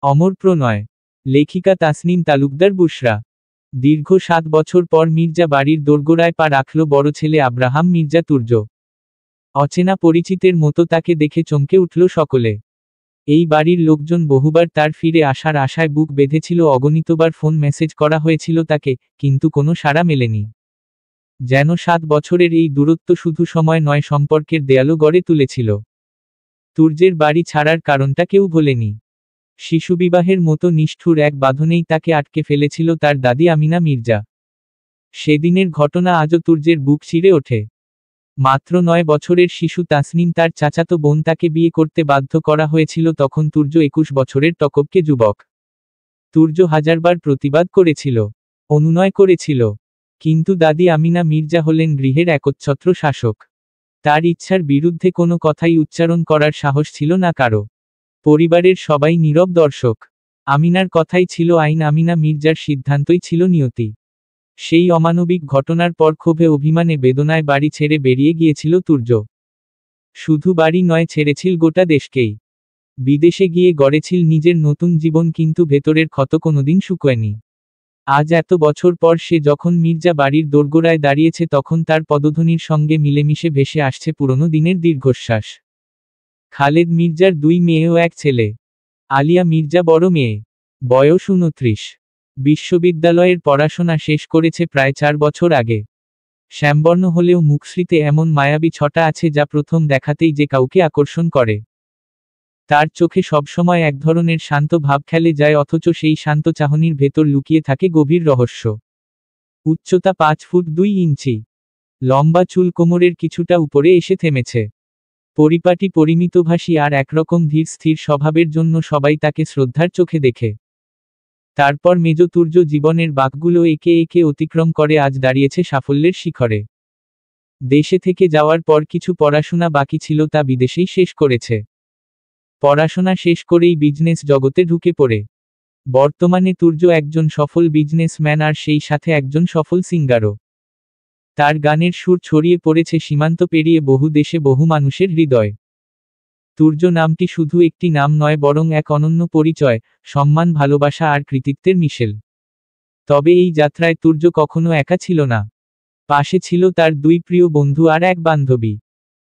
অমর প্রণয়। লেখিকা তাসনিম তালুকদার বুশরা। দীর্ঘ 7 বছর পর মির্জা বাড়ির দোরগোড়ায় পা রাখল বড় ছেলে আব্রাহাম মির্জা তুর্য। অচেনা পরিচিতের মতো তাকে দেখে চমকে উঠল সকলে। এই বাড়ির লোকজন বহুবার তার ফিরে আসার আশায় বুক বেঁধেছিল, অগণিতবার ফোন মেসেজ করা হয়েছিল তাকে, কিন্তু কোনো সাড়া মেলেনি। যেন 7 বছরের এই দূরত্ব শুধু সময় নয়, সম্পর্কের দেয়ালও গড়ে তুলেছিল। তুর্যের বাড়ি ছাড়ার কারণটা কেউ ভোলেনি। শিশুবিবাহের মতো নিষ্ঠুর এক বাঁধনেই তাকে আটকে ফেলেছিল তার দাদি আমিনা মির্জা। সেদিনের ঘটনা আজও তুর্যের বুক চিরে ওঠে। মাত্র 9 বছরের শিশু তাসনিম, তার চাচাতো বোন, তাকে বিয়ে করতে বাধ্য করা হয়েছিল তখন তুর্য 21 বছরের টকবকে যুবক। তুর্য হাজারবার প্রতিবাদ করেছিল, অনুনয় করেছিল, কিন্তু দাদি আমিনা মির্জা হলেন গৃহের একচ্ছত্র শাসক। তার ইচ্ছার বিরুদ্ধে কোনো কথাই উচ্চারণ করার সাহস ছিল না কারো। পরিবারের সবাই নীরব দর্শক। আমিনার কথাই ছিল আইন, আমিনা মির্জার সিদ্ধান্তই ছিল নিয়তি। সেই অমানবিক ঘটনার পর ক্ষোভে, অভিমানে, বেদনায় বাড়ি ছেড়ে বেরিয়ে গিয়েছিল তুর্য। শুধু বাড়ি নয়, ছেড়েছিল গোটা দেশকেই। বিদেশে গিয়ে গড়েছিল নিজের নতুন জীবন, কিন্তু ভেতরের ক্ষত কোনোদিন শুকোয়নি। আজ এত বছর পর সে যখন মির্জা বাড়ির দোরগোড়ায় দাঁড়িয়েছে, তখন তার পদধ্বনির সঙ্গে মিলেমিশে ভেসে আসছে পুরনো দিনের দীর্ঘশ্বাস। খালেদ মির্জার 2 মেয়ে ও 1 ছেলে। আলিয়া মির্জা বড় মেয়ে, বয়স 29। বিশ্ববিদ্যালয়ের পড়াশোনা শেষ করেছে প্রায় 4 বছর আগে। শ্যামবর্ণ হলেও মুখশ্রীতে এমন মায়াবী ছটা আছে যা প্রথম দেখাতেই যে কাউকে আকর্ষণ করে। তার চোখে সবসময় এক ধরনের শান্ত ভাব খেলে যায়, অথচ সেই শান্ত চাহনির ভেতর লুকিয়ে থাকে গভীর রহস্য। উচ্চতা 5 ফুট 2 ইঞ্চি। লম্বা চুল কোমরের কিছুটা উপরে এসে থেমেছে। পরিপাটি, পরিমিতভাষী আর একরকম ধীর স্থির স্বভাবের জন্য সবাই তাকে শ্রদ্ধার চোখে দেখে। তারপর মেজ তুর্য জীবনের বাঁকগুলো একে একে অতিক্রম করে আজ দাঁড়িয়েছে সাফল্যের শিখরে। দেশে থেকে যাওয়ার পর কিছু পড়াশোনা বাকি ছিল, তা বিদেশেই শেষ করেছে। পড়াশোনা শেষ করেই বিজনেস জগতে ঢুকে পড়ে। বর্তমানে তুর্য একজন সফল বিজনেসম্যান আর সেই সাথে একজন সফল সিঙ্গারও। তার গানের সুর ছড়িয়ে পড়েছে সীমান্ত পেরিয়ে বহু দেশে, বহু মানুষের হৃদয়। তুর্য নামটি শুধু একটি নাম নয়, বরং এক অনন্য পরিচয়, সম্মান, ভালোবাসা আর কৃতিত্বের মিশেল। তবে এই যাত্রায় তুর্য কখনো একা ছিল না। পাশে ছিল তার 2 প্রিয় বন্ধু আর এক বান্ধবী,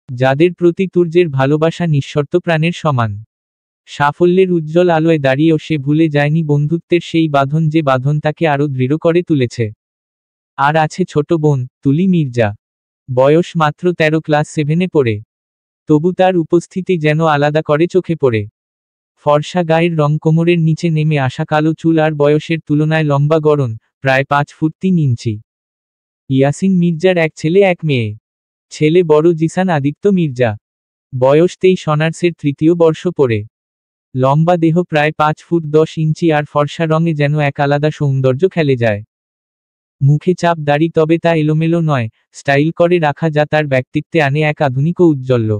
যাদের প্রতি তুর্যের ভালোবাসা নিঃশর্ত, প্রাণের সমান। সাফল্যের উজ্জ্বল আলোয় দাঁড়িয়েও সে ভুলে যায়নি বন্ধুত্বের সেই বাঁধন, যে বাঁধন তাকে আরও দৃঢ় করে তুলেছে। আর আছে ছোট বোন, তুলি মির্জা। বয়স মাত্র 13, ক্লাস 7-এ পড়ে। তবু তার উপস্থিতি যেন আলাদা করে চোখে পড়ে। ফর্সা গায়ের রং, কোমরের নিচে নেমে আসা কালো চুল আর বয়সের তুলনায় লম্বা গড়ন, প্রায় 5 ফুট 3 ইঞ্চি। ইয়াসিন মির্জার 1 ছেলে 1 মেয়ে। ছেলে বড় জিসান আদিত্য মির্জা। বয়স 23, অনার্সের 3য় বর্ষ পড়ে। লম্বা দেহ, প্রায় 5 ফুট 10 ইঞ্চি, আর ফর্সা রঙে যেন এক আলাদা সৌন্দর্য খেলে যায়। মুখে চাপ দাড়ি, তবে তা এলোমেলো নয়, স্টাইল করে রাখা, যা তার ব্যক্তিত্বে আনে এক আধুনিক ও উজ্জ্বল্য।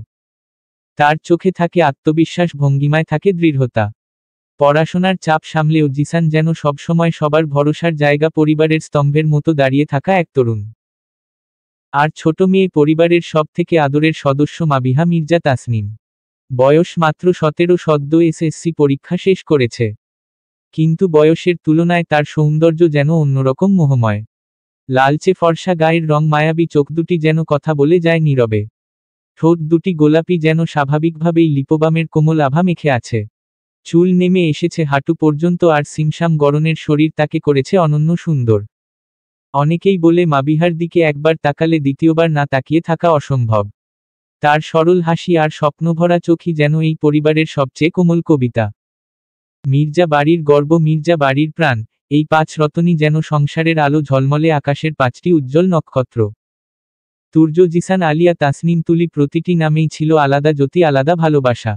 তার চোখে থাকে আত্মবিশ্বাস, ভঙ্গিমায় থাকে দৃঢ়তা। পড়াশোনার চাপ সামলেও জিসান যেন সবসময় সবার ভরসার জায়গা, পরিবারের স্তম্ভের মতো দাঁড়িয়ে থাকা এক তরুণ। আর ছোট মেয়ে, পরিবারের সব থেকে আদরের সদস্য মাবিহা মির্জা তাসনিম। বয়স মাত্র 17, সদ্য এসএসসি পরীক্ষা শেষ করেছে। কিন্তু বয়সের তুলনায় তার সৌন্দর্য যেন অন্যরকম মোহময়। লালচে ফর্সা গায়ের রং, মায়াবী চোখ দুটি যেন কথা বলে যায় নীরবে। ঠোঁট দুটি গোলাপি, যেন স্বাভাবিকভাবেই লিপবামের কোমল আভা মেখে আছে। চুল নেমে এসেছে হাঁটু পর্যন্ত, আর সিমসাম গড়নের শরীর তাকে করেছে অনন্য সুন্দর। অনেকেই বলে মাবিহার দিকে একবার তাকালে দ্বিতীয়বার না তাকিয়ে থাকা অসম্ভব। তার সরল হাসি আর স্বপ্নভরা চোখই যেন এই পরিবারের সবচেয়ে কোমল কবিতা। মির্জা বাড়ির গর্ব, মির্জা বাড়ির প্রাণ, এই 5 রতনই যেন সংসারের আলো, ঝলমলে আকাশের 5টি উজ্জ্বল নক্ষত্র। তুর্য, জিসান, আলিয়া, তাসনিম, তুলি, প্রতিটি নামেই ছিল আলাদা জ্যোতি, আলাদা ভালোবাসা।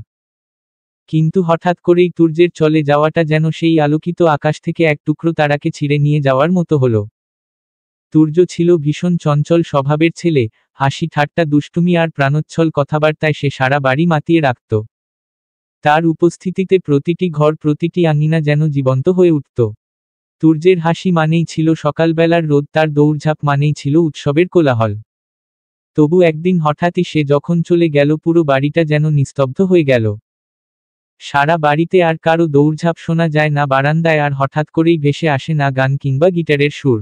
কিন্তু হঠাৎ করেই তুর্যের চলে যাওয়াটা যেন সেই আলোকিত আকাশ থেকে এক টুকরো তারাকে ছিঁড়ে নিয়ে যাওয়ার মতো হলো। তুর্য ছিল ভীষণ চঞ্চল স্বভাবের ছেলে। হাসি, ঠাট্টা, দুষ্টুমি আর প্রাণোচ্ছল কথাবার্তায় সে সারা বাড়ি মাতিয়ে রাখত। তার উপস্থিতিতে প্রতিটি ঘর, প্রতিটি আঙিনা যেন জীবন্ত হয়ে উঠত। তুর্যের হাসি মানেই ছিল সকালবেলার রোদ, তার দৌড়ঝাঁপ মানেই ছিল উৎসবের কোলাহল। তবু একদিন হঠাৎই সে যখন চলে গেল, পুরো বাড়িটা যেন নিস্তব্ধ হয়ে গেল। সারা বাড়িতে আর কারো দৌড়ঝাঁপ শোনা যায় না, বারান্দায় আর হঠাৎ করেই ভেসে আসে না গান কিংবা গিটারের সুর।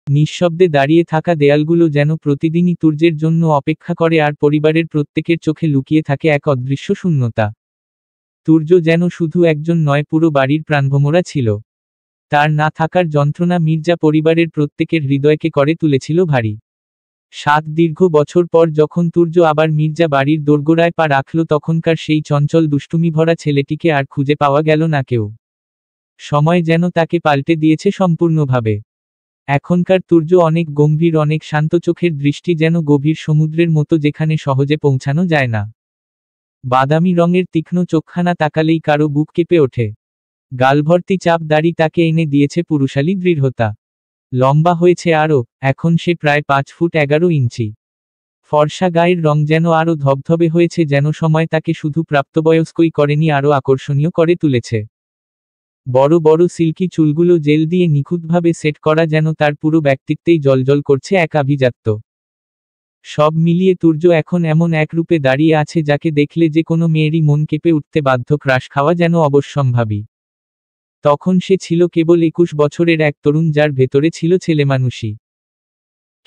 নিঃশব্দে দাঁড়িয়ে থাকা দেয়ালগুলো যেন প্রতিদিনই তুর্যের জন্য অপেক্ষা করে, আর পরিবারের প্রত্যেকের চোখে লুকিয়ে থাকে এক অদৃশ্য শূন্যতা। তুর্য যেন শুধু একজন নয়, পুরো বাড়ির প্রাণভোমরা ছিল। তার না থাকার যন্ত্রণা মির্জা পরিবারের প্রত্যেকের হৃদয়কে করে তুলেছিল ভারী। 7 দীর্ঘ বছর পর যখন তুর্য আবার মির্জা বাড়ির দোরগোড়ায় পা রাখল, তখনকার সেই চঞ্চল দুষ্টুমি ভরা ছেলেটিকে আর খুঁজে পাওয়া গেল না কেউ। সময় যেন তাকে পাল্টে দিয়েছে সম্পূর্ণভাবে। এখনকার তুর্য অনেক গম্ভীর, অনেক শান্ত, চোখের দৃষ্টি যেন গভীর সমুদ্রের মতো, যেখানে সহজে পৌঁছানো যায় না। বাদামি রঙের তীক্ষ্ণ চোখখানা তাকালেই কারো বুক কেঁপে ওঠে। গালভর্তি চাপ দাড়ি তাকে এনে দিয়েছে পুরুষালী দৃঢ়তা। লম্বা হয়েছে আরও, এখন সে প্রায় 5 ফুট 11 ইঞ্চি। ফর্সা গায়ের রং যেন আরও ধবধবে হয়েছে, যেন সময় তাকে শুধু প্রাপ্তবয়স্কই করেনি, আরও আকর্ষণীয় করে তুলেছে। বড় বড় সিল্কি চুলগুলো জেল দিয়ে নিখুঁতভাবে সেট করা, যেন তার পুরো ব্যক্তিত্বেই জ্বলজ্বল করছে এক আভিজাত্য। সব মিলিয়ে তুর্য এখন এমন এক রূপে দাঁড়িয়ে আছে যাকে দেখলে যে কোনো মেয়েরই মন কেঁপে উঠতে বাধ্য, ক্রাশ খাওয়া যেন অবশ্যম্ভাবী। তখন সে ছিল কেবল 21 বছরের এক তরুণ, যার ভেতরে ছিল ছেলেমানুষি।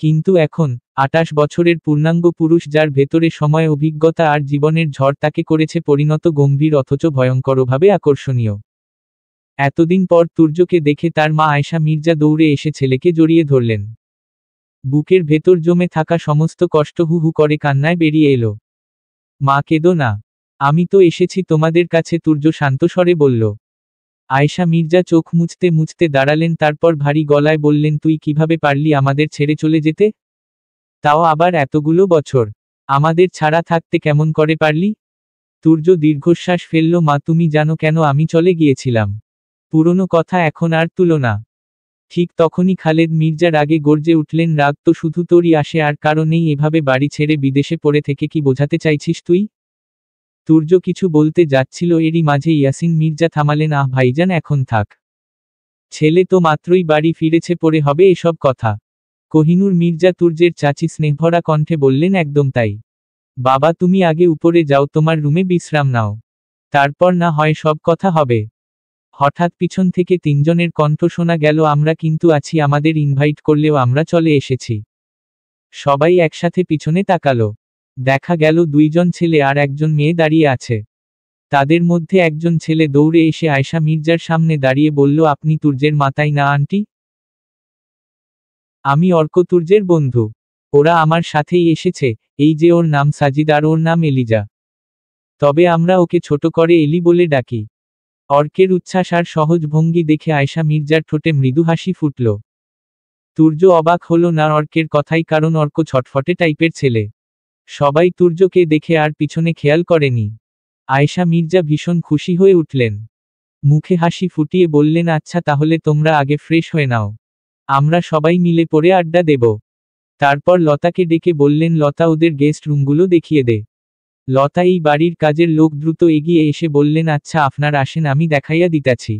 কিন্তু এখন 28 বছরের পূর্ণাঙ্গ পুরুষ, যার ভেতরে সময়, অভিজ্ঞতা আর জীবনের ঝড় তাকে করেছে পরিণত, গম্ভীর অথচ ভয়ঙ্করভাবে আকর্ষণীয়। এতদিন পর তুর্যকে দেখে তার মা আয়েশা মির্জা দৌড়ে এসে ছেলেকে জড়িয়ে ধরলেন। বুকের ভেতর জমে থাকা সমস্ত কষ্ট হু হু করে কান্নায় বেরিয়ে এলো। মা, কেঁদো না, আমি তো এসেছি তোমাদের কাছে, তুর্য শান্ত স্বরে বলল। আয়েশা মির্জা চোখ মুছতে মুছতে দাঁড়ালেন, তারপর ভারী গলায় বললেন, তুই কিভাবে পারলি আমাদের ছেড়ে চলে যেতে? তাও আবার এতগুলো বছর। আমাদের ছাড়া থাকতে কেমন করে পারলি? তুর্য দীর্ঘশ্বাস ফেলল। মা, তুমি জানো কেন আমি চলে গিয়েছিলাম? পুরনো কথা এখন আর তুলো না। ঠিক তখনই খালেদ মির্জা রাগে গর্জে উঠলেন, রাগ তো শুধু তোরই আসে, আর কারণেই এভাবে বাড়ি ছেড়ে বিদেশে পড়ে থেকে কি বোঝাতে চাইছিস তুই? তুর্য কিছু বলতে যাচ্ছিল, এরই মাঝে ইয়াসিন মির্জা থামালেন। আহ ভাইজান, এখন থাক। ছেলে তো মাত্রই বাড়ি ফিরেছে, পরে হবে এসব কথা। কোহিনূর মির্জা তুর্যের চাচি স্নেহভরা কণ্ঠে বললেন, একদম তাই। বাবা, তুমি আগে উপরে যাও, তোমার রুমে বিশ্রাম নাও, তারপর না হয় সব কথা হবে। হঠাৎ পিছন থেকে 3 জনের কণ্ঠ শোনা গেল, আমরা কিন্তু আছি, আমাদের ইনভাইট করলেও আমরা চলে এসেছি। সবাই একসাথে পিছনে তাকালো। দেখা গেল 2 জন ছেলে আর একজন মেয়ে দাঁড়িয়ে আছে। তাদের মধ্যে একজন ছেলে দৌড়ে এসে আয়েশা মির্জার সামনে দাঁড়িয়ে বলল, আপনি তুর্যের মা, তাই না আন্টি? আমি অর্ক, তুর্যের বন্ধু। ওরা আমার সাথেই এসেছে, এই যে ওর নাম সাজিদ আর ওর নাম এলিজা। তবে আমরা ওকে ছোট করে এলি বলে ডাকি। অর্কের উচ্ছ্বাস আর সহজ ভঙ্গি দেখে আয়েশা মির্জার ঠোঁটে মৃদু হাসি ফুটল। তুর্য অবাক হলো না অর্কের কথাই, কারণ অর্ক ছটফটে টাইপের ছেলে। সবাই তুর্যকে দেখে আর পিছনে খেয়াল করেনি। আয়েশা মির্জা ভীষণ খুশি হয়ে উঠলেন। মুখে হাসি ফুটিয়ে বললেন, আচ্ছা তাহলে তোমরা আগে ফ্রেশ হয়ে নাও, আমরা সবাই মিলে পড়ে আড্ডা দেব। তারপর লতাকে ডেকে বললেন, লতা, ওদের গেস্ট রুমগুলো দেখিয়ে দে। লতা, এই বাড়ির কাজের লোক, দ্রুত এগিয়ে এসে বললেন, আচ্ছা আপনার আসেন, আমি দেখাইয়া দিতাছি।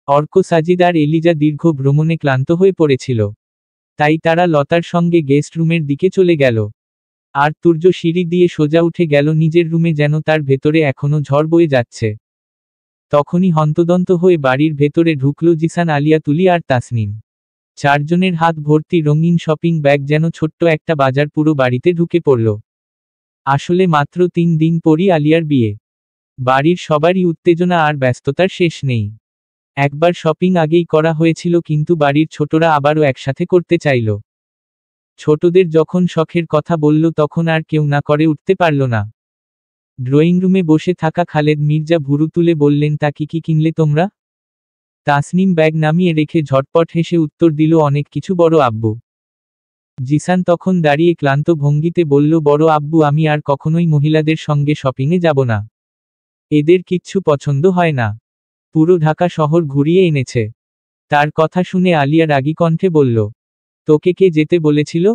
অর্ক, সাজিদ আর এলিজা দীর্ঘ ভ্রমণে ক্লান্ত হয়ে পড়েছিল, তাই তারা লতার সঙ্গে গেস্ট রুমের দিকে চলে গেল। আর তুর্য সিঁড়ি দিয়ে সোজা উঠে গেল নিজের রুমে, যেন তার ভেতরে এখনো ঝড় বয়ে যাচ্ছে। তখনই হন্তদন্ত হয়ে বাড়ির ভেতরে ঢুকল জিসান, আলিয়া, তুলি আর তাসনিম। 4 জনের হাত ভর্তি রঙিন শপিং ব্যাগ, যেন ছোট্ট একটা বাজার পুরো বাড়িতে ঢুকে পড়ল। আসলে মাত্র 3 দিন পরই আলিয়ার বিয়ে। বাড়ির সবারই উত্তেজনা আর ব্যস্ততার শেষ নেই। একবার শপিং আগেই করা হয়েছিল, কিন্তু বাড়ির ছোটরা আবারও একসাথে করতে চাইল। ছোটদের যখন শখের কথা বলল, তখন আর কেউ না করে উঠতে পারল না। ড্রয়িং রুমে বসে থাকা খালেদ মির্জা ভুরু তুলে বললেন, তা কি কি কিনলে তোমরা? তাসনিম ব্যাগ নামিয়ে রেখে ঝটপট হেসে উত্তর দিল, অনেক কিছু বড় আব্বু। জিসান তখন দাঁড়িয়ে ক্লান্ত ভঙ্গিতে বলল, বড় আব্বু, আমি আর কখনোই মহিলাদের সঙ্গে শপিংয়ে যাব না। এদের কিচ্ছু পছন্দ হয় না। পুরো ঢাকা শহর ঘুরিয়ে এনেছে। তার কথা শুনে আলিয়া রাগী কণ্ঠে বলল, তোকে কে যেতে বলেছিল?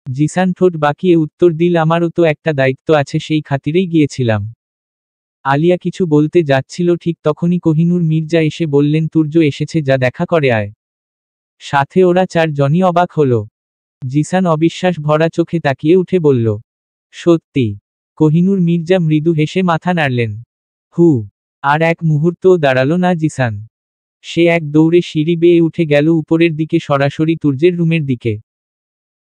জিসান ঠোঁট বাঁকিয়ে উত্তর দিল, আমারও তো একটা দায়িত্ব আছে, সেই খাতিরেই গিয়েছিলাম। আলিয়া কিছু বলতে যাচ্ছিল, ঠিক তখনই কোহিনূর মির্জা এসে বললেন, তুর্য এসেছে, যা দেখা করে আয়। সাথে ওরা 4 জনই অবাক হলো। জিসান অবিশ্বাস ভরা চোখে তাকিয়ে উঠে বলল, সত্যি? কোহিনূর মির্জা মৃদু হেসে মাথা নাড়লেন। হু। আর এক মুহূর্তও দাঁড়ালো না জিসান। সে এক দৌড়ে সিঁড়ি বেয়ে উঠে গেল উপরের দিকে, সরাসরি তুর্যের রুমের দিকে।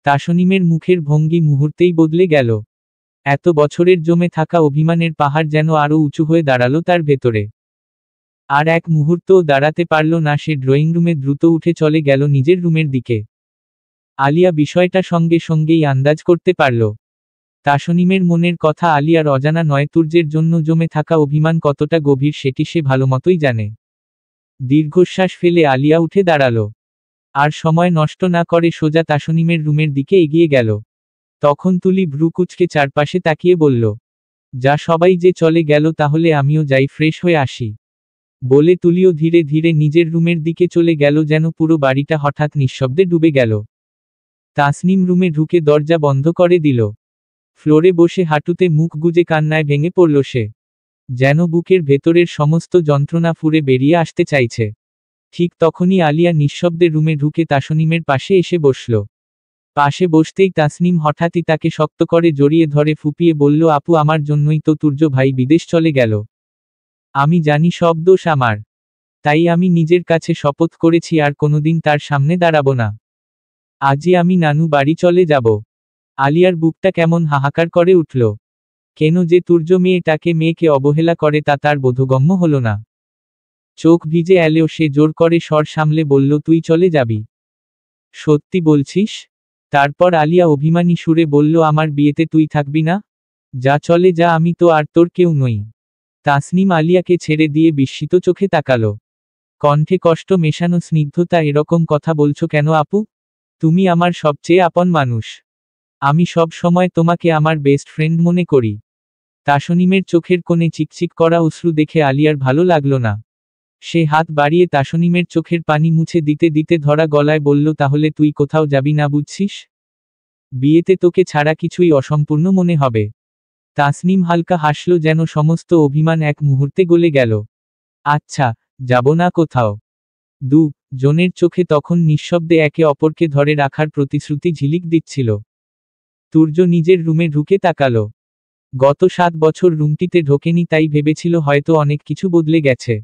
তাসনিমের মুখের ভঙ্গি মুহূর্তেই বদলে গেল। এত বছরের জমে থাকা অভিমানের পাহাড় যেন আরও উঁচু হয়ে দাঁড়ালো তার ভেতরে। আর এক মুহূর্তও দাঁড়াতে পারল না সে, ড্রয়িং রুমে দ্রুত উঠে চলে গেল নিজের রুমের দিকে। আলিয়া বিষয়টা সঙ্গে সঙ্গেই আন্দাজ করতে পারল। তাসনিমের মনের কথা আলিয়ার অজানা নয়, তুর্যের জন্য জমে থাকা অভিমান কতটা গভীর সেটি সে ভালোমতোই জানে। দীর্ঘশ্বাস ফেলে আলিয়া উঠে দাঁড়াল। আর সময় নষ্ট না করে সোজা তাসনিমের রুমের দিকে এগিয়ে গেল। তখন তুলি ভ্রু কুঁচকে চারপাশে তাকিয়ে বলল, যা সবাই যে চলে গেল তাহলে আমিও যাই, ফ্রেশ হয়ে আসি। বলে তুলিও ধীরে ধীরে নিজের রুমের দিকে চলে গেল, যেন পুরো বাড়িটা হঠাৎ নিঃশব্দে ডুবে গেল। তাসনিম রুমে ঢুকে দরজা বন্ধ করে দিল। ফ্লোরে বসে হাঁটুতে মুখ গুজে কান্নায় ভেঙে পড়ল সে। যেন বুকের ভেতরের সমস্ত যন্ত্রণা ফুঁড়ে বেরিয়ে আসতে চাইছে। ঠিক তখনই আলিয়া নিঃশব্দে রুমে ঢুকে তাসনিমের পাশে এসে বসল। পাশে বসতেই তাসনিম হঠাৎই তাকে শক্ত করে জড়িয়ে ধরে ফুঁপিয়ে বলল, আপু, আমার জন্যই তো তুর্য ভাই বিদেশ চলে গেল। আমি জানি সব দোষ আমার। তাই আমি নিজের কাছে শপথ করেছি আর কোনোদিন তার সামনে দাঁড়াবো না। আজই আমি নানু বাড়ি চলে যাব। আলিয়ার বুকটা কেমন হাহাকার করে উঠল। কেন যে তুর্য মেয়েকে অবহেলা করে তা তার বোধগম্য হল না। চোখ ভিজে এলেও সে জোর করে স্বর সামলে বলল, তুই চলে যাবি? সত্যি বলছিস? তারপর আলিয়া অভিমানী সুরে বলল, আমার বিয়েতে তুই থাকবি না? যা, চলে যা, আমি তো আর তোর কেউ নই। তাসনিম আলিয়াকে ছেড়ে দিয়ে বিস্মিত চোখে তাকালো। কণ্ঠে কষ্ট মেশানো স্নিগ্ধতা। এরকম কথা বলছো কেন আপু? তুমি আমার সবচেয়ে আপন মানুষ। আমি সব সময় তোমাকে আমার বেস্ট ফ্রেন্ড মনে করি। তাসনিমের চোখের কোণে চিকচিক করা অশ্রু দেখে আলিয়ার ভালো লাগলো না। সে হাত বাড়িয়ে তাসনিমের চোখের পানি মুছে দিতে দিতে ধরা গলায় বলল, তাহলে তুই কোথাও যাবি না বুঝছিস? বিয়েতে তোকে ছাড়া কিছুই অসম্পূর্ণ মনে হবে। তাসনিম হালকা হাসল, যেন সমস্ত অভিমান এক মুহূর্তে গলে গেল। আচ্ছা, যাব না কোথাও। জনের চোখে তখন নিঃশব্দে একে অপরকে ধরে রাখার প্রতিশ্রুতি ঝিলিক দিচ্ছিল। তুর্য নিজের রুমে ঢুকে তাকালো। গত 7 বছর রুমটিতে ঢোকেনি, তাই ভেবেছিল হয়তো অনেক কিছু বদলে গেছে।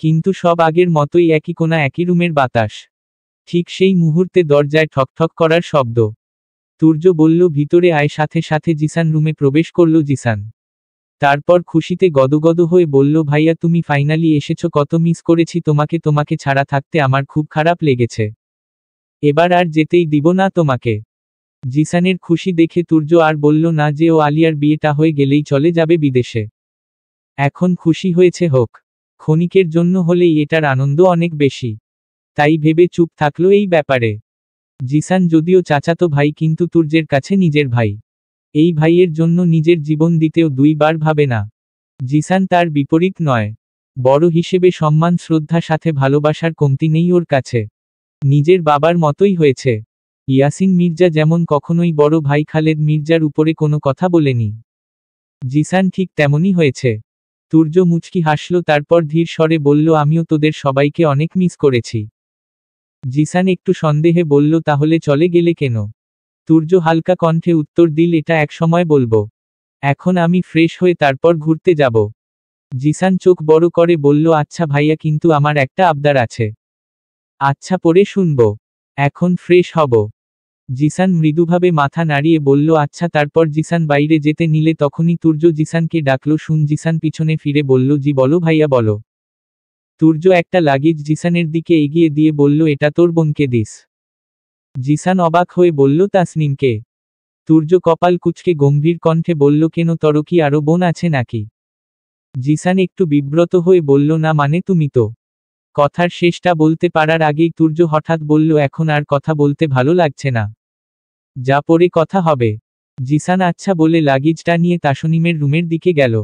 কিন্তু সব আগের মতোই, একই কোণা, একই রুমের বাতাস। ঠিক সেই মুহূর্তে দরজায় ঠকঠক করার শব্দ। তুর্য বলল, ভিতরে আয়। সাথে সাথে জিসান রুমে প্রবেশ করল। জিসান তারপর খুশিতে গদগদ হয়ে বলল, ভাইয়া, তুমি ফাইনালি এসেছো। কত মিস করেছি তোমাকে। তোমাকে ছাড়া থাকতে আমার খুব খারাপ লেগেছে। এবার আর যেতেই দিব না তোমাকে। জিসানের খুশি দেখে তুর্য আর বলল না যে ও আলিয়ার বিয়েটা হয়ে গেলেই চলে যাবে বিদেশে। এখন খুশি হয়েছে হোক, ক্ষণিকের জন্য হলেই এটার আনন্দ অনেক বেশি। তাই ভেবে চুপ থাকলো এই ব্যাপারে। জিসান যদিও চাচাতো ভাই, কিন্তু তুর্যের কাছে নিজের ভাই। এই ভাইয়ের জন্য নিজের জীবন দিতেও দুইবার ভাবে না। জিসান তার বিপরীত নয়। বড় হিসেবে সম্মান, শ্রদ্ধা, সাথে ভালোবাসার কমতি নেই ওর কাছে। নিজের বাবার মতোই হয়েছে। ইয়াসিন মির্জা যেমন কখনোই বড় ভাই খালেদ মির্জার উপরে কোনো কথা বলেনি, জিসান ঠিক তেমনই হয়েছে। তুর্য মুচকি হাসল, তারপর ধীর স্বরে বলল, আমিও তোদের সবাইকে অনেক মিস করেছি। জিসান একটু সন্দেহে বলল, তাহলে চলে গেলে কেন? তুর্য হালকা কণ্ঠে উত্তর দিল, এটা একসময় বলবো। এখন আমি ফ্রেশ হয়ে তারপর ঘুরতে যাব। জিসান চোখ বড় করে বলল, আচ্ছা ভাইয়া, কিন্তু আমার একটা আবদার আছে। আচ্ছা, পরে শুনবো, এখন ফ্রেশ হব। জিসান মৃদুভাবে মাথা নাড়িয়ে বলল, আচ্ছা। তারপর জিসান বাইরে যেতে নিলে তখনই তুর্য জিসানকে ডাকল। শুন। জিসান পিছনে ফিরে বলল, জি বলো ভাইয়া, বলো। তুর্য একটা লাগেজ জিসানের দিকে এগিয়ে দিয়ে বলল, এটা তোর বোনকে দিস। জিসান অবাক হয়ে বলল, তাসনিমকে? তুর্য কপাল কুঁচকে গম্ভীর কণ্ঠে বলল, কেন, তোর কি আরো বোন আছে নাকি? জিসান একটু বিব্রত হয়ে বলল, না মানে, তুমি তো। কথার শেষটা বলতে পারার আগেই তুর্য হঠাৎ বলল, এখন আর কথা বলতে ভালো লাগছে না। যা, পরে কথা হবে। জিসান আচ্ছা বলে লাগেজটা নিয়ে তাসনিমের রুমের দিকে গেল।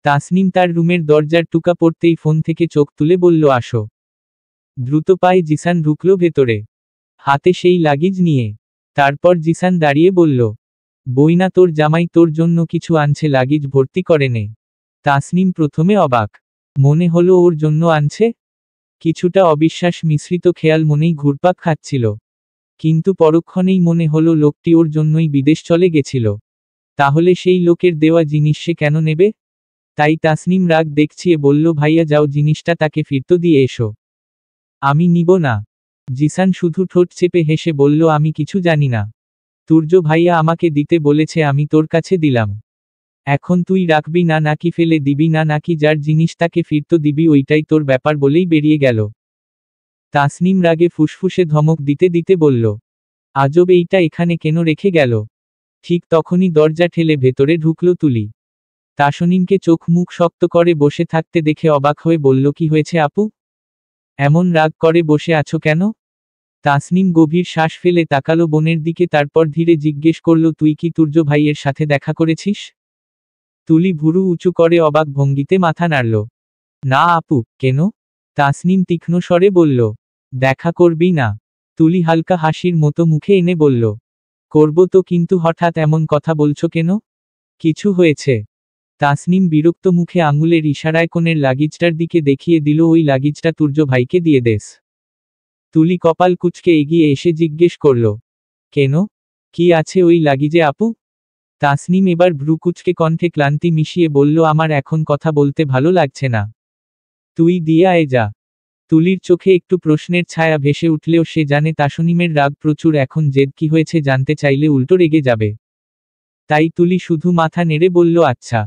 তাসনিম তার রুমের দরজার টুকা পড়তেই ফোন থেকে চোখ তুলে বলল, আসো। দ্রুত পায়ে জিসান ঢুকল ভেতরে, হাতে সেই লাগেজ নিয়ে। তারপর জিসান দাঁড়িয়ে বলল, বইনা, তোর জামাই তোর জন্য কিছু আনছে, লাগেজ ভর্তি করে নে। তাসনিম প্রথমে অবাক, মনে হলো ওর জন্য আনছে। কিছুটা অবিশ্বাস মিশ্রিত খেয়াল মনেই ঘুরপাক খাচ্ছিল। কিন্তু পরক্ষণেই মনে হলো লোকটি ওর জন্যই বিদেশ চলে গেছিল। তাহলে সেই লোকের দেওয়া জিনিস সে কেন নেবে? তাই তাসনিম রাগ দেখছিয়ে বলল ভাইয়া যাও জিনিসটা তাকে ফিরতো দিয়ে এসো। আমি নিব না। জিসান শুধু ঠোঁট চেপে হেসে বলল আমি কিছু জানি না। তুর্য ভাইয়া আমাকে দিতে বলেছে আমি তোর কাছে দিলাম। এখন তুই রাখবি না নাকি ফেলে দিবি না নাকি যার জিনিস তাকে ফিরতো দিবি ওইটাই তোর ব্যাপার বলেই বেরিয়ে গেল। তাসনিম রাগে ফুসফুসে ধমক দিতে দিতে বলল, আজব এইটা এখানে কেন রেখে গেল? ঠিক তখনই দরজা ঠেলে ভেতরে ঢুকল তুলি। তাসনিমকে চোখ মুখ শক্ত করে বসে থাকতে দেখে অবাক হয়ে বলল কি হয়েছে আপু? এমন রাগ করে বসে আছো কেন? তাসনিম গভীর শ্বাস ফেলে তাকালো বোনের দিকে, তারপর ধীরে জিজ্ঞেস করল তুই কি তুর্য ভাইয়ের সাথে দেখা করেছিস? তুলি ভুরু উঁচু করে অবাক ভঙ্গিতে মাথা নাড়ল। না আপু, কেন? তাসনিম তীক্ষ্ণ স্বরে বলল। দেখা করবি না? তুলি হালকা হাসির মতো মুখে এনে বলল, করব তো, কিন্তু হঠাৎ এমন কথা বলছো কেন? কিছু হয়েছে? তাসনিম বিরক্ত মুখে আঙুলের ইশারায় কোণের লাগেজটার দিকে দেখিয়ে দিল ওই লাগেজটা তুর্য ভাইকে দিয়ে দেস। তুলি কপাল কুঁচকে এগিয়ে এসে জিজ্ঞেস করল, কেন? কি আছে ওই লাগেজে আপু? তাসনিম এবার ভ্রু কুঁচকে কণ্ঠে ক্লান্তি মিশিয়ে বলল আমার এখন কথা বলতে ভালো লাগছে না। তুই দিয়ে আয় যা। তুলির চোখে একটু প্রশ্নের ছায়া ভেসে উঠলেও সে জানে তাসনিমের রাগ প্রচুর, এখন জেদ কি হয়েছে জানতে চাইলে উল্টো রেগে যাবে। তাই তুলি শুধু মাথা নেড়ে বলল আচ্ছা।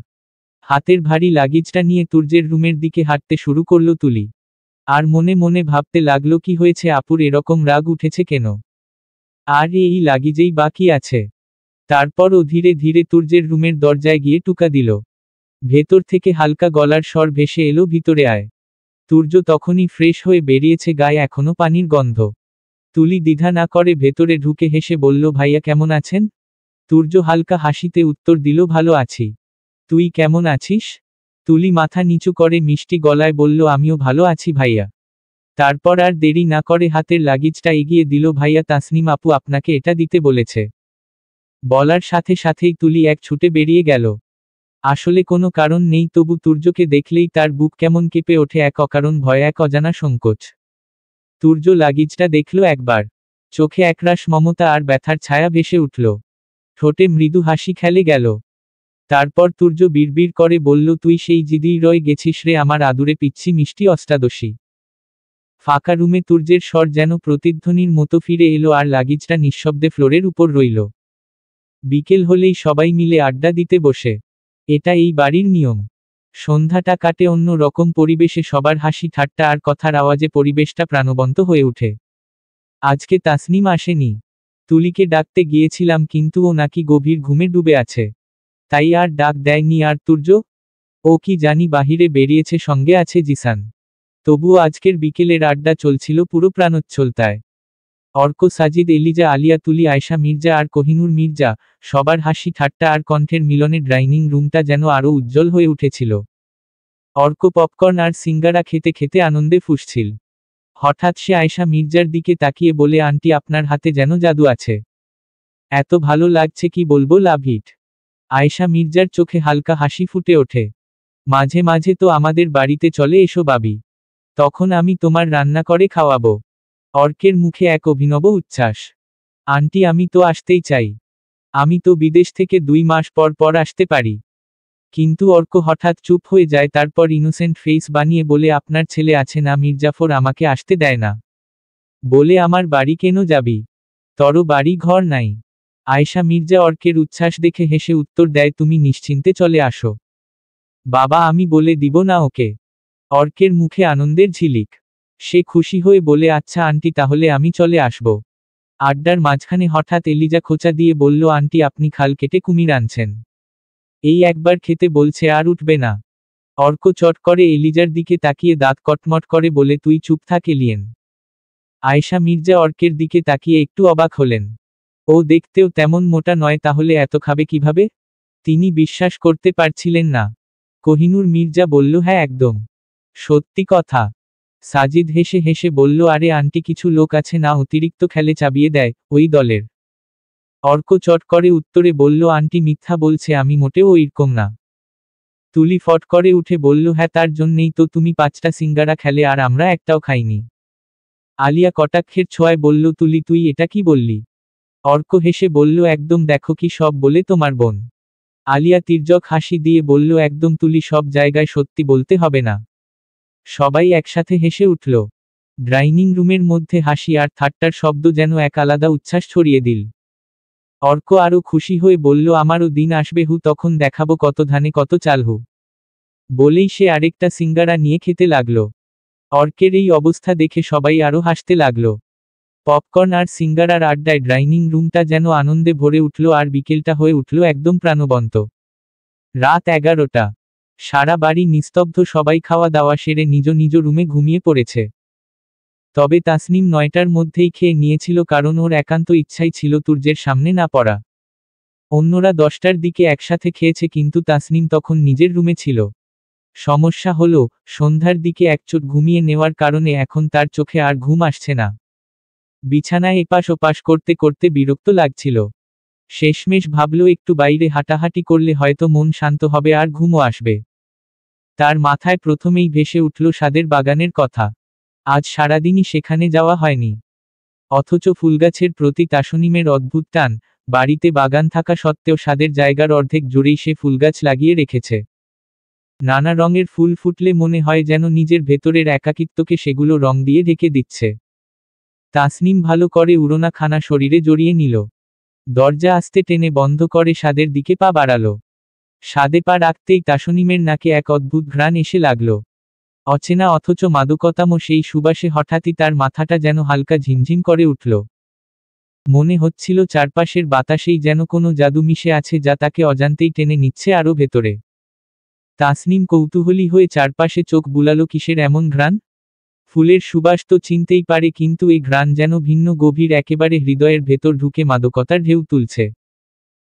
হাতের ভারী লাগেজটা নিয়ে তুর্যের রুমের দিকে হাঁটতে শুরু করল তুলি। আর মনে মনে ভাবতে লাগলো কি হয়েছে আপুর এরকম রাগ উঠেছে কেন? আর এই লাগেজেই বা কি আছে? তারপর ও ধীরে ধীরে তুর্যের রুমের দরজায় গিয়ে টুকা দিল। ভেতর থেকে হালকা গলার স্বর ভেসে এলো ভিতরে আয়। তুর্য তখনই ফ্রেশ হয়ে বেরিয়েছে, গায়ে এখনো পানির গন্ধ। তুলি দ্বিধা না করে ভেতরে ঢুকে হেসে বলল ভাইয়া কেমন আছেন? তুর্য হালকা হাসিতে উত্তর দিল ভালো আছি। তুই কেমন আছিস? তুলি মাথা নিচু করে মিষ্টি গলায় বলল আমিও ভালো আছি ভাইয়া। তারপর আর দেরি না করে হাতের লাগেজটা এগিয়ে দিল। ভাইয়া তাসনিম আপু আপনাকে এটা দিতে বলেছে। বলার সাথে সাথেই তুলি এক ছুটে বেরিয়ে গেল। আসলে কোনো কারণ নেই, তবু তুর্যকে দেখলেই তার বুক কেমন কেঁপে ওঠে, এক অকারণ ভয়, এক অজানা সংকোচ। তুর্য লাগেজটা দেখল একবার। চোখে একরাশ মমতা আর ব্যথার ছায়া ভেসে উঠল। ঠোঁটে মৃদু হাসি খেলে গেল। তারপর তুর্য বিড়বিড় করে বলল তুই সেই জিদিই রয়ে গেছিস রে আমার আদুরে পিচ্ছি মিষ্টি অষ্টাদশী। ফাঁকা রুমে তুর্যের স্বর যেন প্রতিধ্বনির মতো ফিরে এলো আর লাগেজটা নিঃশব্দে ফ্লোরের উপর রইল। বিকেল হলেই সবাই মিলে আড্ডা দিতে বসে। এটা এই বাড়ির নিয়ম। সন্ধ্যাটা কাটে অন্য রকম পরিবেশে, সবার হাসি ঠাট্টা আর কথার আওয়াজে পরিবেশটা প্রাণবন্ত হয়ে ওঠে। আজকে তাসনিম আসেনি। তুলিকে ডাকতে গিয়েছিলাম কিন্তু ও নাকি গভীর ঘুমে ডুবে আছে। তাই আর ডাক দেয়নি। আর তুর্য? ও কি জানি বাহিরে বেরিয়েছে, সঙ্গে আছে জিসান। তবুও আজকের বিকেলের আড্ডা চলছিল পুরো প্রাণোচ্ছলতায়। অর্ক, সাজিদ, এলিজা, আলিয়া, তুলি, আয়শা মির্জা আর কোহিনুর মির্জা, সবার হাসি ঠাট্টা আর কণ্ঠের মিলনে ডাইনিং রুমটা যেন আরও উজ্জ্বল হয়ে উঠেছিল। অর্ক পপকর্ন আর সিঙ্গারা খেতে খেতে আনন্দে ফুঁসছিল। হঠাৎ সে আয়শা মির্জার দিকে তাকিয়ে বলে আন্টি আপনার হাতে যেন জাদু আছে। এত ভালো লাগছে কি বলবো, লাভ ইট। আয়শা মির্জার চোখে হালকা হাসি ফুটে ওঠে। মাঝে মাঝে তো আমাদের বাড়িতে চলে এসো বাবি। তখন আমি তোমার রান্না করে খাওয়াবো। অর্কের মুখে এক অভিনব উচ্ছ্বাস। আন্টি আমি তো আসতেই চাই। আমি তো বিদেশ থেকে 2 মাস পর পর আসতে পারি। কিন্তু অর্ক হঠাৎ চুপ হয়ে যায়, তারপর ইনোসেন্ট ফেস বানিয়ে বলে আপনার ছেলে আছে না মির্জাফর, আমাকে আসতে দেয় না বলে আমার বাড়ি কেন যাবি? তর বাড়ি ঘর নাই। আয়শা মির্জা অর্কের উচ্ছ্বাস দেখে হেসে উত্তর দেয় তুমি নিশ্চিন্তে চলে আসো বাবা, আমি বলে দিব না ওকে। অর্কের মুখে আনন্দের ঝিলিক। সে খুশি হয়ে বলে আচ্ছা আন্টি তাহলে আমি চলে আসব। আড্ডার মাঝখানে হঠাৎ এলিজা খোঁচা দিয়ে বলল আন্টি আপনি খাল কেটে কুমির আনছেন। এই একবার খেতে বলছে আর উঠবে না। অর্ক চট করে এলিজার দিকে তাকিয়ে দাঁত কটমট করে বলে তুই চুপ থাক এলিয়েন। আয়শা মির্জা অর্কের দিকে তাকিয়ে একটু অবাক হলেন। ও দেখতেও তেমন মোটা নয়, তাহলে এত খাবে কিভাবে? তিনি বিশ্বাস করতে পারছিলেন না। কোহিনুর মির্জা বলল হ্যাঁ একদম সত্যি কথা। সাজিদ হেসে হেসে বলল আরে আন্টি কিছু লোক আছে না অতিরিক্ত খেলে চাবিয়ে দেয়, ওই দলের। অর্ক চট করে উত্তরে বলল আন্টি মিথ্যা বলছে, আমি মোটেও ওইরকম না। তুলি ফট করে উঠে বলল হ্যাঁ তার জন্যেই তো তুমি 5টা সিঙ্গারা খেলে আর আমরা একটাও খাইনি। আলিয়া কটাক্ষের ছোঁয়ায় বলল তুলি তুই এটা কি বললি? অর্ক হেসে বলল একদম, দেখো কি সব বলে তোমার বোন। আলিয়া তির্যক হাসি দিয়ে বলল, একদম তুলি, সব জায়গায় সত্যি বলতে হবে না। সবাই একসাথে হেসে উঠল। ডাইনিং রুমের মধ্যে হাসি আর ঠাট্টার শব্দ যেন এক আলাদা উচ্ছ্বাস ছড়িয়ে দিল। অর্ক আরো খুশি হয়ে বলল, আমারও দিন আসবে হু, তখন দেখাবো কত ধানে কত চাল হু। বলেই সে আরেকটা সিঙ্গারা নিয়ে খেতে লাগল। অর্কের এই অবস্থা দেখে সবাই আরো হাসতে লাগল। পপকর্ন আর সিঙ্গারার আড্ডায় ডাইনিং রুমটা যেন আনন্দে ভরে উঠল আর বিকেলটা হয়ে উঠল একদম প্রাণবন্ত। রাত 11টা। সারা বাড়ি নিস্তব্ধ, সবাই খাওয়া দাওয়া সেরে নিজ নিজ রুমে ঘুমিয়ে পড়েছে। তবে তাসনিম 9টার মধ্যেই খেয়ে নিয়েছিল, কারণ ওর একান্ত ইচ্ছাই ছিল তুর্যের সামনে না পড়া। অন্যরা 10টার দিকে একসাথে খেয়েছে, কিন্তু তাসনিম তখন নিজের রুমে ছিল। সমস্যা হলো, সন্ধ্যার দিকে একচোট ঘুমিয়ে নেওয়ার কারণে এখন তার চোখে আর ঘুম আসছে না। বিছানায় এপাশ ওপাশ করতে করতে বিরক্ত লাগছিল। শেষমেশ ভাবল, একটু বাইরে হাঁটাহাঁটি করলে হয়তো মন শান্ত হবে আর ঘুমও আসবে। তার মাথায় প্রথমেই ভেসে উঠল সাদের বাগানের কথা। আজ সারাদিনই সেখানে যাওয়া হয়নি। অথচ ফুলগাছের প্রতি তাসনিমের অদ্ভুত টান। বাড়িতে বাগান থাকা সত্ত্বেও সাদের জায়গার অর্ধেক জুড়েই সে ফুলগাছ লাগিয়ে রেখেছে। নানা রঙের ফুল ফুটলে মনে হয় যেন নিজের ভেতরের একাকিত্বকে সেগুলো রং দিয়ে ঢেকে দিচ্ছে। তাসনিম ভালো করে উড়োনা খানা শরীরে জড়িয়ে নিল। দরজা আস্তে টেনে বন্ধ করে সাদের দিকে পা বাড়ালো। সাদে পা রাখতেই তাসনিমের নাকে এক অদ্ভুত ঘ্রাণ এসে লাগল। অচেনা অথচ মাদকতাম সেই সুবাসে হঠাৎই তার মাথাটা যেন হালকা ঝিমঝিম করে উঠল। মনে হচ্ছিল চারপাশের বাতাসেই যেন কোনো জাদু মিশে আছে, যা তাকে অজান্তেই টেনে নিচ্ছে আরো ভেতরে। তাসনিম কৌতূহলী হয়ে চারপাশে চোখ বুলালো, কিসের এমন ঘ্রাণ? ফুলের সুবাস তো চিনতেই পারে, কিন্তু এই ঘ্রাণ যেন ভিন্ন, গভীর, একেবারে হৃদয়ের ভেতর ঢুকে মাদকতার ঢেউ তুলছে।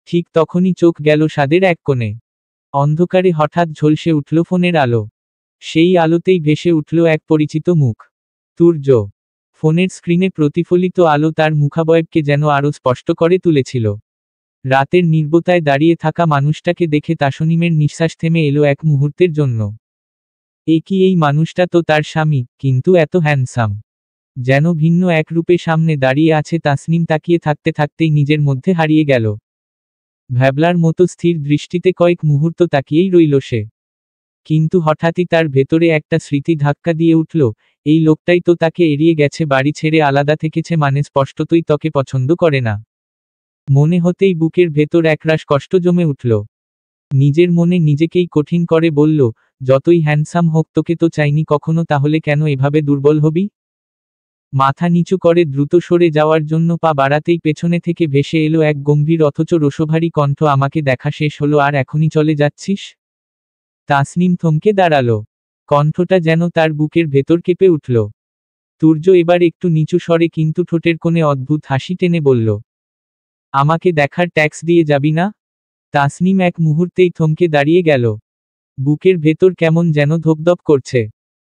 ঠিক তখনই চোখ গেল সাদের এক কোণে। অন্ধকারে হঠাৎ ঝলসে উঠল ফোনের আলো। সেই আলোতেই ভেসে উঠল এক পরিচিত মুখ। তুর্য। ফোনের স্ক্রিনে প্রতিফলিত আলো তার মুখাবয়বকে যেন আরো স্পষ্ট করে তুলেছিল। রাতের নির্বতায় দাঁড়িয়ে থাকা মানুষটাকে দেখে তাসনিমের নিঃশ্বাস থেমে এলো এক মুহূর্তের জন্য। এই মানুষটা তো তার স্বামী, কিন্তু এত হ্যান্ডসাম। যেন ভিন্ন এক রূপে সামনে দাঁড়িয়ে আছে। তাসনিম তাকিয়ে থাকতে থাকতেই নিজের মধ্যে হারিয়ে গেল। ভ্যাবলার মতো স্থির দৃষ্টিতে কয়েক মুহূর্ত তাকিয়েই রইল সে। কিন্তু হঠাৎই তার ভেতরে একটা স্মৃতি ধাক্কা দিয়ে উঠল। এই লোকটাই তো তাকে এড়িয়ে গেছে, বাড়ি ছেড়ে আলাদা থেকেছে, মানে স্পষ্টতই তাকে পছন্দ করে না। মনে হতেই বুকের ভেতর একরাশ কষ্ট জমে উঠল। নিজের মনে নিজেকেই কঠিন করে বলল, যতই হ্যান্ডসাম হোক, তোকে তো চাইনি কখনো, তাহলে কেন এভাবে দুর্বল হবি? মাথা নিচু করে দ্রুত সরে যাওয়ার জন্য পা বাড়াতেই পেছনে থেকে ভেসে এলো এক গম্ভীর অথচ রোষভারী কণ্ঠ, আমাকে দেখা শেষ হলো আর এখনই চলে যাচ্ছিস? তাসনিম থমকে দাঁড়ালো। কণ্ঠটা যেন তার বুকের ভেতর কেঁপে উঠল। তুর্য এবার একটু নিচু স্বরে কিন্তু ঠোঁটের কোণে অদ্ভুত হাসি টেনে বলল, আমাকে দেখার ট্যাক্স দিয়ে যাবি না? তাসনিম এক মুহূর্তেই থমকে দাঁড়িয়ে গেল। বুকের ভেতর কেমন যেন ধপধপ করছে।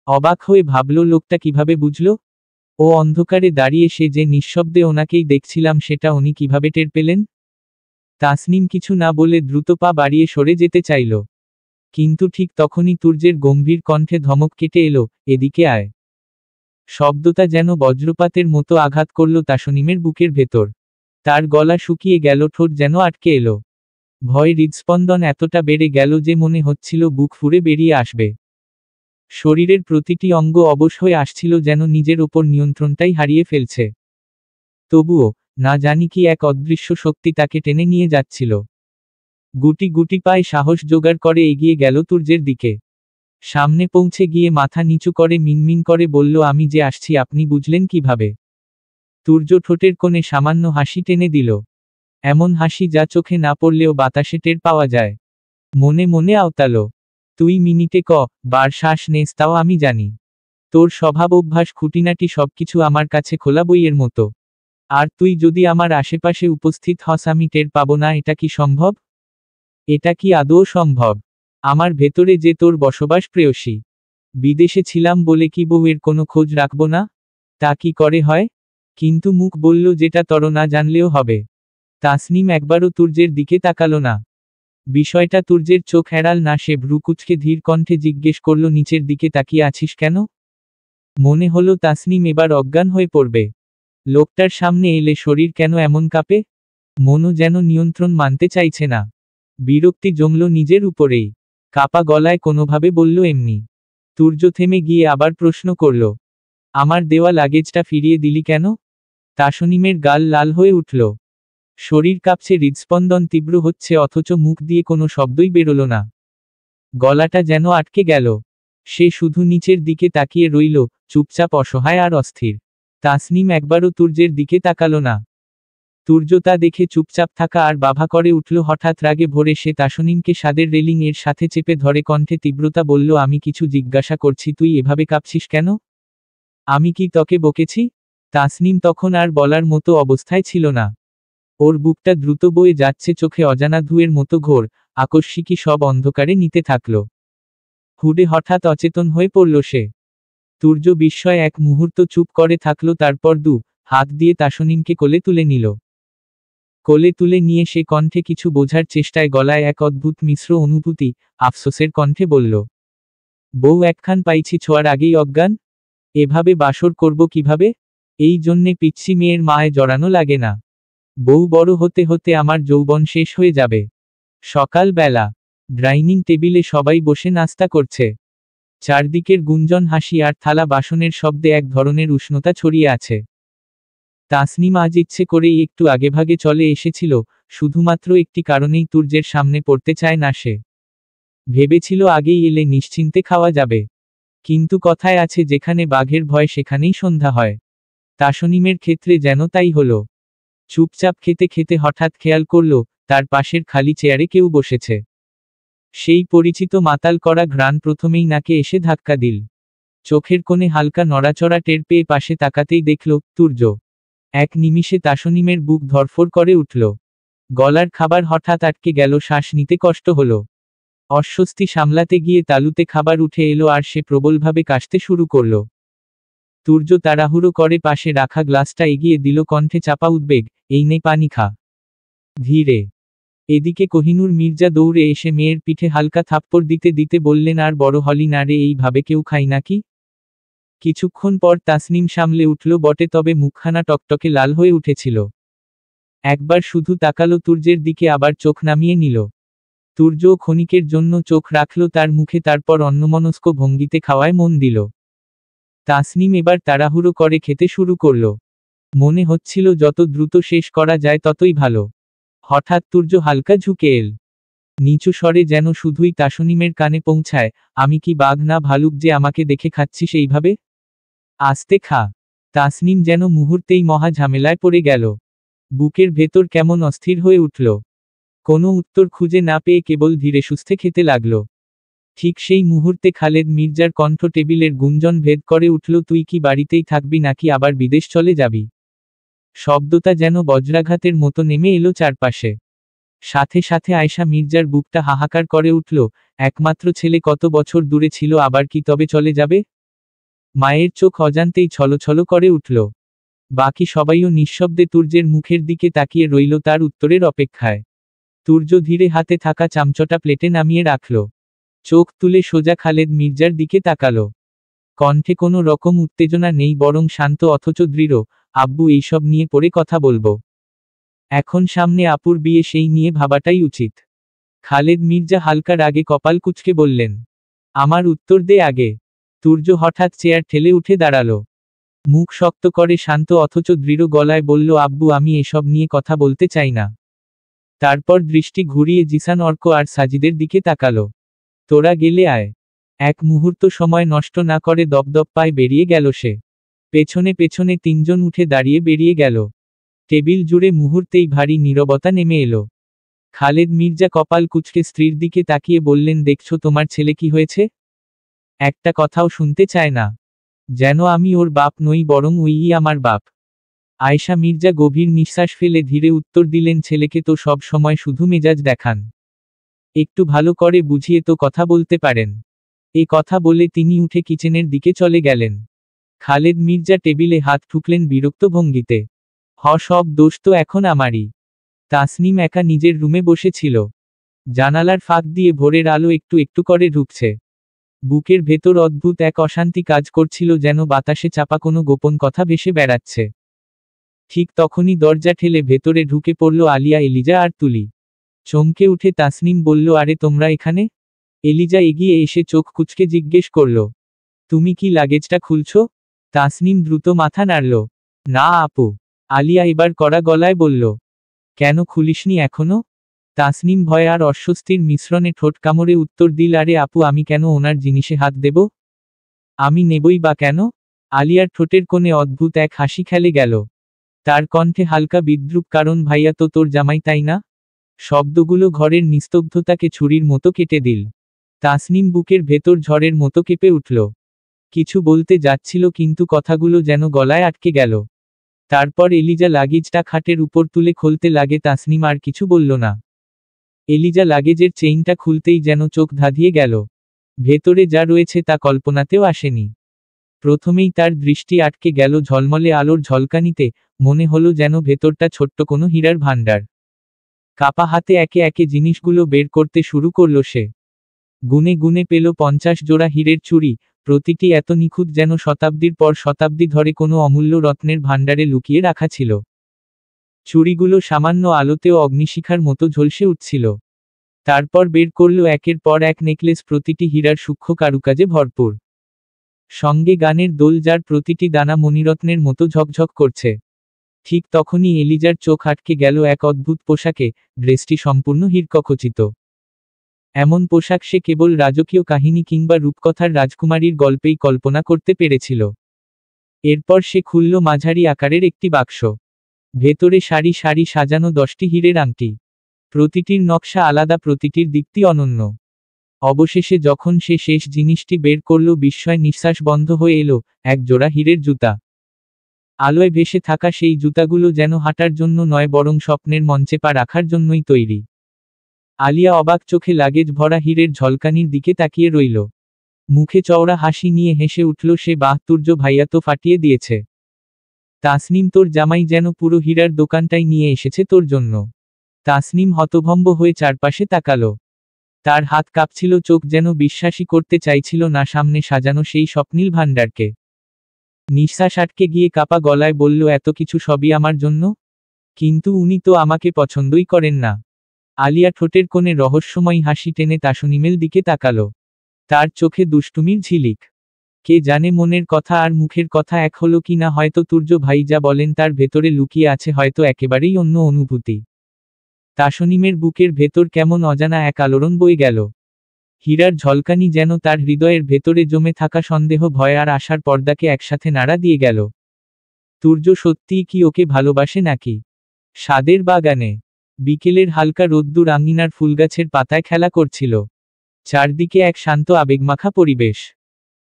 অবাক হয়ে ভাবল, লোকটা কিভাবে বুঝল? ও অন্ধকারে দাঁড়িয়ে সে যে নিঃশব্দে ওনাকেই দেখছিলাম, সেটা উনি কিভাবে টের পেলেন? তাসনিম কিছু না বলে দ্রুত পা বাড়িয়ে সরে যেতে চাইল। কিন্তু ঠিক তখনই তুর্যের গম্ভীর কণ্ঠে ধমক কেটে এলো, এদিকে আয়। শব্দটা যেন বজ্রপাতের মতো আঘাত করল তাসনিমের বুকের ভেতর। তার গলা শুকিয়ে গেল, ঠোঁট যেন আটকে এলো। ভয়, হৃদস্পন্দন এতটা বেড়ে গেল যে মনে হচ্ছিল বুক ফুঁড়ে বেরিয়ে আসবে। শরীরের প্রতিটি অঙ্গ অবশ হয়ে আসছিল, যেন নিজের ওপর নিয়ন্ত্রণটাই হারিয়ে ফেলছে। তবুও, না জানি কি এক অদৃশ্য শক্তি তাকে টেনে নিয়ে যাচ্ছিল। গুটি গুটি পায়ে সাহস জোগাড় করে এগিয়ে গেল তুর্যের দিকে। সামনে পৌঁছে গিয়ে মাথা নিচু করে মিনমিন করে বলল, আমি যে আসছি আপনি বুঝলেন কিভাবে? তুর্য ঠোঁটের কোণে সামান্য হাসি টেনে দিল। এমন হাসি যা চোখে না পড়লেও বাতাসে টের পাওয়া যায়। মনে মনে আওতালো, তুই মিনিটে বার শ্বাস নেস তাও আমি জানি। তোর স্বভাব অভ্যাস খুঁটিনাটি সবকিছু আমার কাছে খোলা বইয়ের মতো। আর তুই যদি আমার আশেপাশে উপস্থিত হস, আমি টের পাবো না? এটা কি সম্ভব? এটা কি আদৌ সম্ভব? আমার ভেতরে যে তোর বসবাস, প্রেয়সী। বিদেশে ছিলাম বলে কি বউয়ের কোনো খোঁজ রাখবো না? তা কি করে হয়? কিন্তু মুখ বলল যেটা তর না জানলেও হবে। তাসনিম একবারও তুর্যের দিকে তাকালো না। বিষয়টা তুর্যের চোখ এড়াল না, সে ভ্রু কুঁচকে ধীর কণ্ঠে জিজ্ঞেস করল, নিচের দিকে তাকিয়ে আছিস কেন? মনে হলো তাসনিম এবার অজ্ঞান হয়ে পড়বে। লোকটার সামনে এলে শরীর কেন এমন কাঁপে? মনও যেন নিয়ন্ত্রণ মানতে চাইছে না। বিরক্তি জমল নিজের উপরেই। কাপা গলায় কোনোভাবে বলল এমনি। তুর্য থেমে গিয়ে আবার প্রশ্ন করল, আমার দেওয়া লাগেজটা ফিরিয়ে দিলি কেন? তাসনিমের গাল লাল হয়ে উঠল। শরীর কাঁপছে, হৃদস্পন্দন তীব্র হচ্ছে, অথচ মুখ দিয়ে কোনো শব্দই বেরোল না। গলাটা যেন আটকে গেল। সে শুধু নিচের দিকে তাকিয়ে রইল, চুপচাপ, অসহায় আর অস্থির। তাসনিম একবারও তুর্যের দিকে তাকালো না। তুর্য তা দেখে চুপচাপ থাকা আর বাভা করে উঠল। হঠাৎ রাগে ভরে সে তাসনিমকে ছাদের রেলিং এর সাথে চেপে ধরে কণ্ঠে তীব্রতা বলল, আমি কিছু জিজ্ঞাসা করছি, তুই এভাবে কাঁপছিস কেন? আমি কি তোকে বকেছি? তাসনিম তখন আর বলার মতো অবস্থায় ছিল না। ওর বুকটা দ্রুত বয়ে যাচ্ছে, চোখে অজানা ধুয়ের মতো ঘোর আকস্মিকই সব অন্ধকারে নিতে থাকল। হুডে হঠাৎ অচেতন হয়ে পড়ল সে। তুর্য বিস্ময় এক মুহূর্ত চুপ করে থাকল, তারপর হাত দিয়ে তাসনিমকে কোলে তুলে নিল। কোলে তুলে নিয়ে সে কণ্ঠে কিছু বোঝার চেষ্টায়, গলায় এক অদ্ভুত মিশ্র অনুভূতি, আফসোসের কণ্ঠে বলল, বউ একখান পাইছি, ছোঁয়ার আগেই অজ্ঞান। এভাবে বাসর করব কিভাবে? এই জন্যে পিচ্ছি মেয়ের মায়ে জড়ানো লাগে না। বউ বড় হতে হতে আমার যৌবন শেষ হয়ে যাবে। সকাল বেলা ডাইনিং টেবিলে সবাই বসে নাস্তা করছে। চারদিকের গুঞ্জন, হাসি আর থালা বাসনের শব্দে এক ধরনের উষ্ণতা ছড়িয়ে আছে। তাসনিম আজ ইচ্ছে করেই একটু আগেভাগে চলে এসেছিল, শুধুমাত্র একটি কারণেই, তুর্যের সামনে পড়তে চায় না সে। ভেবেছিল আগেই এলে নিশ্চিন্তে খাওয়া যাবে। কিন্তু কথায় আছে, যেখানে বাঘের ভয় সেখানেই সন্ধ্যা হয়। তাসনিমের ক্ষেত্রে যেন তাই হলো। চুপচাপ খেতে খেতে হঠাৎ খেয়াল করল, তার পাশের খালি চেয়ারে কেউ বসেছে। সেই পরিচিত মাতাল করা ঘ্রাণ প্রথমেই নাকে এসে ধাক্কা দিল। চোখের কোণে হালকা নড়াচড়া টের পেয়ে পাশে তাকাতেই দেখল তুর্য। এক নিমিষে তাসনিমের বুক ধড়ফড় করে উঠল। গলার খাবার হঠাৎ আটকে গেল, শ্বাস নিতে কষ্ট হলো। অস্বস্তি সামলাতে গিয়ে তালুতে খাবার উঠে এলো আর সে প্রবলভাবে কাশতে শুরু করল। তুর্য তাড়াহুড়ো করে পাশে রাখা গ্লাসটা এগিয়ে দিল, কণ্ঠে চাপা উদ্বেগ, এই নে পানি খা। ধীরে। এদিকে কোহিনূর মির্জা দৌড়ে এসে মেয়ের পিঠে হালকা থাপ্পড় দিতে দিতে বললেন, আর বড় হলি না রে, এইভাবে কেউ খায় নাকি? কিছুক্ষণ পর তাসনিম সামলে উঠল বটে, তবে মুখখানা টকটকে লাল হয়ে উঠেছিল। একবার শুধু তাকালো তুর্যের দিকে, আবার চোখ নামিয়ে নিল। তুর্যও ক্ষণিকের জন্য চোখ রাখল তার মুখে, তারপর অন্যমনস্ক ভঙ্গিতে খাওয়ায় মন দিল। তাসনিম এবার তাড়াহুড়ো করে খেতে শুরু করল। মনে হচ্ছিল যত দ্রুত শেষ করা যায় ততই ভালো। হঠাৎ তুর্য হালকা ঝুঁকে এল। নিচু স্বরে, যেন শুধুই তাসনিমের কানে পৌঁছায়, আমি কি বাঘ না ভালুক যে আমাকে দেখে খাচ্ছিস এইভাবে? আস্তে খা। তাসনিম যেন মুহূর্তেই মহা ঝামেলায় পড়ে গেল। বুকের ভেতর কেমন অস্থির হয়ে উঠল। কোনো উত্তর খুঁজে না পেয়ে কেবল ধীরে সুস্থে খেতে লাগল। ঠিক সেই মুহূর্তে খালেদ মির্জার কণ্ঠ টেবিলের গুঞ্জন ভেদ করে উঠল, তুই কি বাড়িতেই থাকবি নাকি আবার বিদেশ চলে যাবি? শব্দটা যেন বজ্রাঘাতের মতো নেমে এলো চারপাশে। সাথে সাথে আয়শা মির্জার বুকটা হাহাকার করে উঠল। একমাত্র ছেলে কত বছর দূরে ছিল, আবার কি তবে চলে যাবে? মায়ের চোখ অজান্তেই ছলছল করে উঠল। বাকি সবাইও নিঃশব্দে তুর্যের মুখের দিকে তাকিয়ে রইল তার উত্তরের অপেক্ষায়। তুর্য ধীরে হাতে থাকা চামচটা প্লেটে নামিয়ে রাখল। চোখ তুলে সোজা খালেদ মির্জার দিকে তাকালো। কণ্ঠে কোনো রকম উত্তেজনা নেই, বরং শান্ত অথচ দৃঢ়, আব্বু, এইসব নিয়ে পরে কথা বলবো। এখন সামনে আপুর বিয়ে, সেই নিয়ে ভাবাটাই উচিত। খালেদ মির্জা হালকা রাগে কপাল কুঁচকে বললেন, আমার উত্তর দে আগে। তুর্য হঠাৎ চেয়ার ঠেলে উঠে দাঁড়ালো। মুখ শক্ত করে শান্ত অথচ দৃঢ় গলায় বলল, আব্বু, আমি এসব নিয়ে কথা বলতে চাই না। তারপর দৃষ্টি ঘুরিয়ে জিসান, অর্ক আর সাজিদের দিকে তাকালো। তোরা গেলে আয়। এক মুহূর্ত সময় নষ্ট না করে দপদপ পায়ে বেরিয়ে গেল সে। পেছনে পেছনে তিনজন উঠে দাঁড়িয়ে বেরিয়ে গেল। টেবিল জুড়ে মুহূর্তেই ভারী নীরবতা নেমে এলো। খালেদ মির্জা কপাল কুঁচকে স্ত্রীর দিকে তাকিয়ে বললেন, দেখছো তোমার ছেলে কি হয়েছে? একটা কথাও শুনতে চায় না। যেন আমি ওর বাপ নই, বরং ওই আমার বাপ। আয়েশা মির্জা গভীর নিঃশ্বাস ফেলে ধীরে উত্তর দিলেন, ছেলেকে তো সব সময় শুধু মেজাজ দেখান। একটু ভালো করে বুঝিয়ে তো কথা বলতে পারেন। এ কথা বলে তিনি উঠে কিচেনের দিকে চলে গেলেন। খালেদ মির্জা টেবিলে হাত ঠুকলেন বিরক্ত ভঙ্গিতে। সব দোষ তো এখন আমারই। তাসনিম একা নিজের রুমে বসেছিল। জানালার ফাঁক দিয়ে ভোরের আলো একটু একটু করে ঢুকছে। বুকের ভেতর অদ্ভুত এক অশান্তি কাজ করছিল, যেন বাতাসে চাপা কোনো গোপন কথা ভেসে বেড়াচ্ছে। ঠিক তখনই দরজা ঠেলে ভেতরে ঢুকে পড়ল আলিয়া, এলিজা আর তুলি। চমকে উঠে তাসনিম বলল, আরে তোমরা এখানে? এলিজা এগিয়ে এসে চোখ কুঁচকে জিজ্ঞেস করল, তুমি কি লাগেজটা খুলছ? তাসনিম দ্রুত মাথা নাড়ল, না আপু। আলিয়া এবার কড়া গলায় বলল, কেন খুলিসনি এখনো? তাসনিম ভয় আর অস্বস্তির মিশ্রণে ঠোঁট কামড়ে উত্তর দিল, আরে আপু আমি কেন ওনার জিনিসে হাত দেব? আমি নেবই বা কেন? আলিয়ার ঠোঁটের কোণে অদ্ভুত এক হাসি খেলে গেল। তার কণ্ঠে হালকা বিদ্রুপ, কারণ ভাইয়া তো তোর জামাই, তাই না? শব্দগুলো ঘরের নিস্তব্ধতাকে ছুরির মতো কেটে দিল। তাসনিম বুকের ভেতর ঝড়ের মতো কেঁপে উঠল। কিছু বলতে যাচ্ছিল কিন্তু কথাগুলো যেন গলায় আটকে গেল। তারপর এলিজা লাগেজটা খাটের উপর তুলে খুলতে লাগে। তাসনিম আর কিছু বলল না। এলিজা লাগেজের চেইনটা খুলতেই যেন চোখ ধাঁধিয়ে গেল। ভেতরে যা রয়েছে তা কল্পনাতেও আসেনি। প্রথমেই তার দৃষ্টি আটকে গেল ঝলমলে আলোর ঝলকানিতে, মনে হলো যেন ভেতরটা ছোট্ট কোনো হীরার ভাণ্ডার। কাপা হাতে একে একে জিনিসগুলো বের করতে শুরু করল সে। গুনে গুনে পেল 50 জোড়া হীরের চুড়ি, প্রতিটি এত নিখুঁত যেন শতাব্দীর পর শতাব্দী ধরে কোনো অমূল্য রত্নের ভাণ্ডারে লুকিয়ে রাখা ছিল। চুড়িগুলো সামান্য আলোতেও অগ্নিশিখার মতো ঝলসে উঠছিল। তারপর বের করল একের পর এক নেকলেস, প্রতিটি হীরার সূক্ষ্ম কারুকাজে ভরপুর। সঙ্গে গানের দোল, যার প্রতিটি দানা মণিরত্নের মতো ঝকঝক করছে। ঠিক তখনই এলিজার চোখ আটকে গেল এক অদ্ভুত পোশাকে। ড্রেসটি সম্পূর্ণ হীরকখচিত। এমন পোশাক সে কেবল রাজকীয় কাহিনী কিংবা রূপকথার রাজকুমারীর গল্পেই কল্পনা করতে পেরেছিল। এরপর সে খুলল মাঝারি আকারের একটি বাক্স। ভেতরে সারি সারি সাজানো 10টি হীরের আংটি। প্রতিটির নকশা আলাদা, প্রতিটির দীপ্তি অনন্য। অবশেষে যখন সে শেষ জিনিসটি বের করল, বিস্ময় নিঃশ্বাস বন্ধ হয়ে এলো। এক জোড়া হীরের জুতা। আলোয় ভেসে থাকা সেই জুতাগুলো যেন হাঁটার জন্য নয়, বরং স্বপ্নের মঞ্চে পা রাখার জন্যই তৈরি। আলিয়া অবাক চোখে লাগেজ ভরা হীরের ঝলকানির দিকে তাকিয়ে রইল। মুখে চওড়া হাসি নিয়ে হেসে উঠল সে, বাহতুর্য ভাইয়া তো ফাটিয়ে দিয়েছে। তাসনিম, তোর জামাই যেন পুরো হীরার দোকানটাই নিয়ে এসেছে তোর জন্য। তাসনিম হতভম্ব হয়ে চারপাশে তাকালো। তার হাত কাঁপছিল, চোখ যেন বিশ্বাসই করতে চাইছিল না সামনে সাজানো সেই স্বপ্নীল ভাণ্ডারকে। নিঃশ্বাস আটকে গিয়ে কাপা গলায় বলল, এত কিছু সবই আমার জন্য? কিন্তু উনি তো আমাকে পছন্দই করেন না। আলিয়া ঠোঁটের কোণে রহস্যময়ী হাসি টেনে তাসনিমের দিকে তাকালো। তার চোখে দুষ্টুমির ঝিলিক। কে জানে মনের কথা আর মুখের কথা এক হলো কি না। হয়তো তুর্য ভাই যা বলেন তার ভেতরে লুকিয়ে আছে হয়তো একেবারেই অন্য অনুভূতি। তাসনিমের বুকের ভেতর কেমন অজানা এক আলোড়ন বয়ে গেল। হীরার ঝলকানি যেন তার হৃদয়ের ভেতরে জমে থাকা সন্দেহ, ভয় আর আশার পর্দাকে একসাথে নাড়া দিয়ে গেল। তুর্য সত্যিই কি ওকে ভালোবাসে নাকি? সাদের বাগানে বিকেলের হালকা রোদ্দুর আঙিনার ফুলগাছের পাতায় খেলা করছিল। চারদিকে এক শান্ত আবেগমাখা পরিবেশ।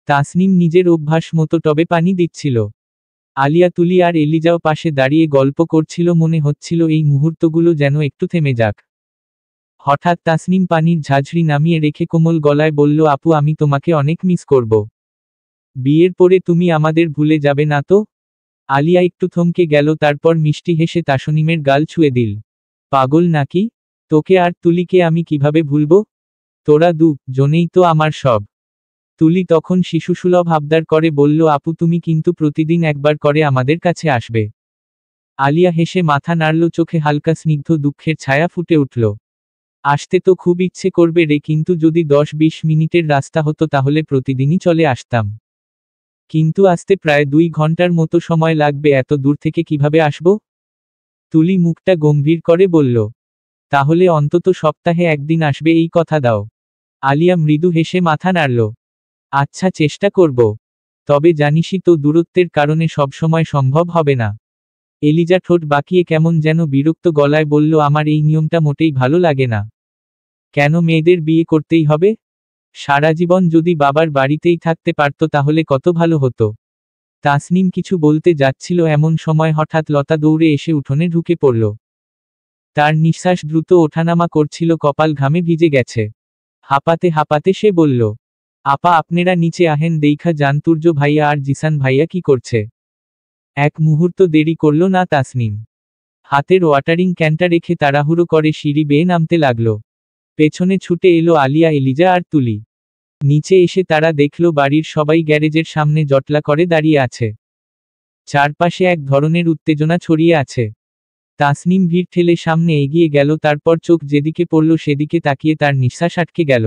তাসনিম নিজের অভ্যাস মতো টবে পানি দিচ্ছিল। আলিয়া, তুলি আর এলিজাও পাশে দাঁড়িয়ে গল্প করছিল। মনে হচ্ছিল এই মুহূর্তগুলো যেন একটু থেমে যাক। হঠাৎ তাসনিম পানির ঝাঁঝরি নামিয়ে রেখে কোমল গলায় বলল, আপু আমি তোমাকে অনেক মিস করব। বিয়ের পরে তুমি আমাদের ভুলে যাবে না তো? আলিয়া একটু থমকে গেল, তারপর মিষ্টি হেসে তাসনিমের গাল ছুঁয়ে দিল। পাগল নাকি? তোকে আর তুলিকে আমি কিভাবে ভুলব? তোরা জনেই তো আমার সব। তুলি তখন শিশুসুলভ আবদার করে বলল, আপু তুমি কিন্তু প্রতিদিন একবার করে আমাদের কাছে আসবে। আলিয়া হেসে মাথা নাড়ল, চোখে হালকা স্নিগ্ধ দুঃখের ছায়া ফুটে উঠল। আসতে তো খুব ইচ্ছে করবে রে, কিন্তু যদি 10-20 মিনিটের রাস্তা হতো তাহলে প্রতিদিনই চলে আসতাম। কিন্তু আসতে প্রায় 2 ঘন্টার মতো সময় লাগবে, এত দূর থেকে কিভাবে আসব? তুলি মুখটা গম্ভীর করে বলল, তাহলে অন্তত সপ্তাহে একদিন আসবে, এই কথা দাও। আলিয়া মৃদু হেসে মাথা নাড়ল। আচ্ছা, চেষ্টা করব। তবে জানিসই তো দূরত্বের কারণে সবসময় সম্ভব হবে না। এলিজা ঠোঁট বাঁকিয়ে কেমন যেন বিরক্ত গলায় বলল, আমার এই নিয়মটা মোটেই ভালো লাগে না। কেন মেয়েদের বিয়ে করতেই হবে? সারা জীবন যদি বাবার বাড়িতেই থাকতে পারত তাহলে কত ভালো হতো। তাসনিম কিছু বলতে যাচ্ছিল, এমন সময় হঠাৎ লতা দৌড়ে এসে উঠোনে ঢুকে পড়ল। তার নিঃশ্বাস দ্রুত ওঠানামা করছিল, কপাল ঘামে ভিজে গেছে। হাঁপাতে হাঁপাতে সে বলল, আপা আপনেরা নিচে আহেন, দেইখা যান তুর্য ভাইয়া আর জিসান ভাইয়া কি করছে। এক মুহূর্ত দেরি করল না তাসনিম। হাতের ওয়াটারিং ক্যানটা রেখে তাড়াহুড়ো করে সিঁড়ি বেয়ে নামতে লাগল। পেছনে ছুটে এলো আলিয়া, এলিজা আর তুলি। নিচে এসে তারা দেখল বাড়ির সবাই গ্যারেজের সামনে জটলা করে দাঁড়িয়ে আছে। চারপাশে এক ধরনের উত্তেজনা ছড়িয়ে আছে। তাসনিম ভিড় ঠেলে সামনে এগিয়ে গেল, তারপর চোখ যেদিকে পড়ল সেদিকে তাকিয়ে তার নিঃশ্বাস আটকে গেল।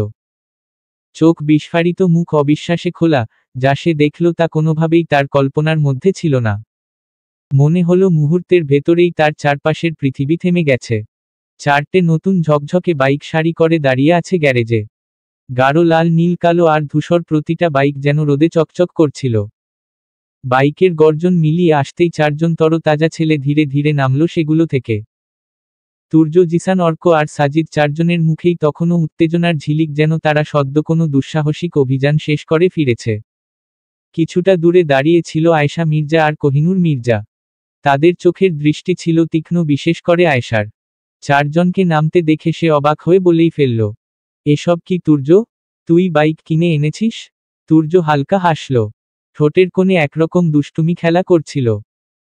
চোখ বিস্ফারিত, মুখ অবিশ্বাসে খোলা, যা সে দেখল তা কোনোভাবেই তার কল্পনার মধ্যে ছিল না। মনে হলো মুহূর্তের ভেতরেই তার চারপাশের পৃথিবী থেমে গেছে। 4টে নতুন ঝকঝকে বাইক সারি করে দাঁড়িয়ে আছে গ্যারেজে। গাঢ় লাল, নীল, কালো আর ধূসর, প্রতিটা বাইক যেন রোদে চকচক করছিল। বাইকের গর্জন মিলিয়ে আসতেই 4জন তরতাজা ছেলে ধীরে ধীরে নামল সেগুলো থেকে। তুর্য, জিসান, অর্ক আর সাজিদ, 4জনের মুখেই তখনও উত্তেজনার ঝিলিক, যেন তারা সদ্য কোনো দুঃসাহসিক অভিযান শেষ করে ফিরেছে। কিছুটা দূরে দাঁড়িয়ে ছিল আয়েশা মির্জা আর কোহিনূর মির্জা। তাদের চোখের দৃষ্টি ছিল তীক্ষ্ণ, বিশেষ করে আয়েশার। 4জনকে নামতে দেখে সে অবাক হয়ে বলেই ফেলল, এসব কি তুর্য? তুই বাইক কিনে এনেছিস? তুর্য হালকা হাসল। ঠোঁটের কোণে একরকম দুষ্টুমি খেলা করছিল।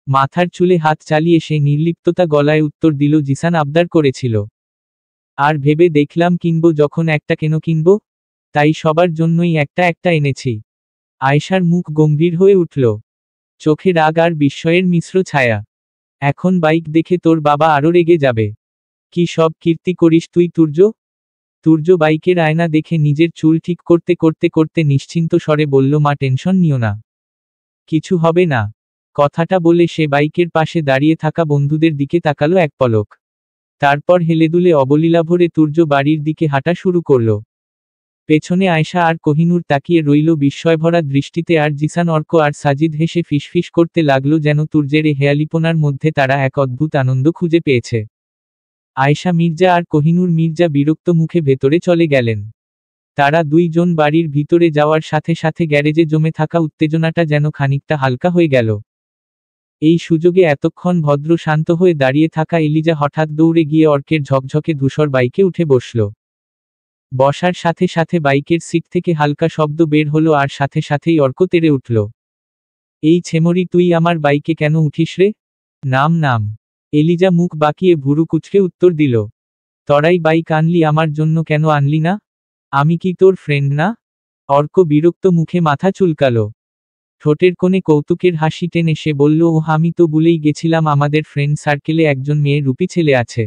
মাথার চুলে হাত চালিয়ে সে নির্লিপ্ততা গলায় উত্তর দিল, জিসান আবদার করেছিল। আর ভেবে দেখলাম কিনবো যখন একটা কেন কিনবো, তাই সবার জন্যই একটা একটা এনেছি। আয়েশার মুখ গম্ভীর হয়ে উঠল, চোখে রাগ আর বিস্ময়ের মিশ্র ছায়া। এখন বাইক দেখে তোর বাবা আরো রেগে যাবে। কি সব কীর্তি করিস তুই তুর্য? তুর্য বাইকের আয়না দেখে নিজের চুল ঠিক করতে করতে করতে নিশ্চিন্ত স্বরে বলল, মা টেনশন নিও না, কিছু হবে না। কথাটা বলে সে বাইকের পাশে দাঁড়িয়ে থাকা বন্ধুদের দিকে তাকালো এক পলক। তারপর হেলেদুলে অবলীলাভরে তুর্য বাড়ির দিকে হাঁটা শুরু করল। পেছনে আয়েশা আর কোহিনূর তাকিয়ে রইল বিস্ময়ভরা দৃষ্টিতে, আর জিসান, অর্ক আর সাজিদ হেসে ফিসফিস করতে লাগলো, যেন তুর্যের এ হেয়ালিপনার মধ্যে তারা এক অদ্ভুত আনন্দ খুঁজে পেয়েছে। আয়েশা মির্জা আর কোহিনূর মির্জা বিরক্ত মুখে ভেতরে চলে গেলেন। তারা 2জন বাড়ির ভিতরে যাওয়ার সাথে সাথে গ্যারেজে জমে থাকা উত্তেজনাটা যেন খানিকটা হালকা হয়ে গেল। এই সুযোগে এতক্ষণ ভদ্র শান্ত হয়ে দাঁড়িয়ে থাকা এলিজা হঠাৎ দৌড়ে গিয়ে অর্কের ঝকঝকে ধূসর বাইকে উঠে বসল। বসার সাথে সাথে বাইকের সিট থেকে হালকা শব্দ বের হলো, আর সাথে সাথেই অর্ক তেড়ে উঠল। এই ছেমরি, তুই আমার বাইকে কেন উঠিস রে? নাম নাম। এলিজা মুখ বাঁকিয়ে ভুরু কুঁচকে উত্তর দিল, তোরাই বাইক আনলি, আমার জন্য কেন আনলি না? আমি কি তোর ফ্রেন্ড না? অর্ক বিরক্ত মুখে মাথা চুলকালো। ঠোঁটের কোণে কৌতুকের হাসি টেনে সে বলল, ও আমি তো ভুলেই গেছিলাম আমাদের ফ্রেন্ড সার্কেলে একজন মেয়ে রূপী ছেলে আছে।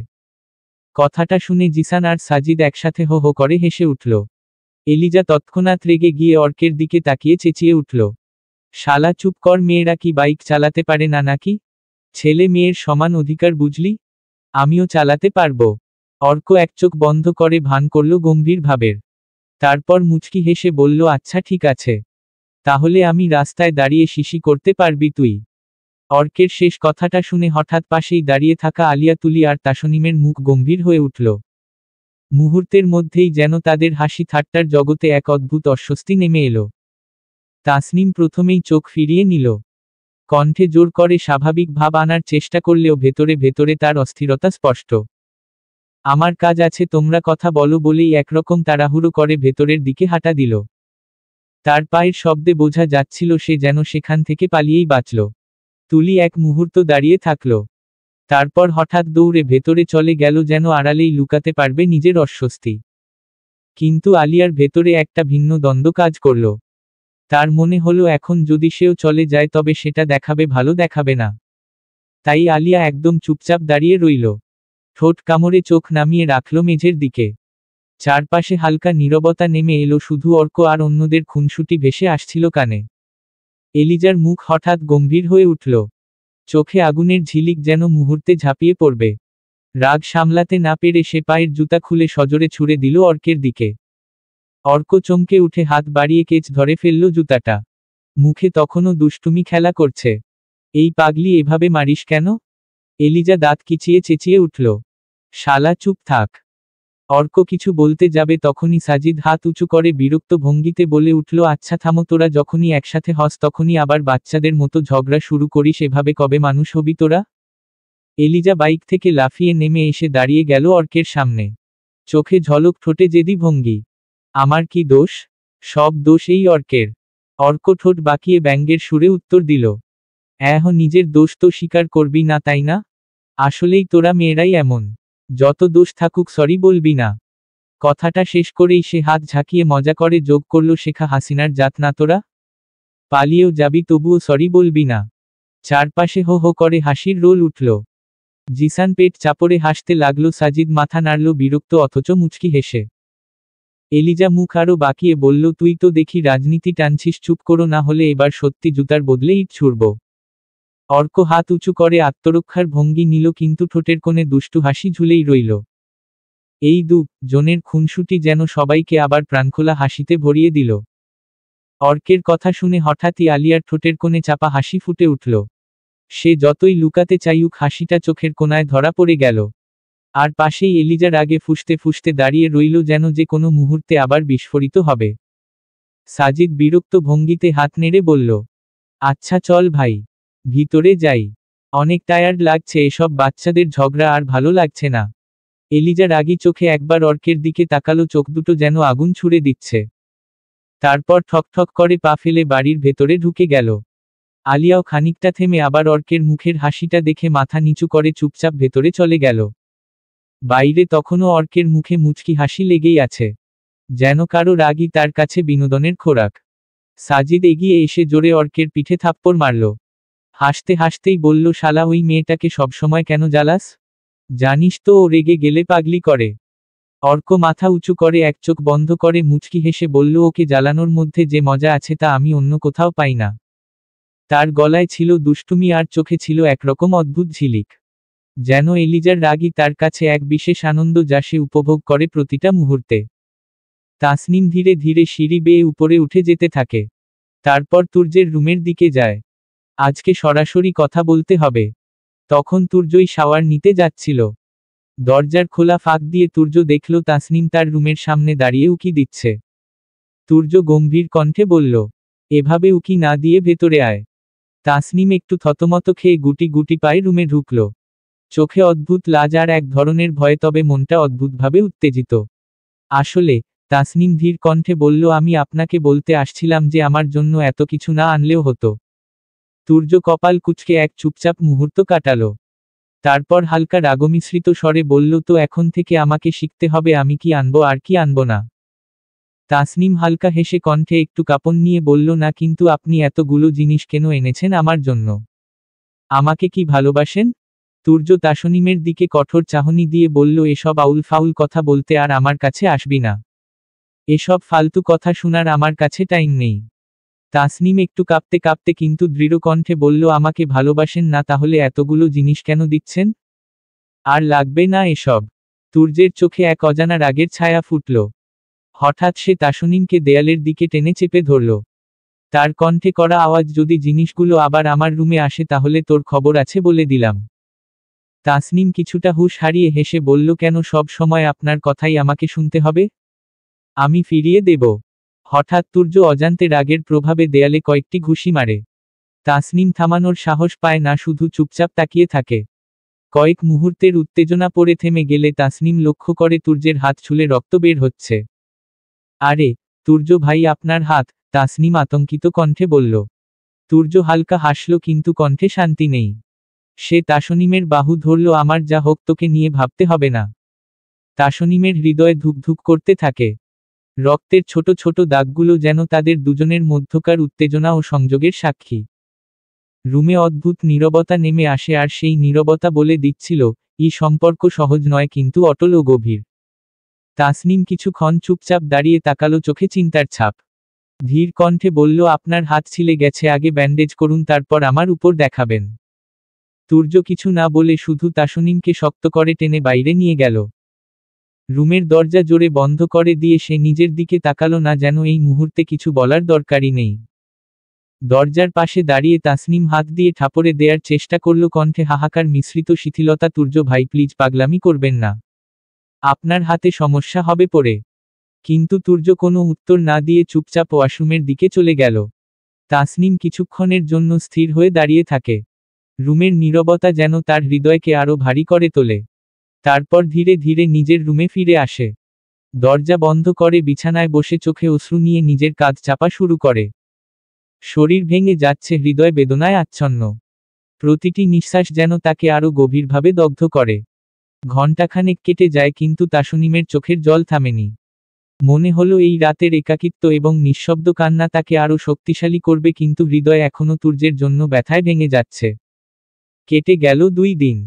কথাটা শুনে জিসান আর সাজিদ একসাথে হো হো করে হেসে উঠল। এলিজা তৎক্ষণাৎ রেগে গিয়ে অর্কের দিকে তাকিয়ে চেঁচিয়ে উঠল, শালা চুপ কর, মেয়েরা কি বাইক চালাতে পারে না নাকি? ছেলে মেয়ের সমান অধিকার বুঝলি? আমিও চালাতে পারবো। অর্ক এক চোখ বন্ধ করে ভান করল গম্ভীর ভাবের। তারপর মুচকি হেসে বলল, আচ্ছা ঠিক আছে, তাহলে আমি রাস্তায় দাঁড়িয়ে শিশি করতে পারবি তুই? অর্কের শেষ কথাটা শুনে হঠাৎ পাশেই দাঁড়িয়ে থাকা আলিয়া, তুলি আর তাসনিমের মুখ গম্ভীর হয়ে উঠল। মুহূর্তের মধ্যেই যেন তাদের হাসি ঠাট্টার জগতে এক অদ্ভুত অস্বস্তি নেমে এলো। তাসনিম প্রথমেই চোখ ফিরিয়ে নিল। কণ্ঠে জোর করে স্বাভাবিক ভাব আনার চেষ্টা করলেও ভেতরে ভেতরে তার অস্থিরতা স্পষ্ট। আমার কাজ আছে, তোমরা কথা বলো বলেই একরকম তাড়াহুড়ো করে ভেতরের দিকে হাঁটা দিল। তার পায়ের শব্দে বোঝা যাচ্ছিল সে যেন সেখান থেকে পালিয়েই বাঁচল। তুলি এক মুহূর্ত দাঁড়িয়ে থাকল, তারপর হঠাৎ দৌড়ে ভেতরে চলে গেল, যেন আড়ালেই লুকাতে পারবে নিজের অস্বস্তি। কিন্তু আলিয়ার ভেতরে একটা ভিন্ন দ্বন্দ্ব কাজ করল। তার মনে হলো এখন যদি সেও চলে যায় তবে সেটা দেখাবে ভালো দেখাবে না। তাই আলিয়া একদম চুপচাপ দাঁড়িয়ে রইল, ঠোঁট কামড়ে চোখ নামিয়ে রাখল মেঝের দিকে। চারপাশে হালকা নীরবতা নেমে এলো, শুধু অর্ক আর অন্যদের খুনসুটি ভেসে আসছিল কানে। এলিজার মুখ হঠাৎ গম্ভীর হয়ে উঠল, চোখে আগুনের ঝিলিক, যেন মুহূর্তে ঝাঁপিয়ে পড়বে। রাগ সামলাতে না পেরে সে পায়ের জুতা খুলে সজোরে ছুঁড়ে দিল অর্কের দিকে। অর্ক চমকে উঠে হাত বাড়িয়ে কেচ ধরে ফেলল জুতাটা। মুখে তখনও দুষ্টুমি খেলা করছে। এই পাগলি, এভাবে মারিস কেন? এলিজা দাঁত কিচিয়ে চেঁচিয়ে উঠল, শালা চুপ থাক। অর্ক কিছু বলতে যাবে তখনই সাজিদ হাত উঁচু করে বিরক্ত ভঙ্গিতে বলে উঠল, আচ্ছা থামো, তোরা যখনই একসাথে হস তখনই আবার বাচ্চাদের মতো ঝগড়া শুরু করিস, এভাবে কবে মানুষ হবি তোরা? এলিজা বাইক থেকে লাফিয়ে নেমে এসে দাঁড়িয়ে গেল অর্কের সামনে, চোখে ঝলক, ঠোঁটে জেদি ভঙ্গি। আমার কি দোষ? সব দোষ এই অর্কের। অর্ক ঠোঁট বাঁকিয়ে ব্যঙ্গের সুরে উত্তর দিল, নিজের দোষ তো স্বীকার করবি না তাই না? আসলেই তোরা মেয়েরাই এমন, যত দোষ থাকুক সরি বলবি না। কথাটা শেষ করেই সে হাত ঝাঁকিয়ে মজা করে যোগ করল, শেখা হাসিনার জাত না তোরা? পালিয়েও যাবি তবুও সরি বলবি না। চারপাশে হো হো করে হাসির রোল উঠল। জিসান পেট চাপড়ে হাসতে লাগলো। সাজিদ মাথা নাড়ল বিরক্ত অথচ মুচকি হেসে। এলিজা মুখ আরো বাঁকিয়ে বলল, তুই তো দেখি রাজনীতি টানছিস, চুপ করো না হলে এবার সত্যি জুতার বদলে ইট ছুড়ব। অর্ক হাত উঁচু করে আত্মরক্ষার ভঙ্গি নিল, কিন্তু ঠোঁটের কোণে দুষ্টু হাসি ঝুলেই রইল। এই জনের খুনসুটি যেন সবাইকে আবার প্রাণখোলা হাসিতে ভরিয়ে দিল। অর্কের কথা শুনে হঠাৎই আলিয়ার ঠোঁটের কোণে চাপা হাসি ফুটে উঠল। সে যতই লুকাতে চাইুক হাসিটা চোখের কোণায় ধরা পড়ে গেল। আর পাশেই এলিজা রাগে ফুঁসতে ফুঁসতে দাঁড়িয়ে রইল, যেন যে কোনো মুহূর্তে আবার বিস্ফোরিত হবে। সাজিদ বিরক্ত ভঙ্গিতে হাত নেড়ে বলল, আচ্ছা চল ভাই, ভিতরে যাই। অনেক টায়ার্ড লাগছে, এসব বাচ্চাদের ঝগড়া আর ভালো লাগছে না। এলিজা রাগী চোখে একবার অর্কের দিকে তাকালো, চোখ দুটো যেন আগুন ছুড়ে দিচ্ছে। তারপর ঠকঠক করে পা ফেলে বাড়ির ভেতরে ঢুকে গেল। আলিয়াও খানিকটা থেমে আবার অর্কের মুখের হাসিটা দেখে মাথা নিচু করে চুপচাপ ভেতরে চলে গেল। বাইরে তখনও অর্কের মুখে মুচকি হাসি লেগেই আছে, যেন কারো রাগই তার কাছে বিনোদনের খোরাক। সাজিদ এগিয়ে এসে জোরে অর্কের পিঠে থাপ্পড় মারল। হাসতে হাসতেই বলল, শালা, ওই মেয়েটাকে সবসময় কেন জ্বালাস? জানিস তো ও রেগে গেলে পাগলি করে। অর্ক মাথা উঁচু করে এক চোখ বন্ধ করে মুচকি হেসে বলল, ওকে জ্বালানোর মধ্যে যে মজা আছে তা আমি অন্য কোথাও পাই না। তার গলায় ছিল দুষ্টুমি আর চোখে ছিল একরকম অদ্ভুত ঝিলিক। যেন এলিজার রাগই তার কাছে এক বিশেষ আনন্দ, যা সে উপভোগ করে প্রতিটা মুহূর্তে। তাসনিম ধীরে ধীরে সিঁড়ি বেয়ে উপরে উঠে যেতে থাকে। তারপর তুর্যের রুমের দিকে যায়। আজকে সরাসরি কথা বলতে হবে। তখন তুর্যই শাওয়ার নিতে যাচ্ছিল। দরজার খোলা ফাঁক দিয়ে তুর্য দেখল তাসনিম তার রুমের সামনে দাঁড়িয়ে উকি দিচ্ছে। তুর্য গম্ভীর কণ্ঠে বলল, এভাবে উকি না দিয়ে ভেতরে আয়। তাসনিম একটু থতমত খেয়ে গুটি গুটি পায়ে রুমে ঢুকল। চোখে অদ্ভুত লাজ আর এক ধরনের ভয়, তবে মনটা অদ্ভুতভাবে উত্তেজিত। আসলে, তাসনিম ধীর কণ্ঠে বলল, আমি আপনাকে বলতে আসছিলাম যে আমার জন্য এত কিছু না আনলেও হতো। তুর্য কপাল কুঁচকে এক চুপচাপ মুহূর্ত কাটালো। তারপর হালকা রাগমিশ্রিত স্বরে বলল, তো এখন থেকে আমাকে শিখতে হবে আমি কি আনবো আর কি আনবো না। তাসনিম হালকা হেসে কণ্ঠে একটু কাঁপন নিয়ে বলল, না, কিন্তু আপনি এতগুলো জিনিস কেন এনেছেন আমার জন্য? আমাকে কি ভালোবাসেন? তুর্য তাসনিমের দিকে কঠোর চাহনি দিয়ে বলল, এসব আউল ফাউল কথা বলতে আর আমার কাছে আসবি না। এসব ফালতু কথা শোনার আমার কাছে টাইম নেই। তাসনিম একটু কাঁপতে কাঁপতে কিন্তু দৃঢ় কণ্ঠে বলল, আমাকে ভালোবাসেন না তাহলে এতগুলো জিনিস কেন দিচ্ছেন? আর লাগবে না এসব। তুর্যের চোখে এক অজানা রাগের ছায়া ফুটল। হঠাৎ সে তাসনিমকে দেয়ালের দিকে টেনে চেপে ধরল। তার কণ্ঠে করা আওয়াজ, যদি জিনিসগুলো আবার আমার রুমে আসে তাহলে তোর খবর আছে বলে দিলাম। তাসনিম কিছুটা হুঁশ হারিয়ে হেসে বলল, কেন সব সময় আপনার কথাই আমাকে শুনতে হবে? আমি ফিরিয়ে দেব। হঠাৎ তুর্য অজান্তে রাগের প্রভাবে দেয়ালে কয়েকটি ঘুষি মারে। তাসনিম থামানোর সাহস পায় না, শুধু চুপচাপ তাকিয়ে থাকে। কয়েক মুহূর্তের উত্তেজনা পড়ে থেমে গেলে তাসনিম লক্ষ্য করে তুর্যের হাত ছুলে রক্ত বের হচ্ছে। আরে, তুর্য ভাই, আপনার হাত! তাসনিম আতঙ্কিত কণ্ঠে বলল। তুর্য হালকা হাসল, কিন্তু কণ্ঠে শান্তি নেই। সে তাসনিমের বাহু ধরল, আমার যা হোক তোকে নিয়ে ভাবতে হবে না। তাসনিমের হৃদয়ে ধুকধুক করতে থাকে। রক্তের ছোট ছোট দাগগুলো যেন তাদের দুজনের মধ্যকার উত্তেজনা ও সংযোগের সাক্ষী। রুমে অদ্ভুত নীরবতা নেমে আসে, আর সেই নীরবতা বলে দিচ্ছিল, এই সম্পর্ক সহজ নয় কিন্তু অটল ও গভীর। তাসনিম কিছুক্ষণ চুপচাপ দাঁড়িয়ে তাকালো, চোখে চিন্তার ছাপ। ধীর কণ্ঠে বলল, আপনার হাত ছিলে গেছে, আগে ব্যান্ডেজ করুন, তারপর আমার উপর দেখাবেন। তুর্য কিছু না বলে শুধু তাসনিমকে শক্ত করে টেনে বাইরে নিয়ে গেল। রুমের দরজা জোরে বন্ধ করে দিয়ে সে নিজের দিকে তাকালো না, যেন এই মুহূর্তে কিছু বলার দরকারই নেই। দরজার পাশে দাঁড়িয়ে তাসনিম হাত দিয়ে ঠাপড়ে দেয়ার চেষ্টা করল, কণ্ঠে হাহাকার মিশ্রিত শিথিলতা। তুর্য ভাই, প্লিজ পাগলামি করবেন না। আপনার হাতে সমস্যা হবে পরে। কিন্তু তুর্য কোনো উত্তর না দিয়ে চুপচাপ ওয়াশরুমের দিকে চলে গেল। তাসনিম কিছুক্ষণের জন্য স্থির হয়ে দাঁড়িয়ে থাকে। রুমের নীরবতা যেন তার হৃদয়কে আরো ভারী করে তোলে। তারপর ধীরে ধীরে নিজের রুমে ফিরে আসে। দরজা বন্ধ করে বিছানায় বসে চোখে অশ্রু নিয়ে নিজের কাঁধ চাপা শুরু করে। শরীর ভেঙে যাচ্ছে, হৃদয় বেদনায় আচ্ছন্ন। প্রতিটি নিঃশ্বাস যেন তাকে আরো গভীরভাবে দগ্ধ করে। ঘণ্টাখানেক কেটে যায়, কিন্তু তাসনিমের চোখের জল থামেনি। মনে হলো এই রাতের একাকিত্ব এবং নিঃশব্দ কান্না তাকে আরো শক্তিশালী করবে, কিন্তু হৃদয় এখনো তুর্যের জন্য ব্যথায় ভেঙে যাচ্ছে। কেটে গেল 2 দিন।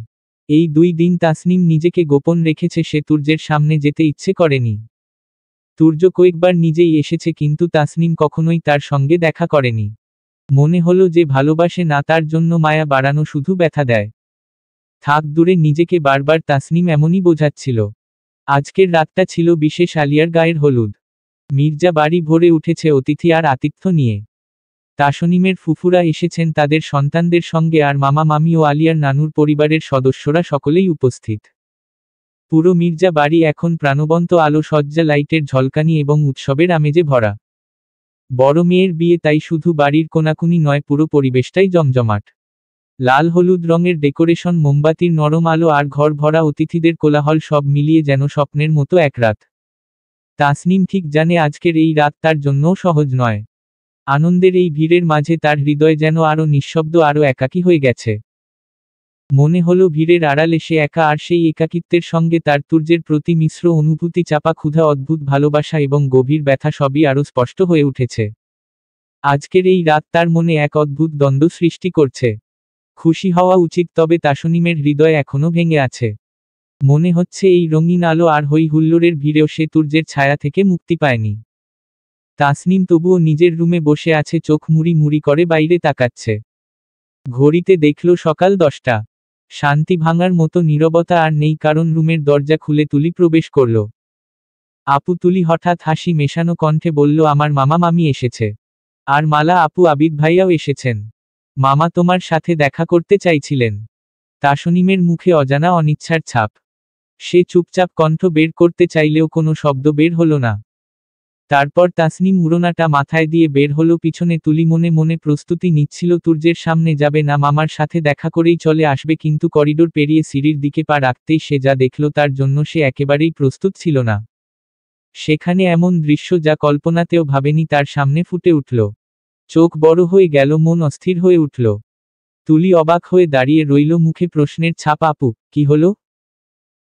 এই 2 দিন তাসনিম নিজেকে গোপন রেখেছে, সে তুর্যের সামনে যেতে ইচ্ছে করেনি। তুর্য কয়েকবার নিজেই এসেছে কিন্তু তাসনিম কখনোই তার সঙ্গে দেখা করেনি। মনে হলো যে ভালোবাসে না, তার জন্য মায়া বাড়ানো শুধু ব্যথা দেয়। থাক দূরে, নিজেকে বারবার তাসনিম এমনই বোঝাচ্ছিল। আজকের রাতটা ছিল বিশেষ, আলিয়ার গায়ের হলুদ। মির্জা বাড়ি ভরে উঠেছে অতিথি আর আতিথ্য নিয়ে। তাসনিমের ফুফুরা এসেছেন তাদের সন্তানদের সঙ্গে, আর মামা মামি ও আলিয়ার নানুর পরিবারের সদস্যরা সকলেই উপস্থিত। পুরো মির্জা বাড়ি এখন প্রাণবন্ত আলো সজ্জা, লাইটের ঝলকানি এবং উৎসবের আমেজে ভরা। বড় মেয়ের বিয়ে, তাই শুধু বাড়ির কোনাকুনি নয়, পুরো পরিবেশটাই জমজমাট। লাল হলুদ রঙের ডেকোরেশন, মোমবাতির নরম আলো আর ঘর ভরা অতিথিদের কোলাহল, সব মিলিয়ে যেন স্বপ্নের মতো এক রাত। তাসনিম ঠিক জানে আজকের এই রাত তার জন্যও সহজ নয়। আনন্দের এই ভিড়ের মাঝে তার হৃদয় যেন আরও নিঃশব্দ, আরও একাকী হয়ে গেছে। মনে হলো ভিড়ের আড়ালে সে একা, আর সেই একাকিত্বের সঙ্গে তার তুর্যের প্রতি মিশ্র অনুভূতি, চাপা ক্ষুধা, অদ্ভুত ভালোবাসা এবং গভীর ব্যথা, সবই আরও স্পষ্ট হয়ে উঠেছে। আজকের এই রাত তার মনে এক অদ্ভুত দ্বন্দ্ব সৃষ্টি করছে। খুশি হওয়া উচিত, তবে তাসনিমের হৃদয় এখনো ভেঙে আছে। মনে হচ্ছে এই রঙিন আলো আর হই হুল্লোড়ের ভিড়েও সে তুর্যের ছায়া থেকে মুক্তি পায়নি। তাসনিম তবুও নিজের রুমে বসে আছে, চোখ মুড়ি মুড়ি করে বাইরে তাকাচ্ছে। ঘড়িতে দেখল সকাল 10টা। শান্তি ভাঙার মতো নীরবতা আর নেই, কারণ রুমের দরজা খুলে তুলি প্রবেশ করল। আপু। তুলি হঠাৎ হাসি মেশানো কণ্ঠে বলল, আমার মামা মামি এসেছে। আর মালা আপু, আবিদ ভাইয়াও এসেছেন। মামা তোমার সাথে দেখা করতে চাইছিলেন। তাসনিমের মুখে অজানা অনিচ্ছার ছাপ। সে চুপচাপ কণ্ঠ বের করতে চাইলেও কোনো শব্দ বের হলো না। তারপর তাসনিম উড়োনাটা মাথায় দিয়ে বের হলো পিছনে। তুলি মনে মনে প্রস্তুতি নিচ্ছিল, তুর্যের সামনে যাবে না, মামার সাথে দেখা করেই চলে আসবে, কিন্তু করিডোর পেরিয়ে সিঁড়ির দিকে পা রাখতেই সে যা দেখল তার জন্য সে একেবারেই প্রস্তুত ছিল না। সেখানে এমন দৃশ্য যা কল্পনাতেও ভাবেনি তার সামনে ফুটে উঠল। চোখ বড় হয়ে গেল, মন অস্থির হয়ে উঠল। তুলি অবাক হয়ে দাঁড়িয়ে রইল, মুখে প্রশ্নের ছাপ। আপু, কি হলো?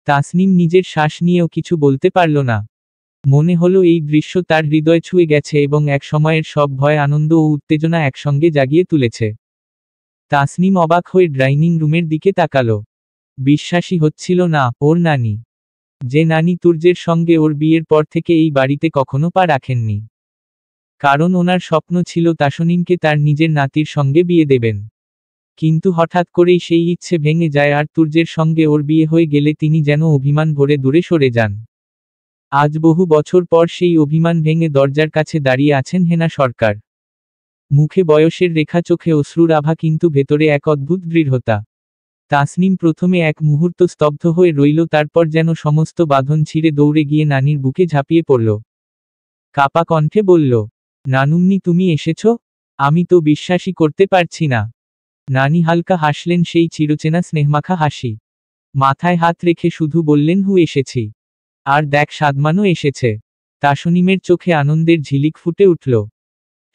তাসনিম নিজের শ্বাস নিয়েও কিছু বলতে পারল না। মনে হলো এই দৃশ্য তার হৃদয় ছুঁয়ে গেছে এবং এক সময়ের সব ভয়, আনন্দ ও উত্তেজনা একসঙ্গে জাগিয়ে তুলেছে। তাসনিম অবাক হয়ে ডাইনিং রুমের দিকে তাকালো। বিশ্বাসই হচ্ছিল না, ওর নানি, যে নানি তুর্যের সঙ্গে ওর বিয়ের পর থেকে এই বাড়িতে কখনো পা রাখেননি। কারণ ওনার স্বপ্ন ছিল তাসনিমকে তার নিজের নাতির সঙ্গে বিয়ে দেবেন। কিন্তু হঠাৎ করেই সেই ইচ্ছে ভেঙে যায়, আর তুর্যের সঙ্গে ওর বিয়ে হয়ে গেলে তিনি যেন অভিমান ভরে দূরে সরে যান। আজ বহু বছর পর সেই অভিমান ভেঙে দরজার কাছে দাঁড়িয়ে আছেন হেনা সরকার। মুখে বয়সের রেখা, চোখে অশ্রুর আভা, কিন্তু ভেতরে এক অদ্ভুত দৃঢ়তা। তাসনিম প্রথমে এক মুহূর্ত স্তব্ধ হয়ে রইল, তারপর যেন সমস্ত বাঁধন ছিঁড়ে দৌড়ে গিয়ে নানির বুকে ঝাঁপিয়ে পড়ল। কাপা কণ্ঠে বলল, নানুম্নি, তুমি এসেছ? আমি তো বিশ্বাসই করতে পারছি না। নানি হালকা হাসলেন, সেই চিরচেনা স্নেহমাখা হাসি। মাথায় হাত রেখে শুধু বললেন, হু, এসেছি। আর দেখ, সাদমানও এসেছে। তাসনিমের চোখে আনন্দের ঝিলিক ফুটে উঠল।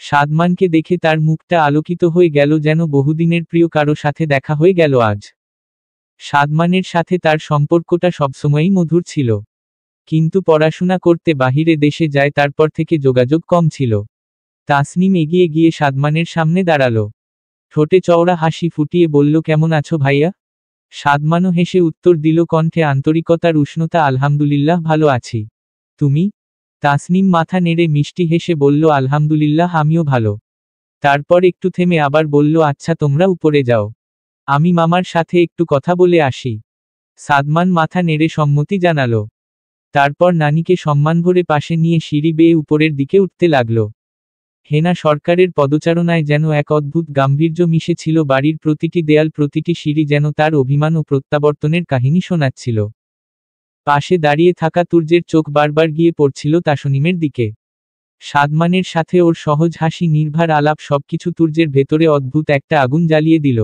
সাদমানকে দেখে তার মুখটা আলোকিত হয়ে গেল, যেন বহুদিনের প্রিয় কারো সাথে দেখা হয়ে গেল আজ। সাদমানের সাথে তার সম্পর্কটা সবসময়ই মধুর ছিল। কিন্তু পড়াশোনা করতে বাহিরে দেশে যায় তারপর থেকে যোগাযোগ কম ছিল। তাসনিম এগিয়ে গিয়ে সাদমানের সামনে দাঁড়ালো। ঠোঁটে চওড়া হাসি ফুটিয়ে বলল, কেমন আছো ভাইয়া? সাদমানও হেসে উত্তর দিল, কণ্ঠে আন্তরিকতার উষ্ণতা, আলহামদুলিল্লাহ, ভালো আছি। তুমি? তাসনিম মাথা নেড়ে মিষ্টি হেসে বলল, আলহামদুলিল্লাহ, আমিও ভালো। তারপর একটু থেমে আবার বলল, আচ্ছা, তোমরা উপরে যাও, আমি মামার সাথে একটু কথা বলে আসি। সাদমান মাথা নেড়ে সম্মতি জানালো। তারপর নানিকে সম্মানভরে পাশে নিয়ে সিঁড়ি বেয়ে উপরের দিকে উঠতে লাগল। হেনা সরকারের পদচারণায় যেন এক অদ্ভুত গাম্ভীর্য মিশে ছিল, বাড়ির প্রতিটি দেয়াল, প্রতিটি সিঁড়ি যেন তার অভিমান ও প্রত্যাবর্তনের কাহিনী শোনাচ্ছিল। পাশে দাঁড়িয়ে থাকা তুর্যের চোখ বারবার গিয়ে পড়ছিল তাসনিমের দিকে। সাদমানের সাথে ওর সহজ হাসি, নির্ভার আলাপ, সবকিছু তুর্যের ভেতরে অদ্ভুত একটা আগুন জ্বালিয়ে দিল।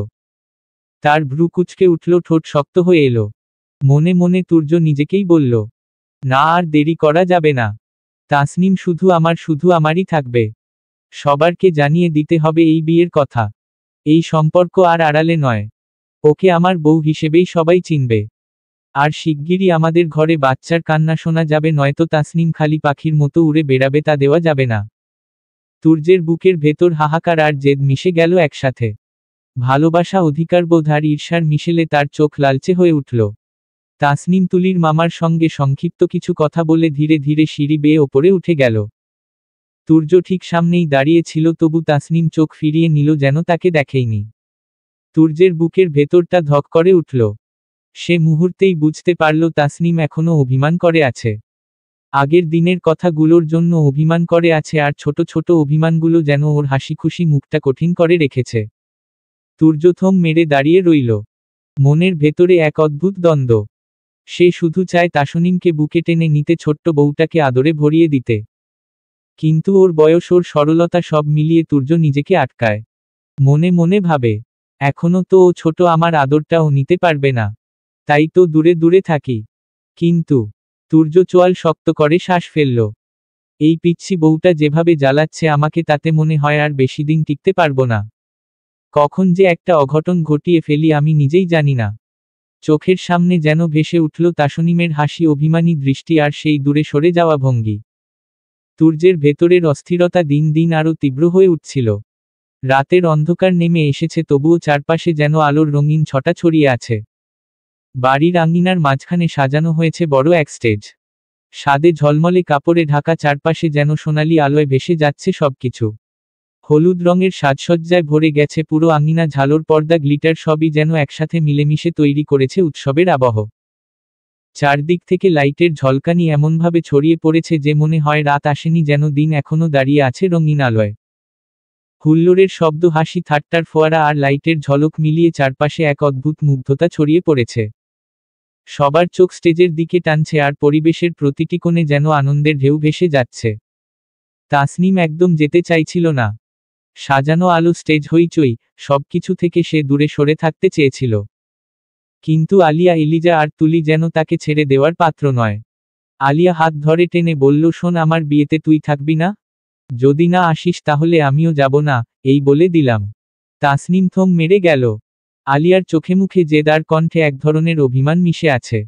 তার ভ্রু কুঁচকে উঠল, ঠোঁট শক্ত হয়ে এলো। মনে মনে তুর্য নিজেকেই বলল, না, আর দেরি করা যাবে না। তাসনিম শুধু আমারই থাকবে। সবারকে জানিয়ে দিতে হবে এই বিয়ের কথা। এই সম্পর্ক আর আড়ালে নয়। ওকে আমার বউ হিসেবেই সবাই চিনবে। আর শিগগিরই আমাদের ঘরে বাচ্চার কান্না শোনা যাবে, নয়তো তাসনিম খালি পাখির মতো উড়ে বেড়াবে, তা দেওয়া যাবে না। তুর্যের বুকের ভেতর হাহাকার আর জেদ মিশে গেল একসাথে। ভালোবাসা, অধিকারবোধ আর ঈর্ষার মিশেলে তার চোখ লালচে হয়ে উঠল। তাসনিম তুলির মামার সঙ্গে সংক্ষিপ্ত কিছু কথা বলে ধীরে ধীরে সিঁড়ি বেয়ে ওপরে উঠে গেল। তুর্য ঠিক সামনেই দাঁড়িয়ে ছিল, তবু তাসনিম চোখ ফিরিয়ে নিল যেন তাকে দেখেইনি। তুর্যের বুকের ভেতরটা ধক করে উঠল। সে মুহূর্তেই বুঝতে পারল তাসনিম এখনো অভিমান করে আছে। আগের দিনের কথাগুলোর জন্য অভিমান করে আছে, আর ছোট ছোট অভিমানগুলো যেন ওর হাসিখুশি মুখটা কঠিন করে রেখেছে। তুর্য থম মেরে দাঁড়িয়ে রইল। মনের ভেতরে এক অদ্ভুত দ্বন্দ্ব। সে শুধু চায় তাসনিমকে বুকে টেনে নিতে, ছোট্ট বউটাকে আদরে ভরিয়ে দিতে। কিন্তু ওর বয়স, ওর সরলতা, সব মিলিয়ে তুর্য নিজেকে আটকায়। মনে মনে ভাবে, এখনো তো ও ছোট, আমার আদরটাও নিতে পারবে না, তাই তো দূরে দূরে থাকি। কিন্তু তুর্য চোয়াল শক্ত করে শ্বাস ফেলল। এই পিচ্ছি বউটা যেভাবে জ্বালাচ্ছে আমাকে, তাতে মনে হয় আর বেশি দিন টিকতে পারবো না। কখন যে একটা অঘটন ঘটিয়ে ফেলি আমি নিজেই জানি না। চোখের সামনে যেন ভেসে উঠল তাসনিমের হাসি, অভিমানী দৃষ্টি আর সেই দূরে সরে যাওয়া ভঙ্গি। তুর্যের ভেতরের অস্থিরতা দিন দিন আরও তীব্র হয়ে উঠছিল। রাতের অন্ধকার নেমে এসেছে, তবুও চারপাশে যেন আলোর রঙিন ছটা ছড়িয়ে আছে। বাড়ির আঙিনার মাঝখানে সাজানো হয়েছে বড় এক স্টেজ। সাদে ঝলমলে কাপড়ে ঢাকা, চারপাশে যেন সোনালি আলোয় ভেসে যাচ্ছে সবকিছু। হলুদ রঙের সাজসজ্জায় ভরে গেছে পুরো আঙিনা, ঝালর, পর্দা, গ্লিটার, সবই যেন একসাথে মিলেমিশে তৈরি করেছে উৎসবের আবহ। চারদিক থেকে লাইটের ঝলকানি এমনভাবে ছড়িয়ে পড়েছে যে মনে হয় রাত আসেনি, যেন দিন এখনো দাঁড়িয়ে আছে রঙিন আলোয়। হুল্লোড়ের শব্দ, হাসি, ঠাট্টার ফোয়ারা আর লাইটের ঝলক মিলিয়ে চারপাশে এক অদ্ভুত মুগ্ধতা ছড়িয়ে পড়েছে। সবার চোখ স্টেজের দিকে টানছে, আর পরিবেশের প্রতিটি কোণে যেন আনন্দের ঢেউ ভেসে যাচ্ছে। তাসনিম একদম যেতে চাইছিল না। সাজানো আলো, স্টেজ, হইচই, সবকিছু থেকে সে দূরে সরে থাকতে চেয়েছিল। কিন্তু আলিয়া, এলিজা আর তুলি যেন তাকে ছেড়ে দেওয়ার পাত্র নয়। আলিয়া হাত ধরে টেনে বলল, শোন, আমার বিয়েতে তুই থাকবি না? যদি না আসিস তাহলে আমিও যাব না, এই বলে দিলাম। তাসনিম থম মেরে গেল। আলিয়ার চোখে মুখে জেদ আর কণ্ঠে এক ধরনের অভিমান মিশে আছে।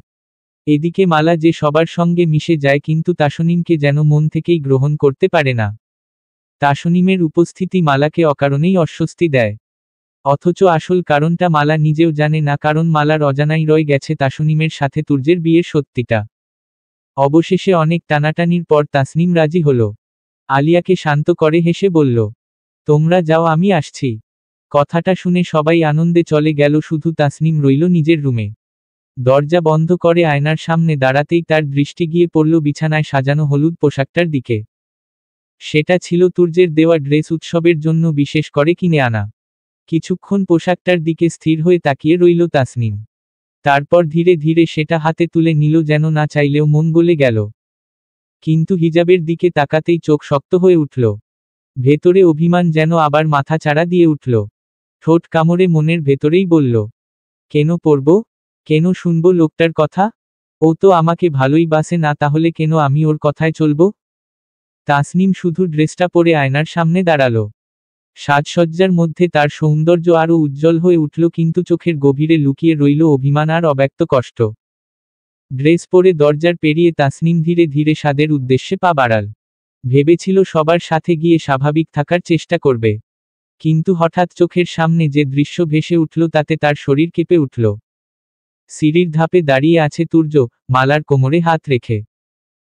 এদিকে মালা যে সবার সঙ্গে মিশে যায়, কিন্তু তাসনিমকে যেন মন থেকেই গ্রহণ করতে পারে না। তাসনিমের উপস্থিতি মালাকে অকারণেই অস্বস্তি দেয়। অথচ আসল কারণটা মালা নিজেও জানে না, কারণ মালার অজানাই রয়ে গেছে তাসনিমের সাথে তুর্যের বিয়ের সত্যিটা। অবশেষে অনেক টানাটানির পর তাসনিম রাজি হল। আলিয়াকে শান্ত করে হেসে বলল, তোমরা যাও, আমি আসছি। কথাটা শুনে সবাই আনন্দে চলে গেল, শুধু তাসনিম রইল নিজের রুমে। দরজা বন্ধ করে আয়নার সামনে দাঁড়াতেই তার দৃষ্টি গিয়ে পড়ল বিছানায় সাজানো হলুদ পোশাকটার দিকে। সেটা ছিল তুর্যের দেওয়া ড্রেস, উৎসবের জন্য বিশেষ করে কিনে আনা। কিছুক্ষণ পোশাকটার দিকে স্থির হয়ে তাকিয়ে রইল তাসনিম। তারপর ধীরে ধীরে সেটা হাতে তুলে নিল, যেন না চাইলেও মন গলে গেল। কিন্তু হিজাবের দিকে তাকাতেই চোখ শক্ত হয়ে উঠল। ভেতরে অভিমান যেন আবার মাথা চাড়া দিয়ে উঠল। ঠোঁট কামড়ে মনের ভেতরেই বলল, কেন পরব? কেন শুনব লোকটার কথা? ও তো আমাকে ভালোই বাসে না, তাহলে কেন আমি ওর কথায় চলব? তাসনিম শুধু ড্রেসটা পরে আয়নার সামনে দাঁড়ালো। সাজসজ্জার মধ্যে তার সৌন্দর্য আরও উজ্জ্বল হয়ে উঠল, কিন্তু চোখের গভীরে লুকিয়ে রইল অভিমান আর অব্যক্ত কষ্ট। ড্রেস পরে দরজার পেরিয়ে তাসনিম ধীরে ধীরে সাদের উদ্দেশ্যে পা বাড়াল। ভেবেছিল সবার সাথে গিয়ে স্বাভাবিক থাকার চেষ্টা করবে। কিন্তু হঠাৎ চোখের সামনে যে দৃশ্য ভেসে উঠল, তাতে তার শরীর কেঁপে উঠল। সিঁড়ির ধাপে দাঁড়িয়ে আছে তুর্য, মালার কোমরে হাত রেখে।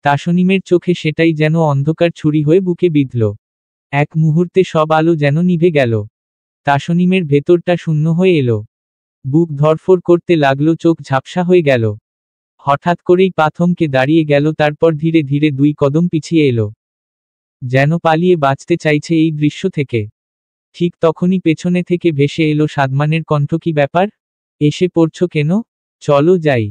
তাসনিমের চোখে সেটাই যেন অন্ধকার ছুরি হয়ে বুকে বিঁধল। এক মুহূর্তে সব আলো যেন নিভে গেল। তাসনিমের ভেতরটা শূন্য হয়ে এলো। বুক ধড়ফড় করতে লাগলো, চোখ ঝাপসা হয়ে গেল। হঠাৎ করেই পা থমকে দাঁড়িয়ে গেল, তারপর ধীরে ধীরে 2 কদম পিছিয়ে এলো। যেন পালিয়ে বাঁচতে চাইছে এই দৃশ্য থেকে। ঠিক তখনই পেছনে থেকে ভেসে এলো সাদমানের কণ্ঠ, কি ব্যাপার? এসে পড়ছ কেন? চলো যাই।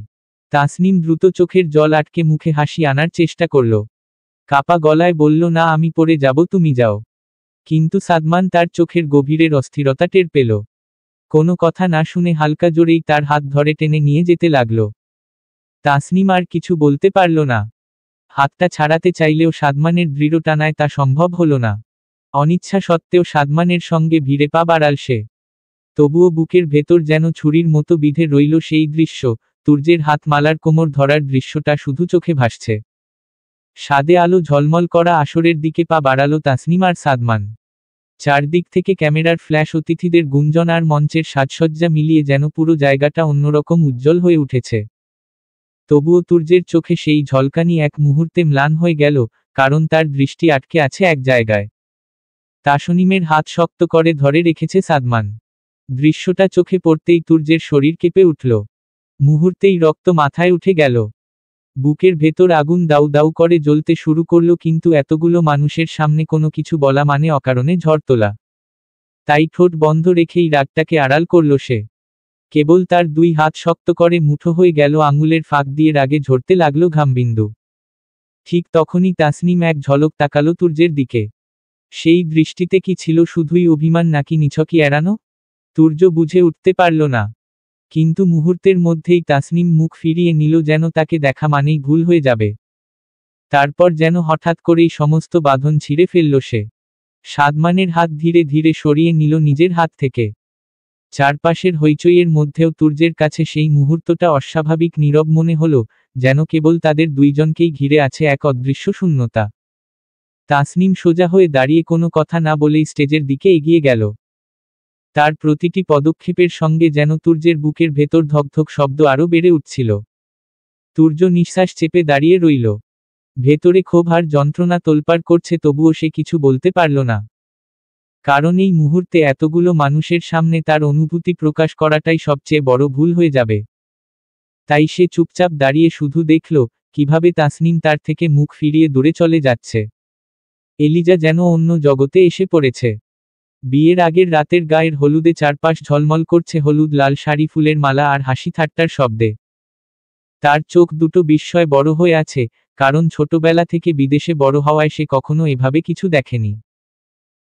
তাসনিম দ্রুত চোখের জল আটকে মুখে হাসি আনার চেষ্টা করল। কাপা গলায় বলল, না, আমি পড়ে যাব, তুমি যাও। কিন্তু সাদমান তার চোখের গভীরের অস্থিরতা টের পেল। কোনো কথা না শুনে হালকা জোরেই তার হাত ধরে টেনে নিয়ে যেতে লাগল। তাসনিম আর কিছু বলতে পারল না। হাতটা ছাড়াতে চাইলেও সাদমানের দৃঢ় টানায় তা সম্ভব হল না। অনিচ্ছা সত্ত্বেও সাদমানের সঙ্গে ভিড়ে পা বাড়াল সে। তবুও বুকের ভেতর যেন ছুরির মতো বিঁধে রইল সেই দৃশ্য। তুর্যের হাত মালার কোমর ধরার দৃশ্যটা শুধু চোখে ভাসছে। সাদে আলো ঝলমল করা আসরের দিকে পা বাড়ালো তাসনিম আর সাদমান। চারদিক থেকে ক্যামেরার ফ্ল্যাশ, অতিথিদের গুঞ্জন আর মঞ্চের সাজসজ্জা মিলিয়ে যেন পুরো জায়গাটা অন্যরকম উজ্জ্বল হয়ে উঠেছে। তবুও তুর্যের চোখে সেই ঝলকানি এক মুহূর্তে ম্লান হয়ে গেল, কারণ তার দৃষ্টি আটকে আছে এক জায়গায়। তাসনিমের হাত শক্ত করে ধরে রেখেছে সাদমান। দৃশ্যটা চোখে পড়তেই তুর্যের শরীর কেঁপে উঠল। মুহূর্তেই রক্ত মাথায় উঠে গেল। বুকের ভেতর আগুন দাউ দাউ করে জ্বলতে শুরু করল, কিন্তু এতগুলো মানুষের সামনে কোনো কিছু বলা মানে অকারণে ঝড় তোলা। তাই ঠোঁট বন্ধ রেখেই রাগটাকে আড়াল করল সে। কেবল তার দুই হাত শক্ত করে মুঠো হয়ে গেল, আঙুলের ফাঁক দিয়ে রাগে ঝরতে লাগল ঘামবিন্দু। ঠিক তখনই তাসনিম এক ঝলক তাকালো তুর্যের দিকে। সেই দৃষ্টিতে কি ছিল শুধুই অভিমান নাকি নিছকই এড়ানো? তুর্য বুঝে উঠতে পারল না। কিন্তু মুহূর্তের মধ্যেই তাসনিম মুখ ফিরিয়ে নিল, যেন তাকে দেখা মানেই ভুল হয়ে যাবে। তারপর যেন হঠাৎ করেই সমস্ত বাঁধন ছিঁড়ে ফেলল সে। সাদমানের হাত ধীরে ধীরে সরিয়ে নিল নিজের হাত থেকে। চারপাশের হইচইয়ের মধ্যেও তুর্যের কাছে সেই মুহূর্তটা অস্বাভাবিক নীরব মনে হলো, যেন কেবল তাদের দুইজনকেই ঘিরে আছে এক অদৃশ্য শূন্যতা। তাসনিম সোজা হয়ে দাঁড়িয়ে কোনো কথা না বলেই স্টেজের দিকে এগিয়ে গেল। তার প্রতিটি পদক্ষেপের সঙ্গে যেন তুর্যের বুকের ভেতর ধকধক শব্দ আরও বেড়ে উঠছিল। তুর্য নিঃশ্বাস চেপে দাঁড়িয়ে রইল। ভেতরে ক্ষোভ আর যন্ত্রণা তোলপাড় করছে, তবুও সে কিছু বলতে পারল না। কারণ এই মুহূর্তে এতগুলো মানুষের সামনে তার অনুভূতি প্রকাশ করাটাই সবচেয়ে বড় ভুল হয়ে যাবে। তাই সে চুপচাপ দাঁড়িয়ে শুধু দেখল, কিভাবে তাসনিম তার থেকে মুখ ফিরিয়ে দূরে চলে যাচ্ছে। এলিজা যেন অন্য জগতে এসে পড়েছে। বিয়ের আগের রাতের গায়ের হলুদে চারপাশ ঝলমল করছে, হলুদ লাল শাড়ি, ফুলের মালা আর হাসি ঠাট্টার শব্দে। তার চোখ দুটো বিস্ময় বড় হয়ে আছে, কারণ ছোটবেলা থেকে বিদেশে বড় হওয়ায় সে কখনো এভাবে কিছু দেখেনি।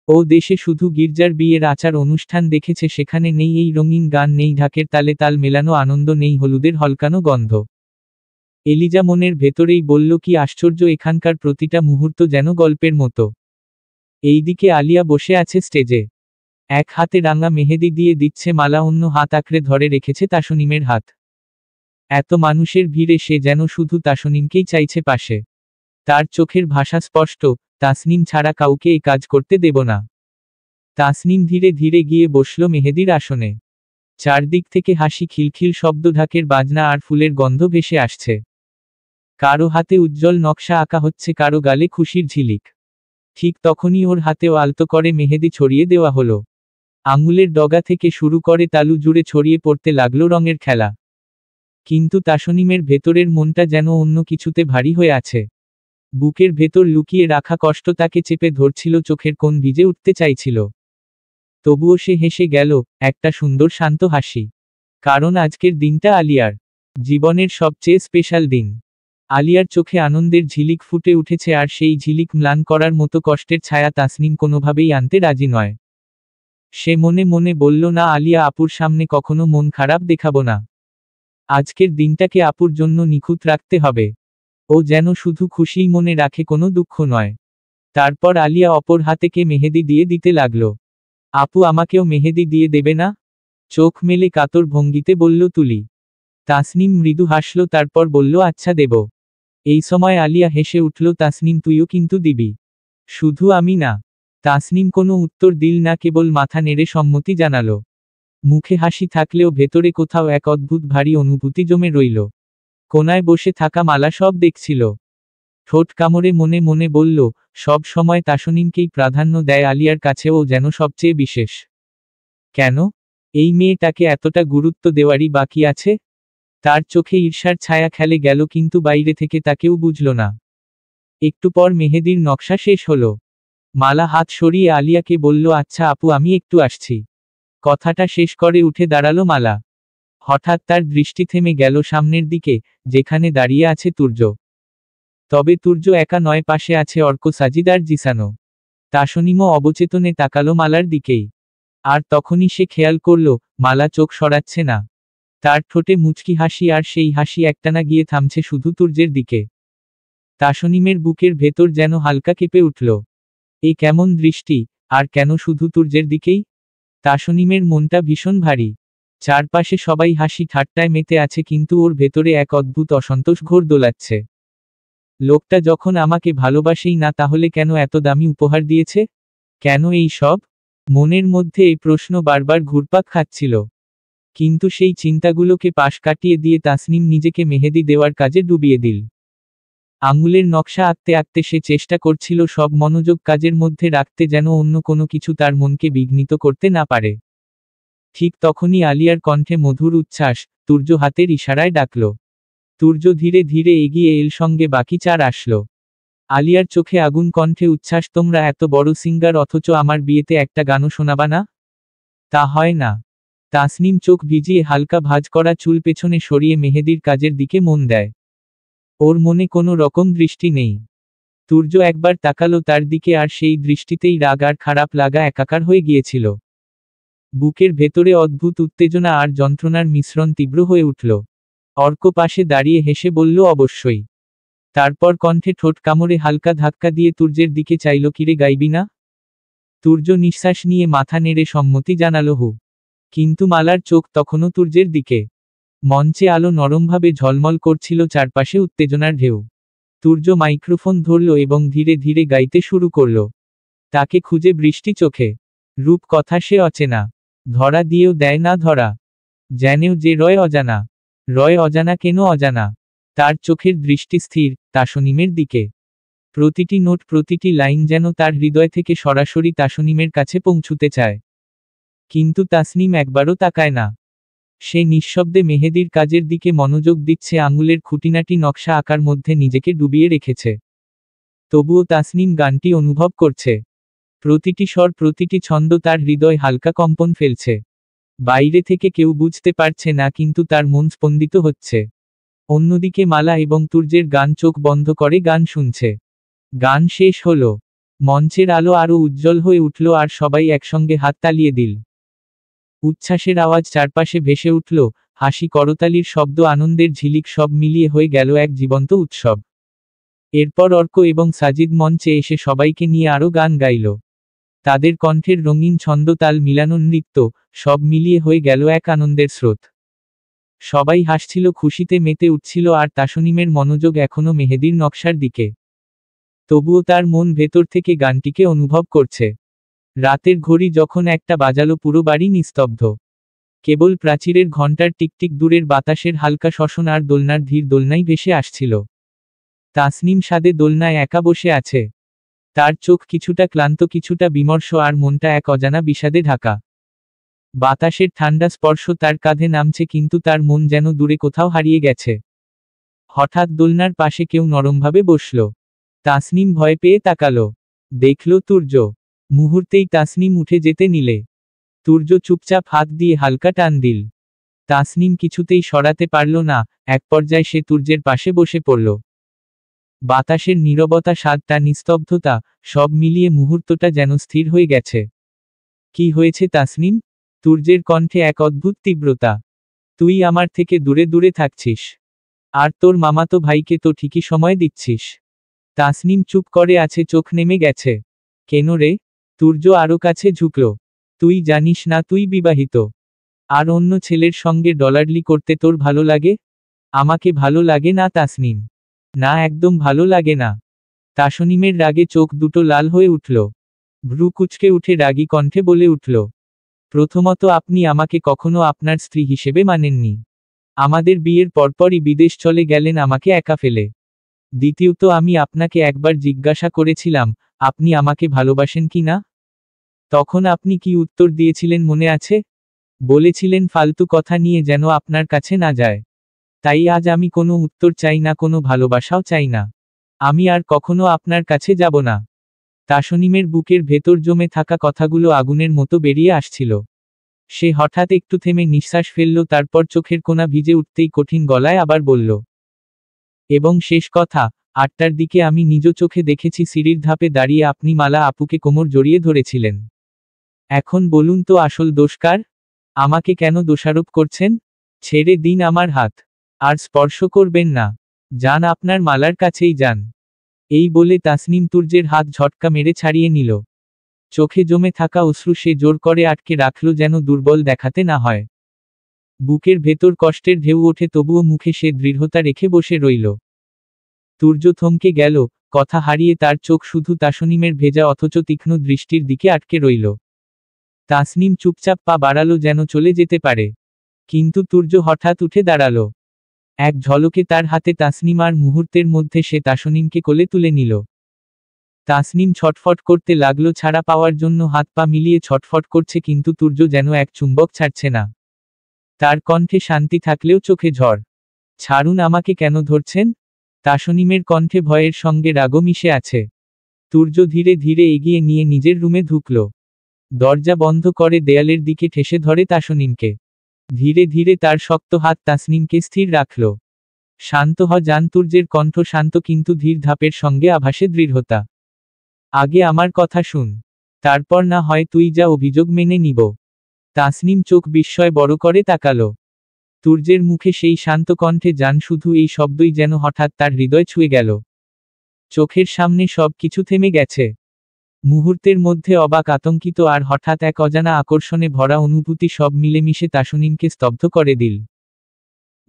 ও দেশে শুধু গির্জার বিয়ের আচার অনুষ্ঠান দেখেছে, সেখানে নেই এই রঙিন গান, নেই ঢাকের তালে তাল মেলানো আনন্দ, নেই হলুদের হলকানো গন্ধ। এলিজা মনের ভেতরেই বলল, কি আশ্চর্য, এখানকার প্রতিটা মুহূর্ত যেন গল্পের মতো। এইদিকে আলিয়া বসে আছে স্টেজে। এক হাতে রাঙা মেহেদি দিয়ে দিচ্ছে মালা, অন্য হাত আঁকড়ে ধরে রেখেছে তাসনিমের হাত। এত মানুষের ভিড়ে সে যেন শুধু তাসনিমকেই চাইছে পাশে। তার চোখের ভাষা স্পষ্ট, তাসনিম ছাড়া কাউকে এই কাজ করতে দেব না। তাসনিম ধীরে ধীরে গিয়ে বসল মেহেদির আসনে। চারদিক থেকে হাসি, খিলখিল শব্দ, ঢাকের বাজনা আর ফুলের গন্ধ ভেসে আসছে। কারো হাতে উজ্জ্বল নকশা আঁকা হচ্ছে, কারো গালে খুশির ঝিলিক। ঠিক তখনই ওর হাতেও আলতো করে মেহেদি ছড়িয়ে দেওয়া হলো। আঙুলের ডগা থেকে শুরু করে তালু জুড়ে ছড়িয়ে পড়তে লাগলো রঙের খেলা। কিন্তু তাসনিমের ভেতরের মনটা যেন অন্য কিছুতে ভারী হয়ে আছে। বুকের ভেতর লুকিয়ে রাখা কষ্ট তাকে চেপে ধরছিল, চোখের কোণ ভিজে উঠতে চাইছিল। তবুও সে হেসে গেল, একটা সুন্দর শান্ত হাসি। কারণ আজকের দিনটা আলিয়ার জীবনের সবচেয়ে স্পেশাল দিন। আলিয়ার চোখে আনন্দের ঝিলিক ফুটে উঠেছে, আর সেই ঝিলিক ম্লান করার মতো কষ্টের ছায়া তাসনিম কোনোভাবেই আনতে রাজি নয়। সে মনে মনে বলল, না, আলিয়া আপুর সামনে কখনো মন খারাপ দেখাবো না। আজকের দিনটাকে আপুর জন্য নিখুঁত রাখতে হবে। ও যেন শুধু খুশিই মনে রাখে, কোনো দুঃখ নয়। তারপর আলিয়া অপর হাতেকে মেহেদি দিয়ে দিতে লাগল। আপু, আমাকেও মেহেদি দিয়ে দেবে না? চোখ মেলে কাতর ভঙ্গিতে বলল তুলি। তাসনিম মৃদু হাসল, তারপর বলল, আচ্ছা দেব। এই সময় আলিয়া হেসে উঠল, তাসনিম, তুইও কিন্তু দিবি? শুধু আমি না। তাসনিম কোনো উত্তর দিল না, কেবল মাথা নেড়ে সম্মতি জানালো। মুখে হাসি থাকলেও ভেতরে কোথাও এক অদ্ভুত ভারী অনুভূতি জমে রইল। কোনায় বসে থাকা মালা সব দেখছিল। ঠোঁট কামড়ে মনে মনে বলল, সব সময় তাসনিমকেই প্রাধান্য দেয়, আলিয়ার কাছেও যেন সবচেয়ে বিশেষ। কেন? এই মেয়েটাকে এতটা গুরুত্ব দেওয়ারই বাকি আছে? তার চোখে ঈর্ষার ছায়া খেলে গেল, কিন্তু বাইরে থেকে তাকেও বুঝল না। একটু পর মেহেদির নকশা শেষ হলো। মালা হাত সরিয়ে আলিয়াকে বলল, আচ্ছা আপু, আমি একটু আসছি। কথাটা শেষ করে উঠে দাঁড়ালো মালা। হঠাৎ তার দৃষ্টি থেমে গেল সামনের দিকে, যেখানে দাঁড়িয়ে আছে তুর্য। তবে তুর্য একা নয়, পাশে আছে অর্ক, সাজিদ আর জিসানো। তাসনিমও অবচেতনে তাকালো মালার দিকেই। আর তখনই সে খেয়াল করল, মালা চোখ সরাচ্ছে না। তার ঠোঁটে মুচকি হাসি, আর সেই হাসি একটানা গিয়ে থামছে শুধু তুর্যের দিকে। তাসনিমের বুকের ভেতর যেন হালকা কেঁপে উঠল। এ কেমন দৃষ্টি, আর কেন শুধু তুর্যের দিকেই? তাসনিমের মনটা ভীষণ ভারী। চারপাশে সবাই হাসি ঠাট্টায় মেতে আছে, কিন্তু ওর ভেতরে এক অদ্ভুত অসন্তোষ ঘোর দোলাচ্ছে। লোকটা যখন আমাকে ভালোবাসেই না, তাহলে কেন এত দামি উপহার দিয়েছে? কেন এই সব? মনের মধ্যে এই প্রশ্ন বারবার ঘুরপাক খাচ্ছিল। কিন্তু সেই চিন্তাগুলোকে পাশ কাটিয়ে দিয়ে তাসনিম নিজেকে মেহেদি দেওয়ার কাজে ডুবিয়ে দিল। আঙুলের নকশা আঁকতে আঁকতে সে চেষ্টা করছিল সব মনোযোগ কাজের মধ্যে রাখতে, যেন অন্য কোনো কিছু তার মনকে বিঘ্নিত করতে না পারে। ঠিক তখনই আলিয়ার কণ্ঠে মধুর উচ্ছ্বাস, তুর্য হাতের ইশারায় ডাকল। তুর্য ধীরে ধীরে এগিয়ে এল, সঙ্গে বাকি চার আসলো। আলিয়ার চোখে আগুন, কণ্ঠে উচ্ছ্বাস, তোমরা এত বড় সিঙ্গার অথচ আমার বিয়েতে একটা গানও শোনাবা না? তা হয় না। তাসনিম চোখ ভিজিয়ে হালকা ভাঁজ করা চুল পেছনে সরিয়ে মেহেদির কাজের দিকে মন দেয়। ওর মনে কোনো রকম দৃষ্টি নেই। তুর্য একবার তাকালো তার দিকে, আর সেই দৃষ্টিতেই রাগ আর খারাপ লাগা একাকার হয়ে গিয়েছিল। বুকের ভেতরে অদ্ভুত উত্তেজনা আর যন্ত্রণার মিশ্রণ তীব্র হয়ে উঠল। অর্ক পাশে দাঁড়িয়ে হেসে বলল, অবশ্যই। তারপর কণ্ঠে ঠোঁট কামড়ে হালকা ধাক্কা দিয়ে তুর্যের দিকে চাইল, কিরে গাইবি না? তুর্য নিঃশ্বাস নিয়ে মাথা নেড়ে সম্মতি জানালো। কিন্তু মালার চোখ তখনও তুর্যের দিকে। মঞ্চে আলো নরমভাবে ঝলমল করছিল, চারপাশে উত্তেজনার ঢেউ। তুর্য মাইক্রোফোন ধরল এবং ধীরে ধীরে গাইতে শুরু করল। তাকে খুঁজে বৃষ্টি চোখে, রূপ কথা সে অচেনা, ধরা দিয়েও দেয় না ধরা, জানেও যে রয় অজানা। রয় অজানা কেন অজানা? তার চোখের দৃষ্টি স্থির তাসনিমের দিকে। প্রতিটি নোট, প্রতিটি লাইন যেন তার হৃদয় থেকে সরাসরি তাসনিমের কাছে পৌঁছুতে চায়। কিন্তু তাসনিম একবারও তাকায় না। সে নিঃশব্দে মেহেদির কাজের দিকে মনোযোগ দিচ্ছে, আঙুলের খুঁটিনাটি নকশা আঁকার মধ্যে নিজেকে ডুবিয়ে রেখেছে। তবুও তাসনিম গানটি অনুভব করছে। প্রতিটি স্বর, প্রতিটি ছন্দ তার হৃদয় হালকা কম্পন ফেলছে। বাইরে থেকে কেউ বুঝতে পারছে না, কিন্তু তার মন স্পন্দিত হচ্ছে। অন্যদিকে মালা এবং তুর্যের গান চোখ বন্ধ করে গান শুনছে। গান শেষ হলো। মঞ্চের আলো আরও উজ্জ্বল হয়ে উঠল, আর সবাই একসঙ্গে হাত তালিয়ে দিল। উচ্ছ্বাসের আওয়াজ চারপাশে ভেসে উঠল, হাসি, করতালির শব্দ, আনন্দের ঝিলিক, সব মিলিয়ে হয়ে গেল এক জীবন্ত উৎসব। এরপর অর্ক এবং সাজিদ মঞ্চে এসে সবাইকে নিয়ে আরও গান গাইল। তাদের কণ্ঠের রঙিন ছন্দ, তাল মিলানো নৃত্য, সব মিলিয়ে হয়ে গেল এক আনন্দের স্রোত। সবাই হাসছিল, খুশিতে মেতে উঠছিল, আর তাসনিমের মনোযোগ এখনো মেহেদির নকশার দিকে। তবুও তার মন ভেতর থেকে গানটিকে অনুভব করছে। রাতের ঘড়ি যখন একটা বাজালো, পুরো বাড়ি নিস্তব্ধ। কেবল প্রাচীরের ঘণ্টার টিকটিক, দূরের বাতাসের হালকা শ্বসন, আর দোলনার ধীর দোলনায় ভেসে আসছিল। তাসনিম সাদে দোলনায় একা বসে আছে। তার চোখ কিছুটা ক্লান্ত, কিছুটা বিমর্ষ, আর মনটা এক অজানা বিষাদে ঢাকা। বাতাসের ঠান্ডা স্পর্শ তার কাঁধে নামছে, কিন্তু তার মন যেন দূরে কোথাও হারিয়ে গেছে। হঠাৎ দোলনার পাশে কেউ নরমভাবে বসল। তাসনিম ভয় পেয়ে তাকালো। দেখল তুর্য। মুহূর্তেই তাসনিম উঠে যেতে নিলে। তুর্য চুপচাপ হাত দিয়ে হালকা টান দিল। তাসনিম কিছুতেই সরাতে পারল না। এক পর্যায়ে সে তুর্যের পাশে বসে পড়ল। বাতাসের নীরবতা, স্বাদটা, নিস্তব্ধতা, সব মিলিয়ে মুহূর্তটা যেন স্থির হয়ে গেছে। কি হয়েছে তাসনিম? তুর্যের কণ্ঠে এক অদ্ভুত তীব্রতা। তুই আমার থেকে দূরে দূরে থাকছিস। আর তোর মামাতো ভাইকে তো ঠিকই সময় দিচ্ছিস। তাসনিম চুপ করে আছে, চোখ নেমে গেছে। কেন রে? তুর্য আরও কাছে ঝুঁকল। তুই জানিস না তুই বিবাহিত? আর অন্য ছেলের সঙ্গে ডলাডলি করতে তোর ভালো লাগে? আমাকে ভালো লাগে না তাসনিম। না, একদম ভালো লাগে না। তাসনিমের রাগে চোখ দুটো লাল হয়ে উঠল। ভ্রু কুঁচকে উঠে রাগী কণ্ঠে বলে উঠল, প্রথমত আপনি আমাকে কখনো আপনার স্ত্রী হিসেবে মানেননি। আমাদের বিয়ের পরপরই বিদেশ চলে গেলেন আমাকে একা ফেলে। দ্বিতীয়ত আমি আপনাকে একবার জিজ্ঞাসা করেছিলাম, আপনি আমাকে ভালোবাসেন কি না? তখন আপনি কি উত্তর দিয়েছিলেন মনে আছে? বলেছিলেন ফালতু কথা নিয়ে যেন আপনার কাছে না যায়। তাই আজ আমি কোনো উত্তর চাই না, কোনো ভালোবাসাও চাই না। আমি আর কখনো আপনার কাছে যাব না। তাসনিমের বুকের ভেতর জমে থাকা কথাগুলো আগুনের মতো বেরিয়ে আসছিল। সে হঠাৎ একটু থেমে নিঃশ্বাস ফেলল, তারপর চোখের কোণা ভিজে উঠতেই কঠিন গলায় আবার বলল, এবং শেষ কথা, 8টার দিকে আমি নিজ চোখে দেখেছি সিঁড়ির ধাপে দাঁড়িয়ে আপনি মালা আপুকে কোমর জড়িয়ে ধরেছিলেন। এখন বলুন তো আসল দোষ কার? আমাকে কেন দোষারোপ করছেন? ছেড়ে দিন আমার হাত। আর স্পর্শ করবেন না। যান, আপনার মালার কাছেই যান। এই বলে তাসনিম তুর্যের হাত ঝটকা মেরে ছাড়িয়ে নিল। চোখে জমে থাকা অশ্রু সে জোর করে আটকে রাখল, যেন দুর্বল দেখাতে না হয়। বুকের ভেতর কষ্টের ঢেউ ওঠে, তবুও মুখে সে দৃঢ়তা রেখে বসে রইল। তুর্য থমকে গেল, কথা হারিয়ে, তার চোখ শুধু তাসনিমের ভেজা অথচ তীক্ষ্ণ দৃষ্টির দিকে আটকে রইল। তাসনিম চুপচাপ পা বাড়ালো যেন চলে যেতে পারে। কিন্তু তুর্য হঠাৎ উঠে দাঁড়ালো। এক ঝলকে তার হাতে তাসনিম, আর মুহূর্তের মধ্যে সে তাসনিমকে কোলে তুলে নিল। তাসনিম ছটফট করতে লাগলো, ছাড়া পাওয়ার জন্য হাত পা মিলিয়ে ছটফট করছে, কিন্তু তুর্য যেন এক চুম্বক ছাড়ছে না। তার কণ্ঠে শান্তি থাকলেও চোখে ঝড়। ছাড়ুন, আমাকে কেন ধরছেন? তাসনিমের কণ্ঠে ভয়ের সঙ্গে রাগও মিশে আছে। তুর্য ধীরে ধীরে এগিয়ে নিয়ে নিজের রুমে ঢুকল। দরজা বন্ধ করে দেয়ালের দিকে ঠেসে ধরে তাসনিমকে। ধীরে ধীরে তার শক্ত হাত তাসনিমকে স্থির রাখল। শান্ত হ জান। তুর্যের কণ্ঠ শান্ত কিন্তু ধীর ধাপের সঙ্গে আভাসে দৃঢ়তা। আগে আমার কথা শুন, তারপর না হয় তুই যা অভিযোগ মেনে নিব। তাসনিম চোখ বিস্ময় বড় করে তাকালো। তুর্যের মুখে সেই শান্ত কণ্ঠে জান, শুধু এই শব্দই যেন হঠাৎ তার হৃদয় ছুঁয়ে গেল। চোখের সামনে সব কিছু থেমে গেছে। মুহূর্তের মধ্যে অবাক, আতঙ্কিত আর হঠাৎ এক অজানা আকর্ষণে ভরা অনুভূতি সব মিলেমিশে তাসনিমকে স্তব্ধ করে দিল।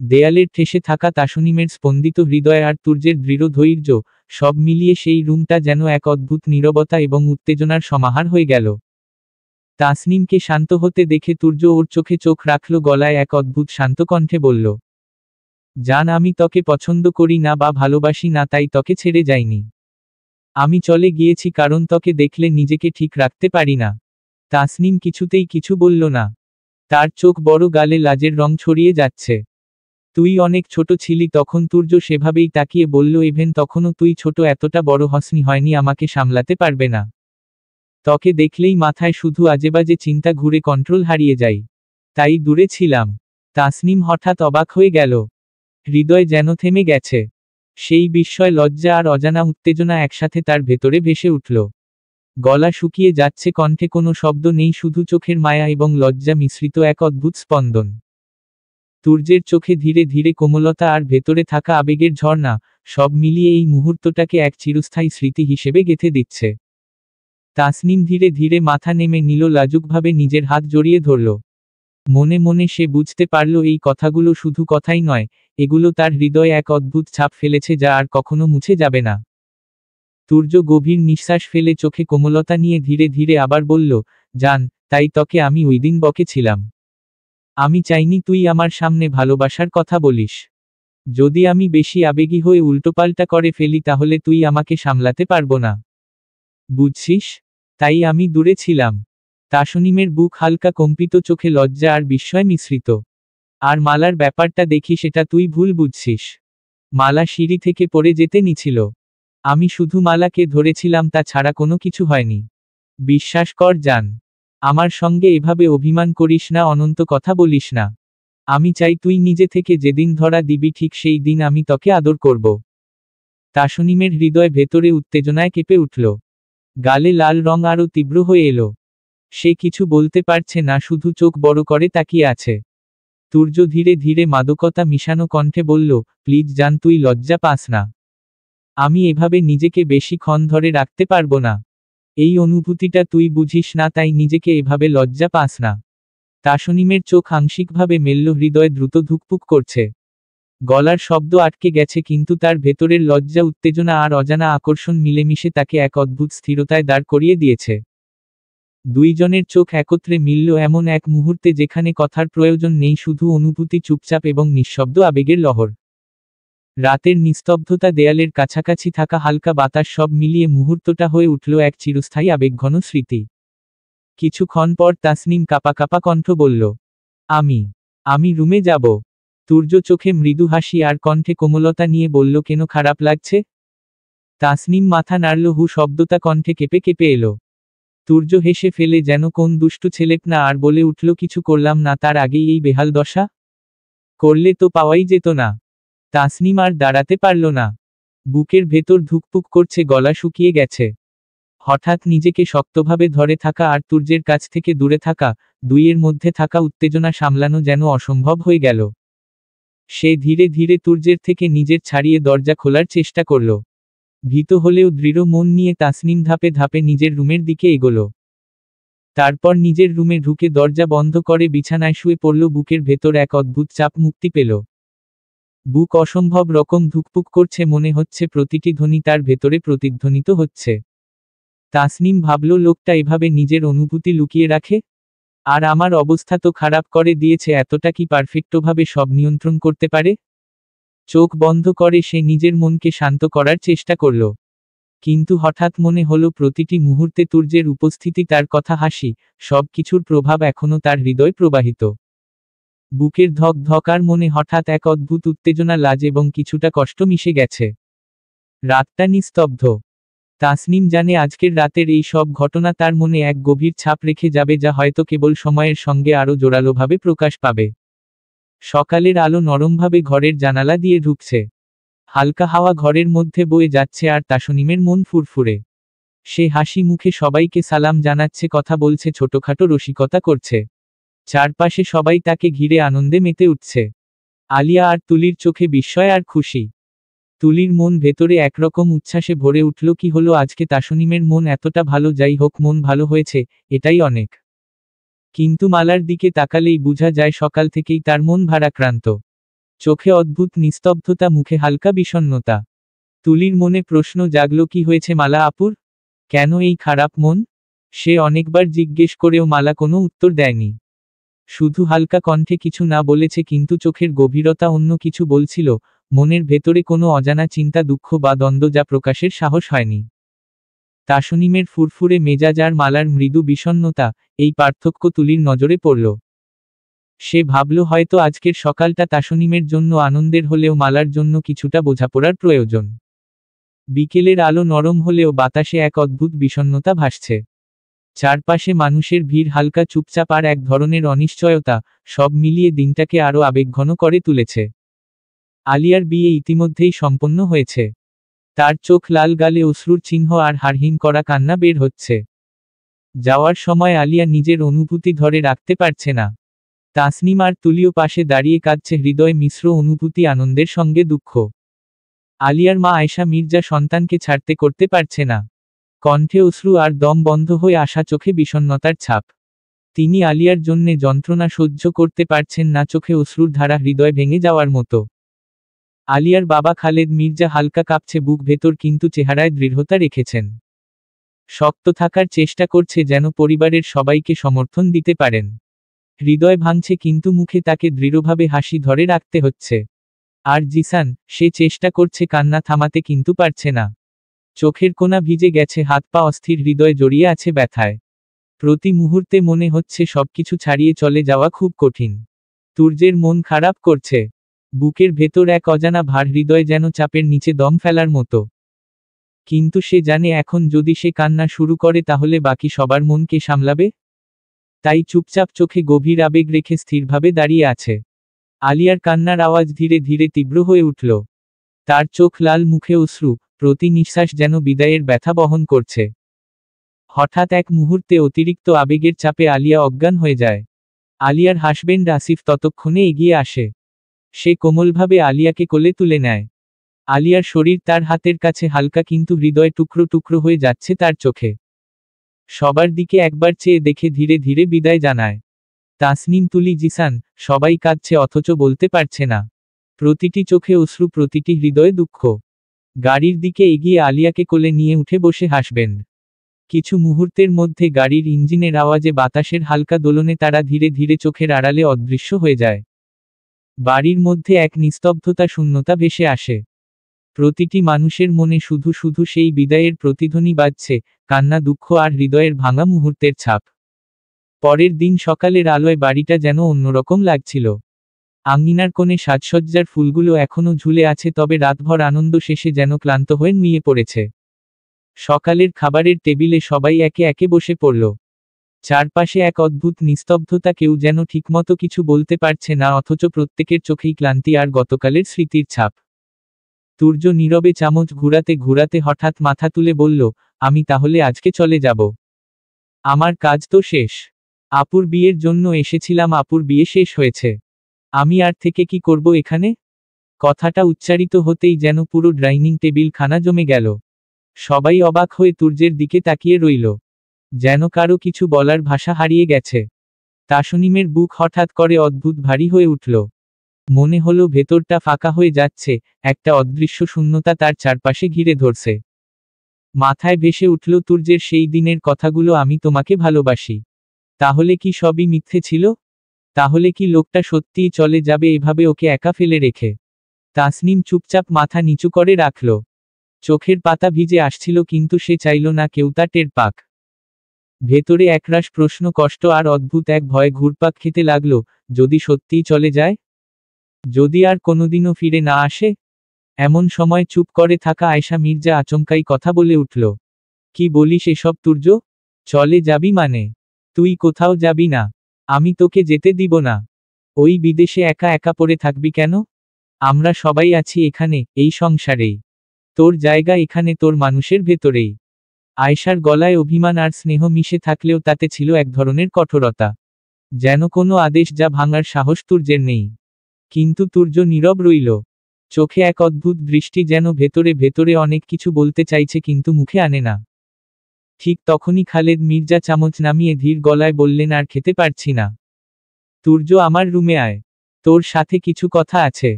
দেয়ালের ঠেসে থাকা তাসনিমের স্পন্দিত হৃদয় আর তুর্যের দৃঢ় ধৈর্য, সব মিলিয়ে সেই রুমটা যেন এক অদ্ভুত নীরবতা এবং উত্তেজনার সমাহার হয়ে গেল। তাসনিমকে শান্ত হতে দেখে তুর্য ওর চোখে চোখ রাখল, গলায় এক অদ্ভুত শান্ত কণ্ঠে বলল, জান, আমি তোকে পছন্দ করি না বা ভালোবাসি না, তাই তোকে ছেড়ে যাইনি। আমি চলে গিয়েছি কারণ তোকে দেখলে নিজেকে ঠিক রাখতে পারি না। তাসনিম কিছুতেই কিছু বলল না। তার চোখ বড়, গালে লাজের রং ছড়িয়ে যাচ্ছে। তুই অনেক ছোট ছিলি তখন। তুর্য সেভাবেই তাকিয়ে বলল, ইভেন তখনও তুই ছোট, এতটা বড় হসনি হয়নি আমাকে সামলাতে পারবে না। তোকে দেখলেই মাথায় শুধু আজেবাজে চিন্তা ঘুরে, কন্ট্রোল হারিয়ে যাই, তাই দূরে ছিলাম। তাসনিম হঠাৎ অবাক হয়ে গেল। হৃদয় যেন থেমে গেছে। সেই বিস্ময়, লজ্জা আর অজানা উত্তেজনা একসাথে তার ভেতরে ভেসে উঠল। গলা শুকিয়ে যাচ্ছে, কণ্ঠে কোনো শব্দ নেই, শুধু চোখের মায়া এবং লজ্জা মিশ্রিত এক অদ্ভুত স্পন্দন। তুর্যের চোখে ধীরে ধীরে কোমলতা আর ভেতরে থাকা আবেগের ঝর্ণা, সব মিলিয়ে এই মুহূর্তটাকে এক চিরস্থায়ী স্মৃতি হিসেবে গেঁথে দিচ্ছে। তাসনিম ধীরে ধীরে মাথা নেমে নিল, লাজুকভাবে নিজের হাত জড়িয়ে ধরল। মনে মনে সে বুঝতে পারল এই কথাগুলো শুধু কথাই নয়, এগুলো তার হৃদয়ে এক অদ্ভুত ছাপ ফেলেছে যা আর কখনো মুছে যাবে না। তুর্য গভীর নিঃশ্বাস ফেলে চোখে কোমলতা নিয়ে ধীরে ধীরে আবার বলল, জান, তাই তোকে আমি ওইদিন বকেছিলাম। আমি চাইনি তুই আমার সামনে ভালোবাসার কথা বলিস। যদি আমি বেশি আবেগী হয়ে উল্টোপাল্টা করে ফেলি তাহলে তুই আমাকে সামলাতে পারবো না, বুঝছিস? তাই আমি দূরে ছিলাম। তাসনিমের বুক হালকা কম্পিত, চোখে লজ্জা আর বিস্ময় মিশ্রিত। আর মালার ব্যাপারটা দেখি, সেটা তুই ভুল বুঝছিস। মালা সিঁড়ি থেকে পড়ে যেতে নিছিল। আমি শুধু মালাকে ধরেছিলাম, তা ছাড়া কোনো কিছু হয়নি। বিশ্বাস কর জান, আমার সঙ্গে এভাবে অভিমান করিস না, অনন্ত কথা বলিস না। আমি চাই তুই নিজে থেকে যেদিন ধরা দিবি ঠিক সেই দিন আমি তোকে আদর করব। তাসনিমের হৃদয় ভেতরে উত্তেজনায় কেঁপে উঠল। গালে লাল রং আরও তীব্র হয়ে এলো। সে কিছু বলতে পারছে না, শুধু চোখ বড় করে তাকিয়ে আছে। তুর্য ধীরে ধীরে মাদকতা মিশানো কণ্ঠে বলল, প্লিজ জান, তুই লজ্জা পাস না। আমি এভাবে নিজেকে বেশিক্ষণ ধরে রাখতে পারবো না। এই অনুভূতিটা তুই বুঝিস না, তাই নিজেকে এভাবে লজ্জা পাস না। তাসনিমের চোখ আংশিকভাবে মেলল, হৃদয় দ্রুত ধুকপুক করছে। গলার শব্দ আটকে গেছে, কিন্তু তার ভেতরের লজ্জা, উত্তেজনা আর অজানা আকর্ষণ মিলেমিশে তাকে এক অদ্ভুত স্থিরতায় দাঁড় করিয়ে দিয়েছে। দুইজনের চোখ একত্রে মিলল এমন এক মুহূর্তে যেখানে কথার প্রয়োজন নেই, শুধু অনুভূতি, চুপচাপ এবং নিঃশব্দ আবেগের লহর। রাতের নিস্তব্ধতা, দেয়ালের কাছাকাছি থাকা হালকা বাতাস, সব মিলিয়ে মুহূর্তটা হয়ে উঠল এক চিরস্থায়ী আবেগঘন স্মৃতি। কিছুক্ষণ পর তাসনিম কাঁপা কাঁপা কণ্ঠ বলল, আমি রুমে যাব। তুর্য চোখে মৃদু হাসি আর কণ্ঠে কোমলতা নিয়ে বলল, কেন, খারাপ লাগছে? তাসনিম মাথা নাড়ল, হু শব্দটা কণ্ঠে কেঁপে কেঁপে এলো। তুর্য হেসে ফেলে, যেন কোন দুষ্টু ছেলেপনা, আর বলে উঠল, কিছু করলাম না তার আগেই এই বেহাল দশা? করলে তো পাওয়াই যেত না। তাসনিম আর দাঁড়াতে পারল না। বুকের ভেতর ধুকপুক করছে, গলা শুকিয়ে গেছে। হঠাৎ নিজেকে শক্তভাবে ধরে থাকা আর তুর্যের কাছ থেকে দূরে থাকা, দুইয়ের মধ্যে থাকা উত্তেজনা সামলানো যেন অসম্ভব হয়ে গেল। সে ধীরে ধীরে তুর্যের থেকে নিজের ছাড়িয়ে দরজা খোলার চেষ্টা করল। ভীত হলেও দৃঢ় মন নিয়ে তাসনিম ধাপে ধাপে নিজের রুমের দিকে এগোল। তারপর নিজের রুমে ঢুকে দরজা বন্ধ করে বিছানায় শুয়ে পড়ল। বুকের ভেতর এক অদ্ভুত চাপ মুক্তি পেল। বুক অসম্ভব রকম ধুকপুক করছে, মনে হচ্ছে প্রতিটি ধ্বনি তার ভেতরে প্রতিধ্বনিত হচ্ছে। তাসনিম ভাবল, লোকটা এভাবে নিজের অনুভূতি লুকিয়ে রাখে? আর আমার অবস্থা তো খারাপ করে দিয়েছে, এতটা কি পারফেক্টভাবে সব নিয়ন্ত্রণ করতে পারে? চোখ বন্ধ করে সে নিজের মনকে শান্ত করার চেষ্টা করল। কিন্তু হঠাৎ মনে হলো প্রতিটি মুহূর্তে তুর্যের উপস্থিতি, তার কথা, হাসি, সব কিছুর প্রভাব এখনো তার হৃদয় প্রবাহিত। বুকের ধক ধক আর মনে হঠাৎ এক অদ্ভুত উত্তেজনা, লাজ এবং কিছুটা কষ্ট মিশে গেছে। রাতটা নিস্তব্ধ। তাসনিম জানে আজকের রাতের এই সব ঘটনা তার মনে এক গভীর ছাপ রেখে যাবে, যা হয়তো কেবল সময়ের সঙ্গে আরও জোরালোভাবে প্রকাশ পাবে। সকালের আলো নরমভাবে ঘরের জানালা দিয়ে ঢুকছে। হালকা হাওয়া ঘরের মধ্যে বয়ে যাচ্ছে আর তাসনিমের মন ফুরফুরে। সে হাসি মুখে সবাইকে সালাম জানাচ্ছে, কথা বলছে, ছোটখাটো রসিকতা করছে। চারপাশে সবাই তাকে ঘিরে আনন্দে মেতে উঠছে। আলিয়া আর তুলির চোখে বিস্ময় আর খুশি। তুলির মন ভেতরে একরকম উচ্ছ্বাসে ভরে উঠল। কি হলো আজকে? তাসনিমের মন এতটা ভালো। যাই হোক, মন ভালো হয়েছে, এটাই অনেক। কিন্তু মালার দিকে তাকালেই বোঝা যায় সকাল থেকেই তার মন ভারাক্রান্ত। চোখে অদ্ভুত নিস্তব্ধতা, মুখে হালকা বিষণ্ণতা। তুলির মনে প্রশ্ন জাগল, কি হয়েছে মালা আপুর? কেন এই খারাপ মন? সে অনেকবার জিজ্ঞেস করেও মালা কোনো উত্তর দেয়নি। শুধু হালকা কণ্ঠে কিছু না বলেছে, কিন্তু চোখের গভীরতা অন্য কিছু বলছিল। মনের ভেতরে কোনো অজানা চিন্তা, দুঃখ বা দ্বন্দ্ব, যা প্রকাশের সাহস হয়নি। তাসনিমের ফুরফুরে মেজাজ আর মালার মৃদু বিষণ্ণতা, এই পার্থক্য তুলির নজরে পড়ল। সে ভাবল হয়তো আজকের সকালটা তাসনিমের জন্য আনন্দের হলেও মালার জন্য কিছুটা বোঝাপড়ার প্রয়োজন। বিকেলের আলো নরম হলেও বাতাসে এক অদ্ভুত বিষণ্ণতা ভাসছে। চারপাশে মানুষের ভিড়, হালকা চুপচাপ আর এক ধরনের অনিশ্চয়তা, সব মিলিয়ে দিনটাকে আরও আবেগঘন করে তুলেছে। আলিয়ার বিয়ে ইতিমধ্যেই সম্পন্ন হয়েছে। তার চোখ লাল, গালে অশ্রুর চিহ্ন আর হাড়হিম করা কান্না বের হচ্ছে। যাওয়ার সময় আলিয়া নিজের অনুভূতি ধরে রাখতে পারছে না। তাসনিম আর তুলিও পাশে দাঁড়িয়ে কাঁদছে, হৃদয় মিশ্র অনুভূতি, আনন্দের সঙ্গে দুঃখ। আলিয়ার মা আয়েশা মির্জা সন্তানকে ছাড়তে করতে পারছে না। কণ্ঠে অশ্রু আর দম বন্ধ হয়ে আসা, চোখে বিষণ্ণতার ছাপ। তিনি আলিয়ার জন্যে যন্ত্রণা সহ্য করতে পারছেন না, চোখে অশ্রুর ধারা, হৃদয় ভেঙে যাওয়ার মতো। আলিয়ার বাবা খালেদ মির্জা হালকা কাঁপছে বুক ভেতর, কিন্তু চেহারায় দৃঢ়তা রেখেছেন। শক্ত থাকার চেষ্টা করছে, যেন পরিবারের সবাইকে সমর্থন দিতে পারেন। হৃদয় ভাঙছে, কিন্তু মুখে তাকে দৃঢ়ভাবে হাসি ধরে রাখতে হচ্ছে। আর জিসান, সে চেষ্টা করছে কান্না থামাতে, কিন্তু পারছে না। চোখের কোণা ভিজে গেছে, হাত পা অস্থির, হৃদয় জড়িয়ে আছে ব্যথায়। প্রতি মুহূর্তে মনে হচ্ছে সবকিছু ছাড়িয়ে চলে যাওয়া খুব কঠিন। তুর্যের মন খারাপ করছে। বুকের ভেতর এক অজানা ভার, হৃদয় যেন চাপের নিচে দম ফেলার মতো। কিন্তু সে জানে এখন যদি সে কান্না শুরু করে তাহলে বাকি সবার মন কে সামলাবে? তাই চুপচাপ চোখে গভীর আবেগ রেখে স্থিরভাবে দাঁড়িয়ে আছে। আলিয়ার কান্নার আওয়াজ ধীরে ধীরে তীব্র হয়ে উঠল। তার চোখ লাল, মুখে অশ্রু, প্রতি নিঃশ্বাস যেন বিদায়ের ব্যথা বহন করছে। হঠাৎ এক মুহূর্তে অতিরিক্ত আবেগের চাপে আলিয়া অজ্ঞান হয়ে যায়। আলিয়ার হাসবেন্ড আসিফ ততক্ষণে এগিয়ে আসে। সে কোমলভাবে আলিয়াকে কোলে তুলে নেয়। আলিয়ার শরীর তার হাতের কাছে হালকা, কিন্তু হৃদয় টুকরো টুকরো হয়ে যাচ্ছে তার চোখে। সবার দিকে একবার চেয়ে দেখে ধীরে ধীরে বিদায় জানায়। তাসনিম, তুলি, জিসান, সবাই কাঁদছে, অথচ বলতে পারছে না। প্রতিটি চোখে অশ্রু, প্রতিটি হৃদয়ে দুঃখ। গাড়ির দিকে এগিয়ে আলিয়াকে কোলে নিয়ে উঠে বসে হাসবেন্ড। কিছু মুহূর্তের মধ্যে গাড়ির ইঞ্জিনের আওয়াজে, বাতাসের হালকা দোলনে তারা ধীরে ধীরে চোখের আড়ালে অদৃশ্য হয়ে যায়। বাড়ির মধ্যে এক নিস্তব্ধতা, শূন্যতা ভেসে আসে। প্রতিটি মানুষের মনে শুধু শুধু সেই বিদায়ের প্রতিধ্বনি বাজছে, কান্না, দুঃখ আর হৃদয়ের ভাঙা মুহূর্তের ছাপ। পরের দিন সকালের আলোয় বাড়িটা যেন অন্যরকম লাগছিল। আঙিনার কোণে সাজসজ্জার ফুলগুলো এখনো ঝুলে আছে, তবে রাতভর আনন্দ শেষে যেন ক্লান্ত হয়ে নুয়ে পড়েছে। সকালের খাবারের টেবিলে সবাই একে একে বসে পড়ল। চারপাশে এক অদ্ভুত নিস্তব্ধতা, কেউ যেন ঠিকমতো কিছু বলতে পারছে না, অথচ প্রত্যেকের চোখেই ক্লান্তি আর গতকালের স্মৃতির ছাপ। তুর্য নীরবে চামচ ঘুরাতে ঘুরাতে হঠাৎ মাথা তুলে বলল, আমি তাহলে আজকে চলে যাব। আমার কাজ তো শেষ। আপুর বিয়ের জন্য এসেছিলাম, আপুর বিয়ে শেষ হয়েছে। আমি আর থেকে কি করব এখানে? কথাটা উচ্চারিত হতেই যেন পুরো ডাইনিং টেবিল খানা জমে গেল। সবাই অবাক হয়ে তুর্যের দিকে তাকিয়ে রইল। যেন কারো কিছু বলার ভাষা হারিয়ে গেছে। তাসনিমের বুক হঠাৎ করে অদ্ভুত ভারী হয়ে উঠল। মনে হলো ভেতরটা ফাঁকা হয়ে যাচ্ছে, একটা অদৃশ্য শূন্যতা তার চারপাশে ঘিরে ধরছে। মাথায় ভেসে উঠল তুর্যের সেই দিনের কথাগুলো, আমি তোমাকে ভালোবাসি। তাহলে কি সবই মিথ্যে ছিল? তাহলে কি লোকটা সত্যিই চলে যাবে এভাবে ওকে একা ফেলে রেখে? তাসনিম চুপচাপ মাথা নিচু করে রাখল। চোখের পাতা ভিজে আসছিল কিন্তু সে চাইল না কেউ তা টের পাক। ভেতরে একরাশ প্রশ্ন, কষ্ট আর অদ্ভুত এক ভয় ঘুরপাক খেতে লাগলো। যদি সত্যিই চলে যায়? যদি আর কোনোদিনও ফিরে না আসে? এমন সময় চুপ করে থাকা আয়শা মির্জা আচমকাই কথা বলে উঠল। কি বলিস এসব তুর্য? চলে যাবি মানে? তুই কোথাও যাবি না? আমি তোকে যেতে দিব না। ওই বিদেশে একা একা পড়ে থাকবি কেন? আমরা সবাই আছি এখানে, এই সংসারেই। তোর জায়গা এখানে, তোর মানুষের ভেতরেই। আয়শার গলায় অভিমান আর স্নেহ মিশে থাকলেও তাতে ছিল এক ধরনের কঠোরতা। যেন কোনো আদেশ যা ভাঙার সাহস তুর্যের নেই। কিন্তু তুর্য নীরব রইল। চোখে এক অদ্ভুত দৃষ্টি, যেন ভেতরে ভেতরে অনেক কিছু বলতে চাইছে কিন্তু মুখে আনে না। ঠিক তখনই খালেদ মির্জা চামচ নামিয়ে ধীর গলায় বললেন, আর খেতে পারছি না। তুর্য, আমার রুমে আয়। তোর সাথে কিছু কথা আছে।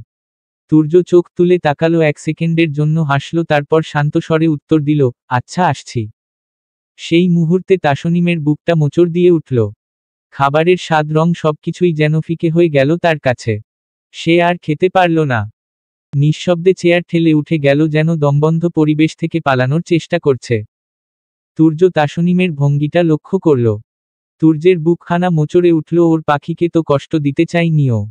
তুর্য চোখ তুলে তাকালো, এক সেকেন্ডের জন্য হাসল, তারপর শান্ত স্বরে উত্তর দিল, আচ্ছা আসছি। সেই মুহূর্তে তাসনিমের বুকটা মোচড় দিয়ে উঠল। খাবারের স্বাদ, রং সবকিছুই যেন ফিকে হয়ে গেল তার কাছে। সে আর খেতে পারল না। নিঃশব্দে চেয়ার ঠেলে উঠে গেল, যেন দমবন্ধ পরিবেশ থেকে পালানোর চেষ্টা করছে। তুর্য তাসনিমের ভঙ্গিটা লক্ষ্য করল। তুর্যের বুকখানা মোচড়ে উঠল, ওর পাখিকে তো কষ্ট দিতে চাইনিও।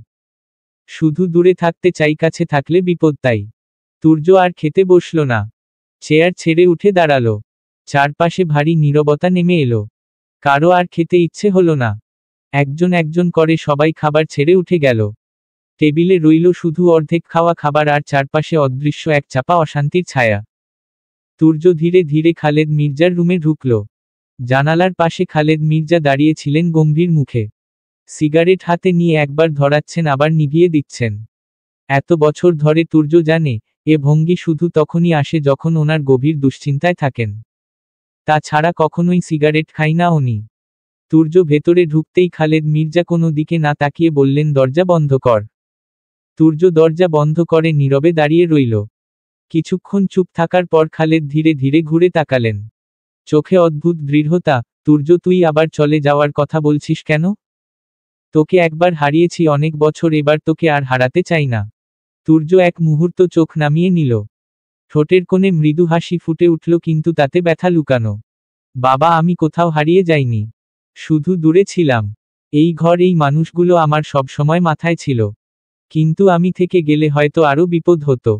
শুধু দূরে থাকতে চাই, কাছে থাকলে বিপদ তাই। তুর্য আর খেতে বসল না। চেয়ার ছেড়ে উঠে দাঁড়ালো। চারপাশে ভারী নীরবতা নেমে এলো। কারো আর খেতে ইচ্ছে হলো না। একজন একজন করে সবাই খাবার ছেড়ে উঠে গেল। টেবিলে রইল শুধু অর্ধেক খাওয়া খাবার আর চারপাশে অদৃশ্য এক চাপা অশান্তির ছায়া। তুর্য ধীরে ধীরে খালেদ মির্জার রুমে ঢুকল। জানালার পাশে খালেদ মির্জা দাঁড়িয়েছিলেন গম্ভীর মুখে। সিগারেট হাতে নিয়ে একবার ধরাচ্ছেন আবার নিভিয়ে দিচ্ছেন। এত বছর ধরে তুর্য জানে, এ ভঙ্গি শুধু তখনই আসে যখন ওনার গভীর দুশ্চিন্তায় থাকেন। তাছাড়া কখনোই সিগারেট খাই না উনি। তুর্য ভেতরে ঢুকতেই খালেদ মির্জা কোনো দিকে না তাকিয়ে বললেন, দরজা বন্ধ কর। তুর্য দরজা বন্ধ করে নীরবে দাঁড়িয়ে রইল। কিছুক্ষণ চুপ থাকার পর খালেদ ধীরে ধীরে ঘুরে তাকালেন। চোখে অদ্ভুত দৃঢ়তা। তুর্য, তুই আবার চলে যাওয়ার কথা বলছিস কেন? তোকে একবার হারিয়েছি অনেক বছর, এবার তোকে আর হারাতে চাই না। তুর্য এক মুহূর্ত চোখ নামিয়ে নিল। ঠোঁটের কোণে মৃদু হাসি ফুটে উঠল, কিন্তু তাতে ব্যথা লুকানো। বাবা, আমি কোথাও হারিয়ে যাইনি। শুধু দূরে ছিলাম। এই ঘর, এই মানুষগুলো আমার সবসময় মাথায় ছিল। কিন্তু আমি থেকে গেলে হয়তো আরও বিপদ হতো।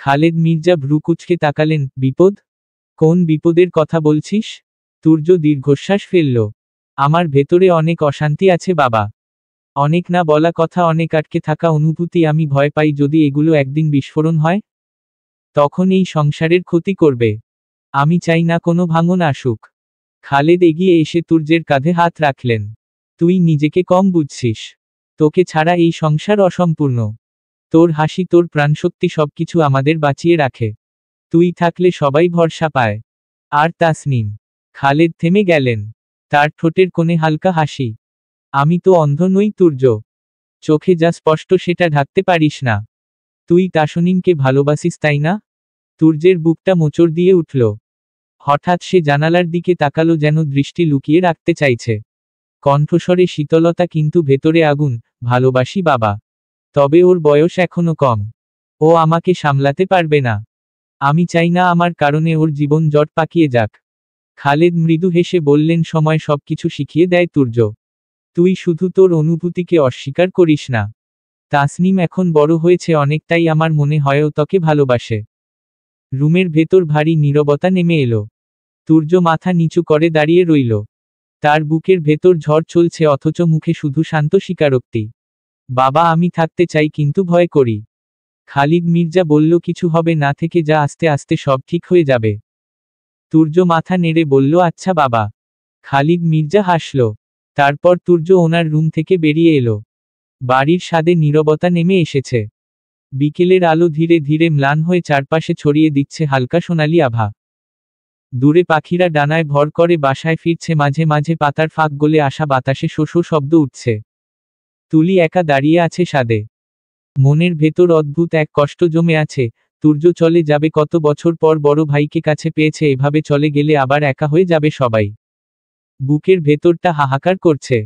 খালেদ মির্জা ভ্রু কুঁচকে তাকালেন। বিপদ? কোন বিপদের কথা বলছিস? তুর্য দীর্ঘশ্বাস ফেলল। আমার ভেতরে অনেক অশান্তি আছে বাবা। অনেক না বলা কথা, অনেক আটকে থাকা অনুভূতি। আমি ভয় পাই যদি এগুলো একদিন বিস্ফোরণ হয়, তখন এই সংসারের ক্ষতি করবে। আমি চাই না কোনো ভাঙন আসুক। খালেদ এগিয়ে এসে তুর্যের কাঁধে হাত রাখলেন। তুই নিজেকে কম বুঝছিস। তোকে ছাড়া এই সংসার অসম্পূর্ণ। তোর হাসি, তোর প্রাণশক্তি সবকিছু আমাদের বাঁচিয়ে রাখে। তুই থাকলে সবাই ভরসা পায়। আর তাসনিম। খালেদ থেমে গেলেন। তার ঠোঁটের কোণে হালকা হাসি। আমি তো অন্ধ নই তুর্য। চোখে যা স্পষ্ট সেটা ঢাকতে পারিস না। তুই তাসনিমকে ভালোবাসিস, তাই না? তুর্যের বুকটা মোচড় দিয়ে উঠল। হঠাৎ সে জানালার দিকে তাকালো, যেন দৃষ্টি লুকিয়ে রাখতে চাইছে। কণ্ঠস্বরে শীতলতা কিন্তু ভেতরে আগুন। ভালোবাসি বাবা। তবে ওর বয়স এখনো কম। ও আমাকে সামলাতে পারবে না। আমি চাই না আমার কারণে ওর জীবন জট পাকিয়ে যাক। খালেদ মৃদু হেসে বললেন, সময় সবকিছু শিখিয়ে দেয় তুর্য। তুই শুধু তোর অনুভূতিকে অস্বীকার করিস না। তাসনিম এখন বড় হয়েছে অনেক, তাই আমার মনে হয় ও তোকে ভালোবাসে। রুমের ভেতর ভারী নীরবতা নেমে এলো। তুর্য মাথা নিচু করে দাঁড়িয়ে রইল। তার বুকের ভেতর ঝড় চলছে, অথচ মুখে শুধু শান্ত স্বীকারোক্তি। বাবা, আমি থাকতে চাই কিন্তু ভয় করি। খালিদ মির্জা বলল, কিছু হবে না, থেকে যা, আস্তে আস্তে সব ঠিক হয়ে যাবে। তুর্য মাথা নেড়ে বলল, আচ্ছা বাবা। খালিদ মির্জা হাসল। তারপর তুর্য ওনার রুম থেকে বেরিয়ে এলো। বাড়ির ছাদে নীরবতা নেমে এসেছে। বিকেলের আলো ধীরে ধীরে ম্লান হয়ে চারপাশে ছড়িয়ে দিচ্ছে হালকা সোনালি আভা। দূরে পাখিরা ডানায় ভর করে বাসায় ফিরছে, মাঝে মাঝে পাতার ফাঁক গলে আসা বাতাসে শো শো শব্দ উঠছে। তুলি একা দাঁড়িয়ে আছে ছাদে। মনের ভেতর অদ্ভুত এক কষ্ট জমে আছে। তুর্য চলে যাবে, কত বছর পর বড় ভাইকে কাছে পেয়েছে, এভাবে চলে গেলে আবার একা হয়ে যাবে সবাই। বুকের ভেতরটা হাহাকার করছে।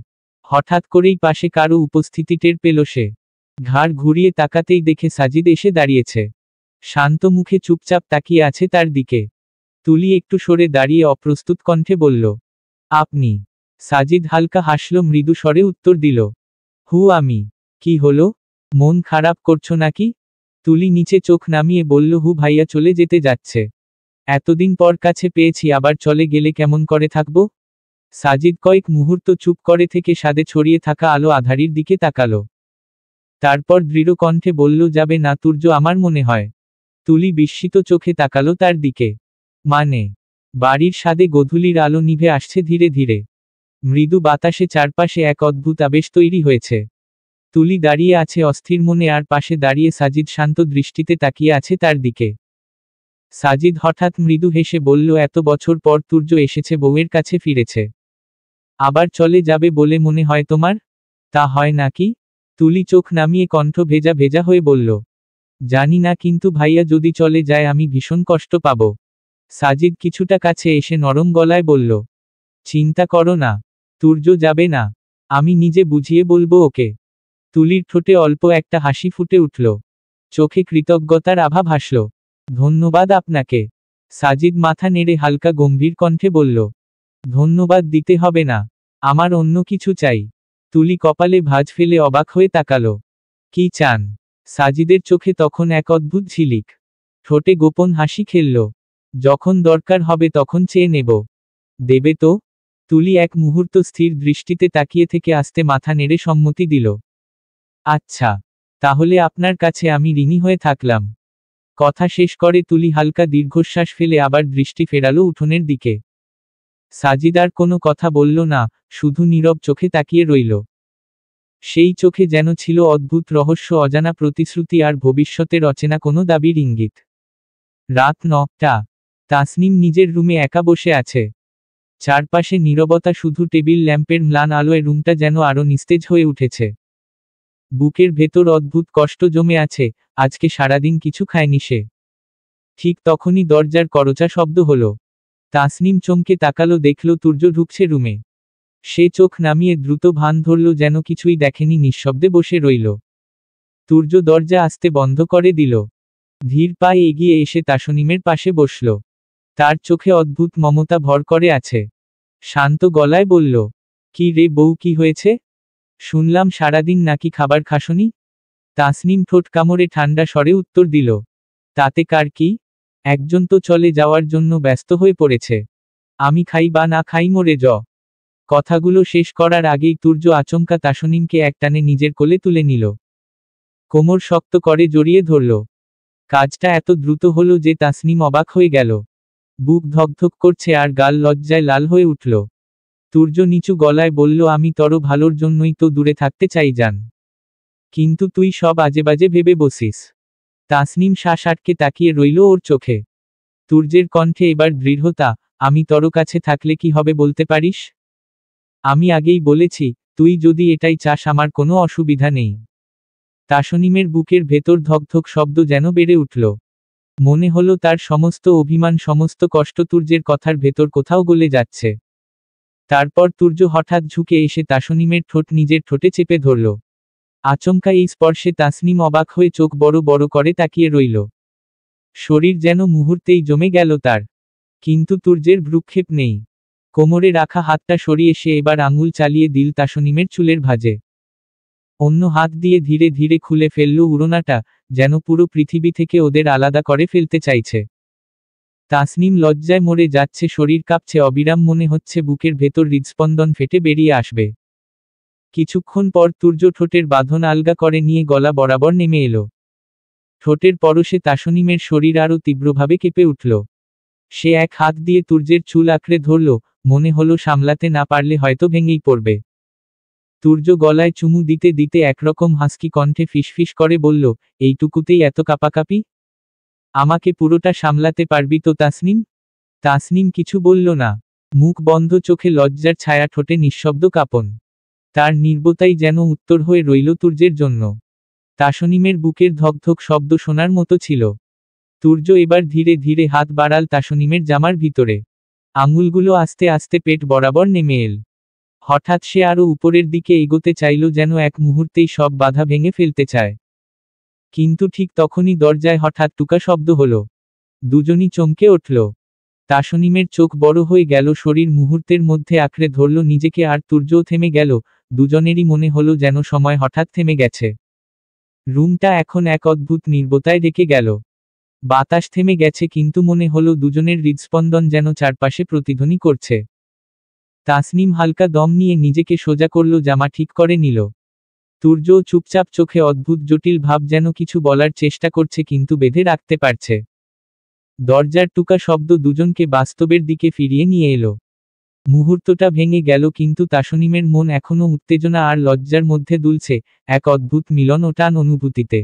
হঠাৎ করেই পাশে কারো উপস্থিতি টের পেল সে। ঘাড় ঘুরিয়ে তাকাতেই দেখে সাজিদ এসে দাঁড়িয়েছে। শান্ত মুখে চুপচাপ তাকিয়ে আছে তার দিকে। তুলি একটু সরে দাঁড়িয়ে অপ্রস্তুত কণ্ঠে বলল, আপনি? সাজিদ হালকা হাসল, মৃদু স্বরে উত্তর দিল, আমি। কি হলো, মন খারাপ করছো নাকি? তুলি নিচে চোখ নামিয়ে বলল, ভাইয়া চলে যেতে যাচ্ছে। এতদিন পর কাছে পেয়েছি, আবার চলে গেলে কেমন করে থাকবো? সাজিদ কয়েক মুহূর্ত চুপ করে থেকে সাদে ছড়িয়ে থাকা আলো আধারির দিকে তাকালো। তারপর দৃঢ় কণ্ঠে বলল, যাবে না তুর্য, আমার মনে হয়। তুলি বিস্মিত চোখে তাকালো তার দিকে। মানে? বাড়ির সাদে গোধূলির আলো নিভে আসছে ধীরে ধীরে। মৃদু বাতাসে চারপাশে এক অদ্ভুত আবেশ তৈরি হয়েছে। তুলি দাঁড়িয়ে আছে অস্থির মনে, আর পাশে দাঁড়িয়ে সাজিদ শান্ত দৃষ্টিতে তাকিয়ে আছে তার দিকে। সাজিদ হঠাৎ মৃদু হেসে বলল, এত বছর পর তুর্য এসেছে, বউয়ের কাছে ফিরেছে। আবার চলে যাবে বলে মনে হয় তোমার? তা হয় নাকি? তুলি চোখ নামিয়ে কণ্ঠ ভেজা ভেজা হয়ে বলল, জানি না, কিন্তু ভাইয়া যদি চলে যায় আমি ভীষণ কষ্ট পাব। সাজিদ কিছুটা কাছে এসে নরম গলায় বলল, চিন্তা করো না, তুর্য যাবে না। আমি নিজে বুঝিয়ে বলবো ওকে। তুলির ঠোঁটে অল্প একটা হাসি ফুটে উঠল, চোখে কৃতজ্ঞতার আভা ভাসল। ধন্যবাদ আপনাকে। সাজিদ মাথা নেড়ে হালকা গম্ভীর কণ্ঠে বলল, ধন্যবাদ দিতে হবে না, আমার অন্য কিছু চাই। তুলি কপালে ভাঁজ ফেলে অবাক হয়ে তাকালো। কি চান? সাজিদের চোখে তখন এক অদ্ভুত ঝিলিক, ঠোঁটে গোপন হাসি খেলল। যখন দরকার হবে তখন চেয়ে নেব। দেবে তো? তুলি এক মুহূর্ত স্থির দৃষ্টিতে তাকিয়ে থেকে আস্তে মাথা নেড়ে সম্মতি দিল। আচ্ছা, তাহলে আপনার কাছে আমি ঋণী হয়ে থাকলাম। কথা শেষ করে তুলি হালকা দীর্ঘশ্বাস ফেলে আবার দৃষ্টি ফেরালো উঠোনের দিকে। সাজিদ আর কোনো কথা বলল না, শুধু নীরব চোখে তাকিয়ে রইল। সেই চোখে যেন ছিল অদ্ভুত রহস্য, অজানা প্রতিশ্রুতি আর ভবিষ্যতের অচেনা কোনো দাবির ইঙ্গিত। রাত 9টা। তাসনিম নিজের রুমে একা বসে আছে। চারপাশে নীরবতা, শুধু টেবিল ল্যাম্পের ম্লান আলোয় রুমটা যেন আরো নিস্তেজ হয়ে উঠেছে। বুকের ভেতর অদ্ভুত কষ্ট জমে আছে, আজকে সারাদিন কিছু খায়নি সে। ঠিক তখনই দরজার করচা শব্দ হলো। তাসনিম চমকে তাকালো, দেখল তুর্য ঢুকছে রুমে। সে চোখ নামিয়ে দ্রুত ভান ধরল, যেন কিছুই দেখেনি, নিঃশব্দে বসে রইল। তুর্য দরজা আস্তে বন্ধ করে দিল। ধীর পায়ে এগিয়ে এসে তাসনিমের পাশে বসল। তার চোখে অদ্ভুত মমতা ভর করে আছে। শান্ত গলায় বলল, কি রে বউ, কি হয়েছে? শুনলাম সারাদিন নাকি খাবার খাসনি। তাসনিম ঠোঁট কামড়ে ঠান্ডা স্বরে উত্তর দিল, তাতে কার কি? একজন তো চলে যাওয়ার জন্য ব্যস্ত হয়ে পড়েছে। আমি খাই বা না খাই, মরে য। কথাগুলো শেষ করার আগেই তুর্য আচমকা তাসনিমকে একটানে নিজের কোলে তুলে নিল। কোমর শক্ত করে জড়িয়ে ধরল। কাজটা এত দ্রুত হলো যে তাসনিম অবাক হয়ে গেল। বুক ধকধক করছে আর গাল লজ্জায় লাল হয়ে উঠল। তুর্য নিচু গলায় বলল, আমি তোর ভালোর জন্যই তো দূরে থাকতে চাই জান। কিন্তু তুই সব আজেবাজে ভেবে বসিস। তাসনিম শ্বাস আটকে তাকিয়ে রইল ওর চোখে। তুর্যের কণ্ঠে এবার দৃঢ়তা, আমি তোর কাছে থাকলে কি হবে বলতে পারিস? আমি আগেই বলেছি, তুই যদি এটাই চাস আমার কোনো অসুবিধা নেই। তাসনিমের বুকের ভেতর ধকধক শব্দ যেন বেড়ে উঠল। মনে হলো তার সমস্ত অভিমান, সমস্ত কষ্ট তুর্যের কথার ভেতর কোথাও গলে যাচ্ছে। তারপর তুর্য হঠাৎ ঝুঁকে এসে তাসনিমের ঠোঁট নিজের ঠোঁটে চেপে ধরল। আচমকা এই স্পর্শে তাসনিম অবাক হয়ে চোখ বড় বড় করে তাকিয়ে রইল। শরীর যেন মুহূর্তেই জমে গেল তার। কিন্তু তুর্যের ভ্রুক্ষেপ নেই। কোমরে রাখা হাতটা সরিয়ে সে এবার আঙুল চালিয়ে দিল তাসনিমের চুলের ভাঁজে। অন্য হাত দিয়ে ধীরে ধীরে খুলে ফেলল উড়নাটা, যেন পুরো পৃথিবী থেকে ওদের আলাদা করে ফেলতে চাইছে। তাসনিম লজ্জায় মরে যাচ্ছে, শরীর কাঁপছে অবিরাম, মনে হচ্ছে বুকের ভেতর হৃদস্পন্দন ফেটে বেরিয়ে আসবে। কিছুক্ষণ পর তুর্য ঠোঁটের বাঁধন আলগা করে নিয়ে গলা বরাবর নেমে এলো। ঠোঁটের পরশে তাসনিমের শরীর আরও তীব্রভাবে কেঁপে উঠল। সে এক হাত দিয়ে তুর্যের চুল আঁকড়ে ধরল, মনে হলো সামলাতে না পারলে হয়তো ভেঙেই পড়বে। তুর্য গলায় চুমু দিতে দিতে একরকম হাসকি কণ্ঠে ফিসফিস করে বলল, এইটুকুতেই এত কাঁপাকাঁপি? আমাকে পুরোটা সামলাতে পারবি তো তাসনিম? তাসনিম কিছু বলল না। মুখ বন্ধ, চোখে লজ্জার ছায়া, ঠোঁটে নিঃশব্দ কাঁপন। তার নীরবতাই যেন উত্তর হয়ে রইল তুর্যের জন্য। তাসনিমের বুকের ধকধক শব্দ শোনার মতো ছিল। তুর্য এবার ধীরে ধীরে হাত বাড়াল তাসনিমের জামার ভিতরে। আঙুলগুলো আস্তে আস্তে পেট বরাবর নেমে এল। হঠাৎ সে আরো উপরের দিকে এগোতে চাইল, যেন এক মুহূর্তেই সব বাধা ভেঙে ফেলতে চায়। কিন্তু ঠিক তখনই দরজায় হঠাৎ টুকা শব্দ হলো। দুজনই চমকে উঠল। তাসনিমের চোখ বড় হয়ে গেল, শরীর মুহূর্তের মধ্যে আঁকড়ে ধরল নিজেকে, আর তুর্যও থেমে গেল। দুজনেরই মনে হলো যেন সময় হঠাৎ থেমে গেছে। রুমটা এখন এক অদ্ভুত নীরবতায় ঢেকে গেল। বাতাস থেমে গেছে, কিন্তু মনে হলো দুজনের হৃদস্পন্দন যেন চারপাশে প্রতিধ্বনি করছে। তাসনিম হালকা দম নিয়ে নিজেকে সোজা করল, জামা ঠিক করে নিল। তুর্যও চুপচাপ, চোখে অদ্ভুত জটিল ভাব, যেন কিছু বলার চেষ্টা করছে কিন্তু বেঁধে রাখতে পারছে। দরজার টুকা শব্দ দুজনকে বাস্তবের দিকে ফিরিয়ে নিয়ে এলো। মুহূর্তটা ভেঙে গেল, কিন্তু তাসনিমের মন এখনো উত্তেজনা আর লজ্জার মধ্যে দুলছে, এক অদ্ভুত মিলন ও টান অনুভূতিতে।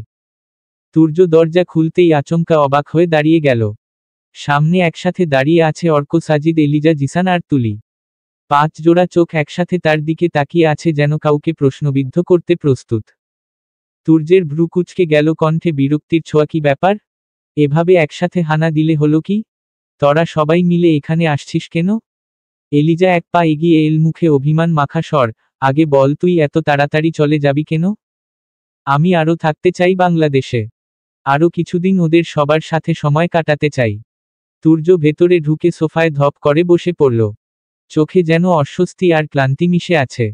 তুর্য দরজা খুলতেই আচমকা অবাক হয়ে দাঁড়িয়ে গেল। সামনে একসাথে দাঁড়িয়ে আছে অর্ক, সাজিদ, এলিজা, জিসান আর তুলি। 5 জোড়া চোখ একসাথে তার দিকে তাকিয়ে আছে, যেন কাউকে প্রশ্নবিদ্ধ করতে প্রস্তুত। তুর্যের ভ্রু কুঁচকে গেল, কণ্ঠে বিরক্তির ছোঁয়া। কি ব্যাপার? এভাবে একসাথে হানা দিলে হলো কি? তোরা সবাই মিলে এখানে আসছিস কেন? এলিজা এক পা এগিয়ে এল, মুখে অভিমান মাখা স্বর। আগে বল, তুই এত তাড়াতাড়ি চলে যাবি কেন? আমি আরও থাকতে চাই বাংলাদেশে। আরও কিছুদিন ওদের সবার সাথে সময় কাটাতে চাই। তুর্য ভেতরে ঢুকে সোফায় ধপ করে বসে পড়ল। চোখে যেন অস্বস্তি আর ক্লান্তি মিশে আছে।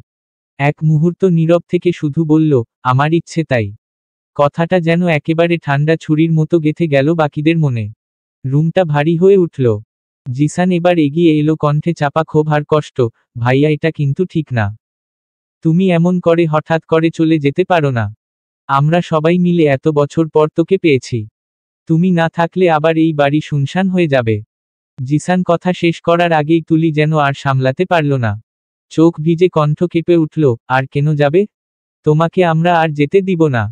এক মুহূর্ত নীরব থেকে শুধু বলল, আমার ইচ্ছে তাই। কথাটা যেন একেবারে ঠান্ডা ছুরির মতো গেঁথে গেল বাকিদের মনে। রুমটা ভারী হয়ে উঠল। জিসান এবার এগিয়ে এলো, কণ্ঠে চাপা ক্ষোভ আর কষ্ট। ভাইয়া, এটা কিন্তু ঠিক না। তুমি এমন করে হঠাৎ করে চলে যেতে পারো না। আমরা সবাই মিলে এত বছর পর তোকে পেয়েছি। তুমি না থাকলে আবার এই বাড়ি শুনশান হয়ে যাবে। জিসান কথা শেষ করার আগেই তুলি যেন আর সামলাতে পারল না। চোখ ভিজে, কণ্ঠ কেঁপে উঠল, আর কেন যাবে? তোমাকে আমরা আর যেতে দিব না।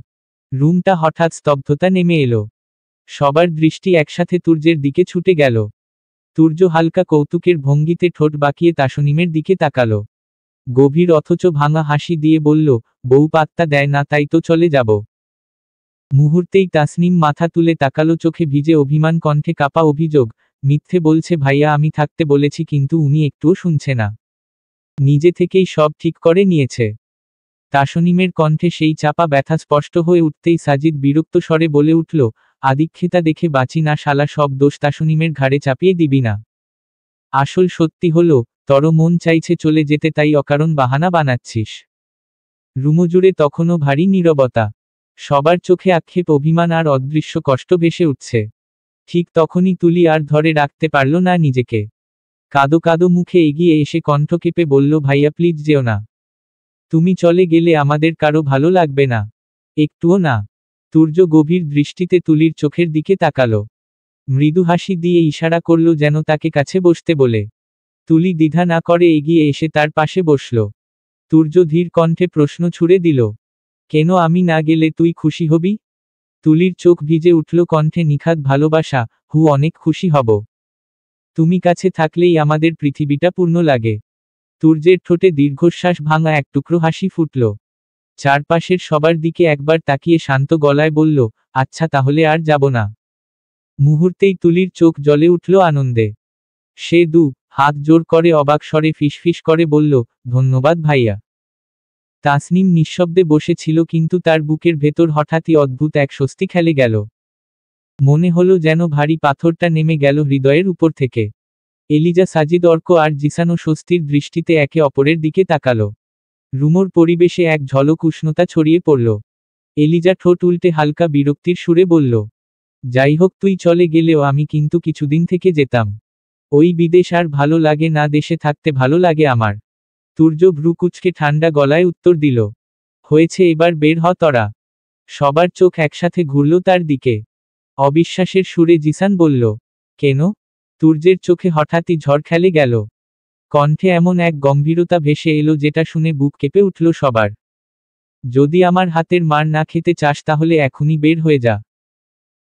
রুমটা হঠাৎ স্তব্ধতা নেমে এলো। সবার দৃষ্টি একসাথে তুর্যের দিকে ছুটে গেল। তুর্য হালকা কৌতুকের ভঙ্গিতে ঠোঁট বাঁকিয়ে তাসনিমের দিকে তাকালো। গভীর অথচ ভাঙা হাসি দিয়ে বলল, বউ পাত্তা দেয় না তাই তো চলে যাব। মুহূর্তেই তাসনিম মাথা তুলে তাকালো, চোখে ভিজে অভিমান, কণ্ঠে কাপা অভিযোগ। মিথ্যে বলছে ভাইয়া, আমি থাকতে বলেছি কিন্তু উনি একটুও শুনছে না। নিজে থেকেই সব ঠিক করে নিয়েছে। তাসনিমের কণ্ঠে সেই চাপা ব্যথা স্পষ্ট হয়ে উঠতেই সাজিদ বিরক্ত স্বরে বলে উঠল, আদিক্ষেতা দেখে বাঁচি না শালা, সব দোষ তাসনিমের ঘাড়ে চাপিয়ে দিবি না। আসল সত্যি হলো, তর মন চাইছে চলে যেতে, তাই অকারণ বাহানা বানাচ্ছিস। রুমজুড়ে তখনও ভারী নীরবতা। সবার চোখে আক্ষেপ, অভিমান আর অদৃশ্য কষ্ট ভেসে উঠছে। ঠিক তখনই তুলি আর ধরে রাখতে পারল না নিজেকে। কাদো কাদো মুখে এগিয়ে এসে কণ্ঠ কেঁপে বলল, ভাইয়া প্লিজ যেও না। তুমি চলে গেলে আমাদের কারো ভালো লাগবে না। একটুও না। তুর্য গভীর দৃষ্টিতে তুলির চোখের দিকে তাকালো। মৃদু হাসি দিয়ে ইশারা করল যেন তাকে কাছে বসতে বলে। তুলি দ্বিধা না করে এগিয়ে এসে তার পাশে বসল। তুর্য ধীর কণ্ঠে প্রশ্ন ছুড়ে দিল, কেন আমি না গেলে তুই খুশি হবি? তুলির চোখ ভিজে উঠল, কণ্ঠে নিখাদ ভালোবাসা। অনেক খুশি হব। তুমি কাছে থাকলেই আমাদের পৃথিবীটা পূর্ণ লাগে। তুর্যের ঠোঁটে দীর্ঘশ্বাস ভাঙা এক টুকরো হাসি ফুটল। চারপাশের সবার দিকে একবার তাকিয়ে শান্ত গলায় বলল, আচ্ছা তাহলে আর যাব না। মুহূর্তেই তুলির চোখ জ্বলে উঠল আনন্দে। সে হাত জোর করে অবাক স্বরে ফিসফিস করে বলল, ধন্যবাদ ভাইয়া। তাসনিম নিঃশব্দে বসেছিল, কিন্তু তার বুকের ভেতর হঠাৎই অদ্ভুত এক স্বস্তি খেলে গেল। মনে হলো যেন ভারী পাথরটা নেমে গেল হৃদয়ের উপর থেকে। এলিজা, সাজিদ, অর্ক আর জিসানও স্বস্তির দৃষ্টিতে একে অপরের দিকে তাকালো। রুমোর পরিবেশে এক ঝলক উষ্ণতা ছড়িয়ে পড়ল। এলিজা ঠোঁট উল্টে হালকা বিরক্তির সুরে বলল, যাই হোক, তুই চলে গেলেও আমি কিন্তু কিছুদিন থেকে যেতাম। ওই বিদেশ আর ভালো লাগে না, দেশে থাকতে ভালো লাগে আমার। তুর্য ভ্রু কুঁচকে ঠান্ডা গলায় উত্তর দিল, হয়েছে, এবার বের হ তোরা। সবার চোখ একসাথে ঘুরল তার দিকে। অবিশ্বাসের সুরে জিসান বলল, কেন? তুর্যের চোখে হঠাৎই ঝড় খেলে গেল। কণ্ঠে এমন এক গম্ভীরতা ভেসে এলো যেটা শুনে বুক কেঁপে উঠল সবার। যদি আমার হাতের মার না খেতে চাস তাহলে এখনই বের হয়ে যা।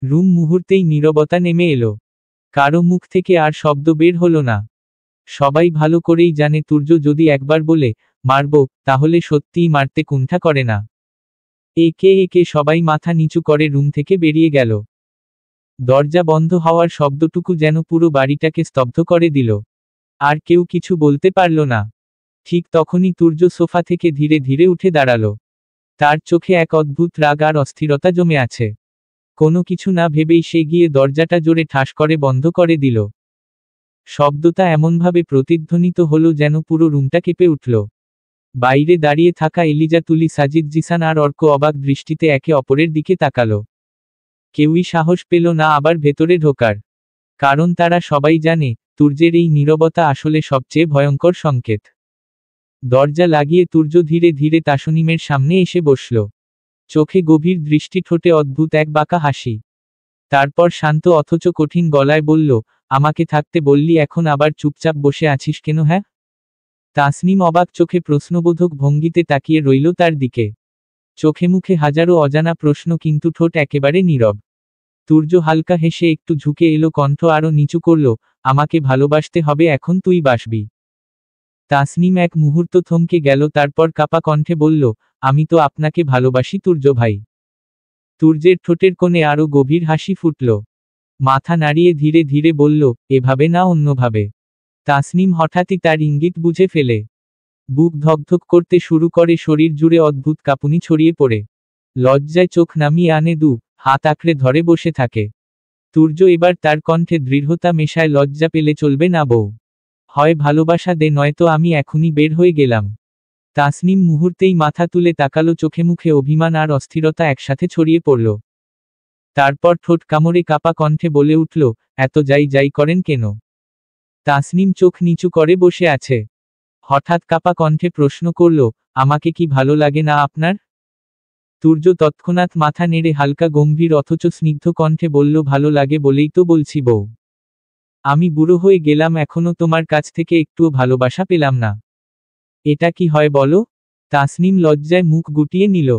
রুম মুহূর্তেই নীরবতা নেমে এলো। কারো মুখ থেকে আর শব্দ বের হলো না। সবাই ভালো করেই জানে তুর্য যদি একবার বলে মারব, তাহলে সত্যিই মারতে কুণ্ঠা করে না। একে একে সবাই মাথা নিচু করে রুম থেকে বেরিয়ে গেল। দরজা বন্ধ হওয়ার শব্দটুকু যেন পুরো বাড়িটাকে স্তব্ধ করে দিল। আর কেউ কিছু বলতে পারল না। ঠিক তখনই তুর্য সোফা থেকে ধীরে ধীরে উঠে দাঁড়ালো। তার চোখে এক অদ্ভুত রাগ আর অস্থিরতা জমে আছে। কোনো কিছু না ভেবেই সে গিয়ে দরজাটা জোরে ঠাস করে বন্ধ করে দিল। শব্দটা এমনভাবে প্রতিধ্বনিত হলো যেন পুরো রুমটা কেঁপে উঠল। বাইরে দাঁড়িয়ে থাকা এলিজা তুলি, সাজিদ, জিসান আর অর্ক অবাক দৃষ্টিতে একে অপরের দিকে তাকালো। কেউই সাহস পেল না আবার ভেতরে ঢোকার। কারণ তারা সবাই জানে, তুর্যের এই নীরবতা আসলে সবচেয়ে ভয়ঙ্কর সংকেত। দরজা লাগিয়ে তুর্য ধীরে ধীরে তাসনিমের সামনে এসে বসল। চোখে গভীর দৃষ্টি, ঠোঁটে অদ্ভুত এক বাঁকা হাসি। তারপর শান্ত অথচ কঠিন গলায় বলল, আমাকে থাকতে বললি, এখন আবার চুপচাপ বসে আছিস কেন? হ্যাঁ? তাসনিম অবাক চোখে প্রশ্নবোধক ভঙ্গিতে তাকিয়ে রইল তার দিকে। চোখে মুখে হাজারো অজানা প্রশ্ন, কিন্তু ঠোঁট একেবারে নীরব। তুর্য হালকা হেসে একটু ঝুঁকে এলো, কণ্ঠ আরো নিচু করল, আমাকে ভালোবাসতে হবে, এখন তুই বাসবি। তাসনিম এক মুহূর্ত থমকে গেল, তারপর কাপা কণ্ঠে বলল, আমি তো আপনাকে ভালোবাসি তুর্য ভাই। তুর্যের ঠোঁটের কোণে আরো গভীর হাসি ফুটল। মাথা নাড়িয়ে ধীরে ধীরে বলল, এভাবে না, অন্যভাবে। তাসনিম হঠাৎই তার ইঙ্গিত বুঝে ফেলে। বুক ধকধক করতে শুরু করে, শরীর জুড়ে অদ্ভুত কাঁপুনি ছড়িয়ে পড়ে। লজ্জায় চোখ নামিয়ে আনে, হাত আঁকড়ে ধরে বসে থাকে। তুর্য এবার তার কণ্ঠে দৃঢ়তা মেশায়, লজ্জা পেলে চলবে না বউ। হয় ভালোবাসা দে, নয়তো আমি এখনই বের হয়ে গেলাম। তাসনিম মুহূর্তেই মাথা তুলে তাকালো, চোখে মুখে অভিমান আর অস্থিরতা একসাথে ছড়িয়ে পড়ল। তারপর ঠোঁট কামড়ে কাপা কণ্ঠে বলে উঠল, এত যাই যাই করেন কেন? তাসনিম চোখ নিচু করে বসে আছে। হঠাৎ কাপা কণ্ঠে প্রশ্ন করল, আমাকে কি ভালো লাগে না আপনার? তুর্য তৎক্ষণাৎ মাথা নেড়ে হালকা গম্ভীর অথচ স্নিগ্ধ কণ্ঠে বলল, ভালো লাগে বলেই তো বলছি বউ। আমি বুড়ো হয়ে গেলাম, এখনো তোমার কাছ থেকে একটুও ভালোবাসা পেলাম না। এটা কি হয় বলো? তাসনিম লজ্জায় মুখ গুটিয়ে নিল।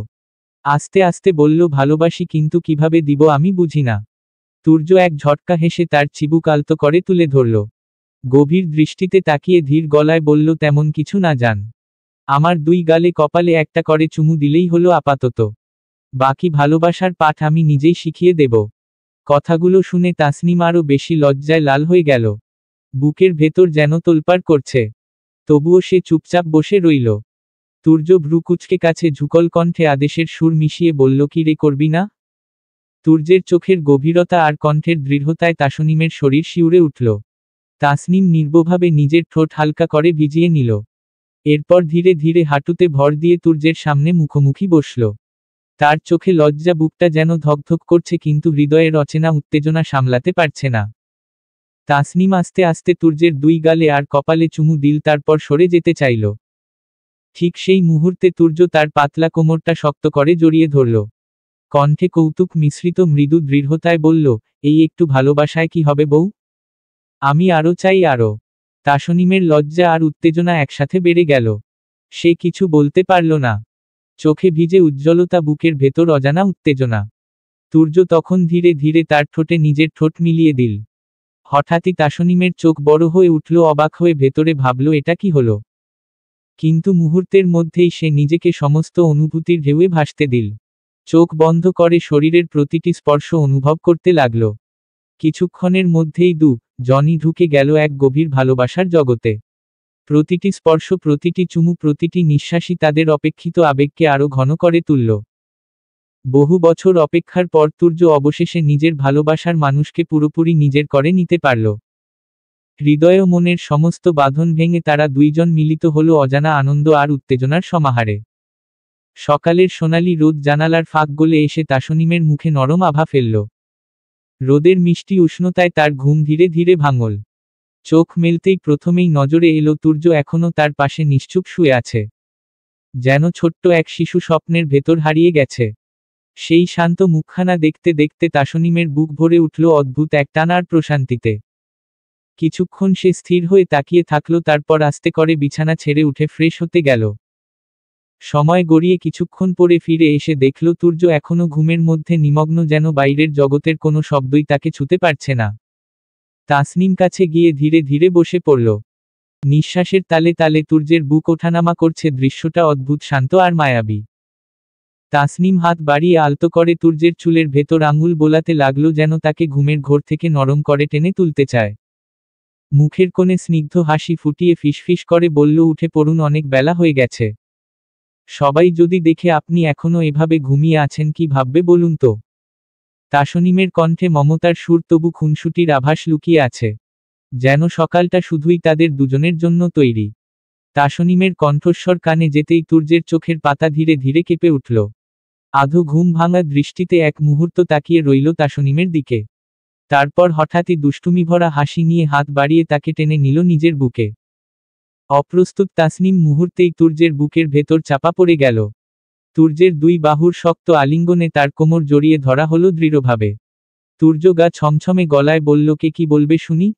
আস্তে আস্তে বলল, ভালোবাসি, কিন্তু কিভাবে দিব আমি বুঝি না। তুর্য এক ঝটকা হেসে তার চিবুক আলতো করে তুলে ধরল। গভীর দৃষ্টিতে তাকিয়ে ধীর গলায় বলল, তেমন কিছু না জান। আমার দুই গালে কপালে একটা করে চুমু দিলেই হলো আপাতত। বাকি ভালোবাসার পাঠ আমি নিজেই শিখিয়ে দেব। কথাগুলো শুনে তাসনিম আরও বেশি লজ্জায় লাল হয়ে গেল। বুকের ভেতর যেন তোলপাড় করছে। তবুও সে চুপচাপ বসে রইল। তুর্য ভ্রু কুঁচকে কাছে ঝুকল কণ্ঠে আদেশের সুর মিশিয়ে বলল, কি রে, করবি না? তুর্যের চোখের গভীরতা আর কণ্ঠের দৃঢ়তায় তাসনিমের শরীর শিউরে উঠল। তাসনিম নির্বভাবে নিজের ঠোঁট হালকা করে ভিজিয়ে নিল। এরপর ধীরে ধীরে হাঁটুতে ভর দিয়ে তুর্যের সামনে মুখোমুখি বসল। তার চোখে লজ্জা, বুকটা যেন ধকধক করছে, কিন্তু হৃদয়ের অচেনা উত্তেজনা সামলাতে পারছে না। তাসনিম আস্তে আস্তে তুর্যের দুই গালে আর কপালে চুমু দিল, তারপর সরে যেতে চাইল। ঠিক সেই মুহূর্তে তুর্য তার পাতলা কোমরটা শক্ত করে জড়িয়ে ধরল। কণ্ঠে কৌতুক মিশ্রিত মৃদু দৃঢ়তায় বলল, এই একটু ভালোবাসায় কি হবে বউ? আমি আরো চাই, আরো। তাসনিমের লজ্জা আর উত্তেজনা একসাথে বেড়ে গেল। সে কিছু বলতে পারল না। চোখে ভিজে উজ্জ্বলতা, বুকের ভেতর অজানা উত্তেজনা। তুর্য তখন ধীরে ধীরে তার ঠোঁটে নিজের ঠোঁট মিলিয়ে দিল। হঠাৎই তাসনিমের চোখ বড় হয়ে উঠল, অবাক হয়ে ভেতরে ভাবল, এটা কি হলো? কিন্তু মুহূর্তের মধ্যেই সে নিজেকে সমস্ত অনুভূতির ঢেউয়ে ভাসতে দিল। চোখ বন্ধ করে শরীরের প্রতিটি স্পর্শ অনুভব করতে লাগল। কিছুক্ষণের মধ্যেই জনই ঢুকে গেল এক গভীর ভালোবাসার জগতে। প্রতিটি স্পর্শ, প্রতিটি চুমু, প্রতিটি নিঃশ্বাসই তাদের অপেক্ষিত আবেগকে আরো ঘন করে তুলল। বহু বছর অপেক্ষার পর তুর্য অবশেষে নিজের ভালোবাসার মানুষকে পুরোপুরি নিজের করে নিতে পারল। হৃদয় ও মনের সমস্ত বাঁধন ভেঙে তারা দুইজন মিলিত হল অজানা আনন্দ আর উত্তেজনার সমাহারে। সকালের সোনালি রোদ জানালার ফাঁক গলে এসে তাসনিমের মুখে নরম আভা ফেলল। রোদের মিষ্টি উষ্ণতায় তার ঘুম ধীরে ধীরে ভাঙল। চোখ মেলতেই প্রথমেই নজরে এলো তুর্য এখনো তার পাশে নিশ্চুপ শুয়ে আছে। যেন ছোট্ট এক শিশু স্বপ্নের ভেতর হারিয়ে গেছে। সেই শান্ত মুখখানা দেখতে দেখতে তাসনিমের বুক ভরে উঠল অদ্ভুত এক টান আর প্রশান্তিতে। কিছুক্ষণ সে স্থির হয়ে তাকিয়ে থাকল, তারপর আস্তে করে বিছানা ছেড়ে উঠে ফ্রেশ হতে গেল। সময় গড়িয়ে কিছুক্ষণ পরে ফিরে এসে দেখল তুর্য এখনো ঘুমের মধ্যে নিমগ্ন, যেন বাইরের জগতের কোনো শব্দই তাকে ছুতে পারছে না। তাসনিম কাছে গিয়ে ধীরে ধীরে বসে পড়ল। নিঃশ্বাসের তালে তালে তুর্যের বুক ওঠানামা করছে, দৃশ্যটা অদ্ভুত শান্ত আর মায়াবী। তাসনিম হাত বাড়িয়ে আলতো করে তুর্যের চুলের ভেতর আঙুল বোলাতে লাগলো, যেন তাকে ঘুমের ঘোর থেকে নরম করে টেনে তুলতে চায়। মুখের কোণে স্নিগ্ধ হাসি ফুটিয়ে ফিসফিস করে বলল, উঠে পড়ুন, অনেক বেলা হয়ে গেছে। সবাই যদি দেখে আপনি এখনো এভাবে ঘুমিয়ে আছেন কি ভাববে বলুন তো। তাসনিমের কণ্ঠে মমতার সুর, তবু খুনসুটির আভাস লুকিয়ে আছে। যেন সকালটা শুধুই তাদের দুজনের জন্য তৈরি। তাসনিমের কণ্ঠস্বর কানে যেতেই তুর্যের চোখের পাতা ধীরে ধীরে কেঁপে উঠল। আধো ঘুম ভাঙা দৃষ্টিতে এক মুহূর্ত তাকিয়ে রইল তাসনিমের দিকে। তারপর হঠাৎই দুষ্টুমিভরা হাসি নিয়ে হাত বাড়িয়ে তাকে টেনে নিল নিজের বুকে। অপ্রস্তুত তাসনিম মুহূর্তেই তুর্যের বুকের ভেতর চাপা পড়ে গেল। তুর্যের দুই বাহুর শক্ত আলিঙ্গনে তার কোমর জড়িয়ে ধরা হলো দৃঢ়ভাবে। তুর্য গা ছমছমে গলায় বলল, কে কি বলবে শুনি?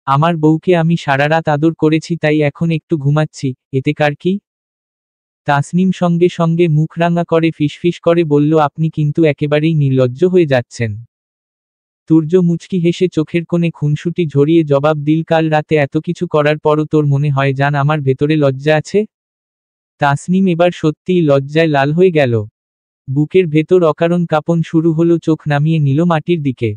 আমার বউকে আমি সারা রাত আদর করেছি, তাই এখন একটু ঘুমাচ্ছি, এতে কার কি? তাসনিম সঙ্গে সঙ্গে মুখ রাঙা করে ফিসফিস করে বলল, আপনি কিন্তু একেবারেই নির্লজ্জ হয়ে যাচ্ছেন। তুর্য মুচকি হেসে চোখের কোণে খুনসুটি ঝরিয়ে জবাব দিল, কাল রাতে এত কিছু করার পরও তোর মনে হয় জান আমার ভেতরে লজ্জা আছে? তাসনিম এবার সত্যিই লজ্জায় লাল হয়ে গেল। বুকের ভেতর অকারণ কাঁপন শুরু হলো, চোখ নামিয়ে নিল মাটির দিকে।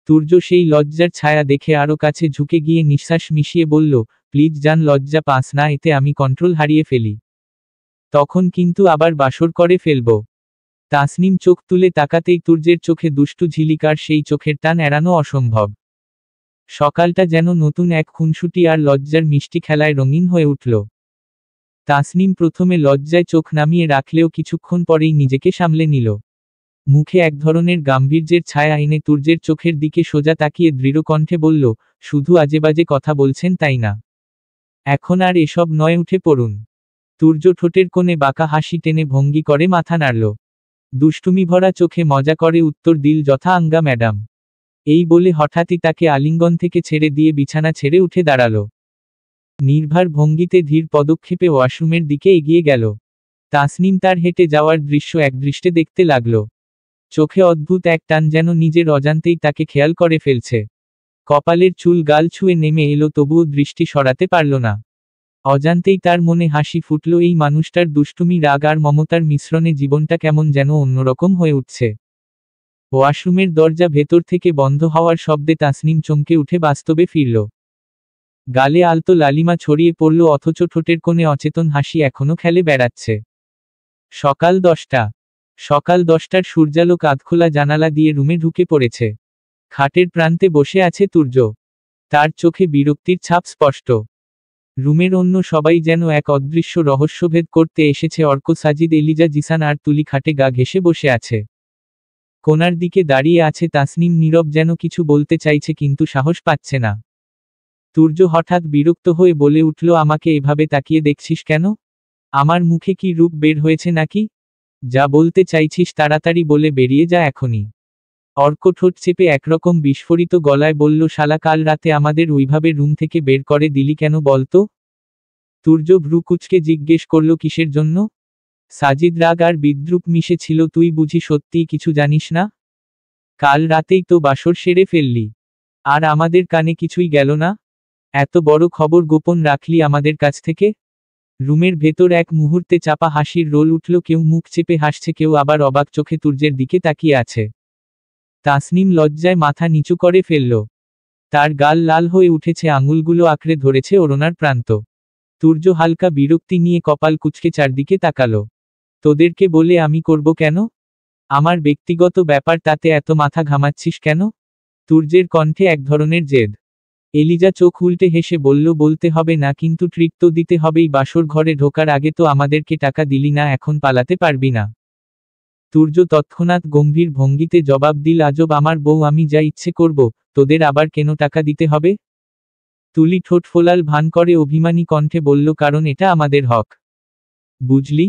তুর্য সেই লজ্জার ছায়া দেখে আরো কাছে ঝুঁকে গিয়ে নিঃশ্বাস মিশিয়ে বলল, প্লিজ জান, লজ্জা পাস না, এতে আমি কন্ট্রোল হারিয়ে ফেলি। তখন কিন্তু আবার বাসর করে ফেলব। তাসনিম চোখ তুলে তাকাতেই তুর্যের চোখে দুষ্টু ঝিলিকার সেই চোখের টান এড়ানো অসম্ভব। সকালটা যেন নতুন এক খুনসুটি আর লজ্জার মিষ্টি খেলায় রঙিন হয়ে উঠল। তাসনিম প্রথমে লজ্জায় চোখ নামিয়ে রাখলেও কিছুক্ষণ পরেই নিজেকে সামলে নিল। মুখে এক ধরনের গাম্ভীর্যের ছায়া এনে তুর্যের চোখের দিকে সোজা তাকিয়ে দৃঢ় কণ্ঠে বলল, শুধু আজেবাজে কথা বলছেন তাই না? এখন আর এসব নয়, উঠে পড়ুন। তুর্য ঠোঁটের কোণে বাঁকা হাসি টেনে ভঙ্গি করে মাথা নাড়ল। দুষ্টুমি ভরা চোখে মজা করে উত্তর দিল, যথা আজ্ঞা ম্যাডাম। এই বলে হঠাৎই তাকে আলিঙ্গন থেকে ছেড়ে দিয়ে বিছানা ছেড়ে উঠে দাঁড়াল। নির্ভার ভঙ্গিতে ধীর পদক্ষেপে ওয়াশরুমের দিকে এগিয়ে গেল। তাসনিম তার হেঁটে যাওয়ার দৃশ্য একদৃষ্টে দেখতে লাগল। চোখে অদ্ভুত এক টান, যেন নিজের অজান্তেই তাকে খেয়াল করে ফেলছে। কপালের চুল গাল ছুঁয়ে নেমে এলো, তবুও দৃষ্টি সরাতে পারল না। অজান্তেই তার মনে হাসি ফুটল, এই মানুষটার দুষ্টুমি, রাগ আর মমতার মিশ্রণে জীবনটা কেমন যেন অন্যরকম হয়ে উঠছে। ওয়াশরুমের দরজা ভেতর থেকে বন্ধ হওয়ার শব্দে তাসনিম চমকে উঠে বাস্তবে ফিরল। গালে আলতো লালিমা ছড়িয়ে পড়ল, অথচ ঠোঁটের কোণে অচেতন হাসি এখনো খেলে বেড়াচ্ছে। সকাল 10টা। সকাল 10টার সূর্যালোক আধখোলা জানালা দিয়ে রুমে ঢুকে পড়েছে। খাটের প্রান্তে বসে আছে তুর্য। তার চোখে বিরক্তির ছাপ স্পষ্ট। রুমের অন্য সবাই যেন এক অদৃশ্য রহস্যভেদ করতে এসেছে। অর্ক, সাজিদ, এলিজা, জিসান আর তুলি খাটে গা ঘেঁষে বসে আছে। কোণার দিকে দাঁড়িয়ে আছে তাসনিম, নীরব, যেন কিছু বলতে চাইছে কিন্তু সাহস পাচ্ছে না। তুর্য হঠাৎ বিরক্ত হয়ে বলে উঠল, আমাকে এভাবে তাকিয়ে দেখছিস কেন? আমার মুখে কি রূপ বের হয়েছে নাকি? যা বলতে চাইছিস তাড়াতাড়ি বলে বেরিয়ে যা এখনই। অর্ক ঠোঁট চেপে একরকম বিস্ফোরিত গলায় বলল, শালা, কাল রাতে আমাদের ওইভাবে রুম থেকে বের করে দিলি কেন বলতো? তুর্য ভ্রু কুঁচকে জিজ্ঞেস করল, কিসের জন্য? সাজিদ রাগ আর বিদ্রুপ মিশে ছিল, তুই বুঝি সত্যিই কিছু জানিস না? কাল রাতেই তো বাসর সেরে ফেললি, আর আমাদের কানে কিছুই গেল না? এত বড় খবর গোপন রাখলি আমাদের কাছ থেকে? রুমের ভেতর এক মুহূর্তে চাপা হাসির রোল উঠল, কেউ মুখ চেপে হাসছে, কেউ আবার অবাক চোখে তুর্যের দিকে তাকিয়ে আছে। তাসনিম লজ্জায় মাথা নিচু করে ফেলল। তার গাল লাল হয়ে উঠেছে, আঙুলগুলো আঁকড়ে ধরেছে ওড়নার প্রান্ত। তুর্য হালকা বিরক্তি নিয়ে কপাল কুঁচকে চারদিকে তাকালো। তোদেরকে বলে আমি করব কেন? আমার ব্যক্তিগত ব্যাপার, তাতে এত মাথা ঘামাচ্ছিস কেন? তুর্যের কণ্ঠে এক ধরনের জেদ। এলিজা চোখ উল্টে হেসে বলল, বলতে হবে না, কিন্তু ট্রিট তো দিতে হবেই। বাসর ঘরে ঢোকার আগে তো আমাদেরকে টাকা দিলি না, এখন পালাতে পারবি না। তুর্য তৎক্ষণাৎ গম্ভীর ভঙ্গিতে জবাব দিল, আজব, আমার বউ, আমি যা ইচ্ছে করব, তোদের আবার কেন টাকা দিতে হবে? তুলি ঠোঁট ফোলাল ভান করে অভিমানী কণ্ঠে বলল, কারণ এটা আমাদের হক। বুঝলি?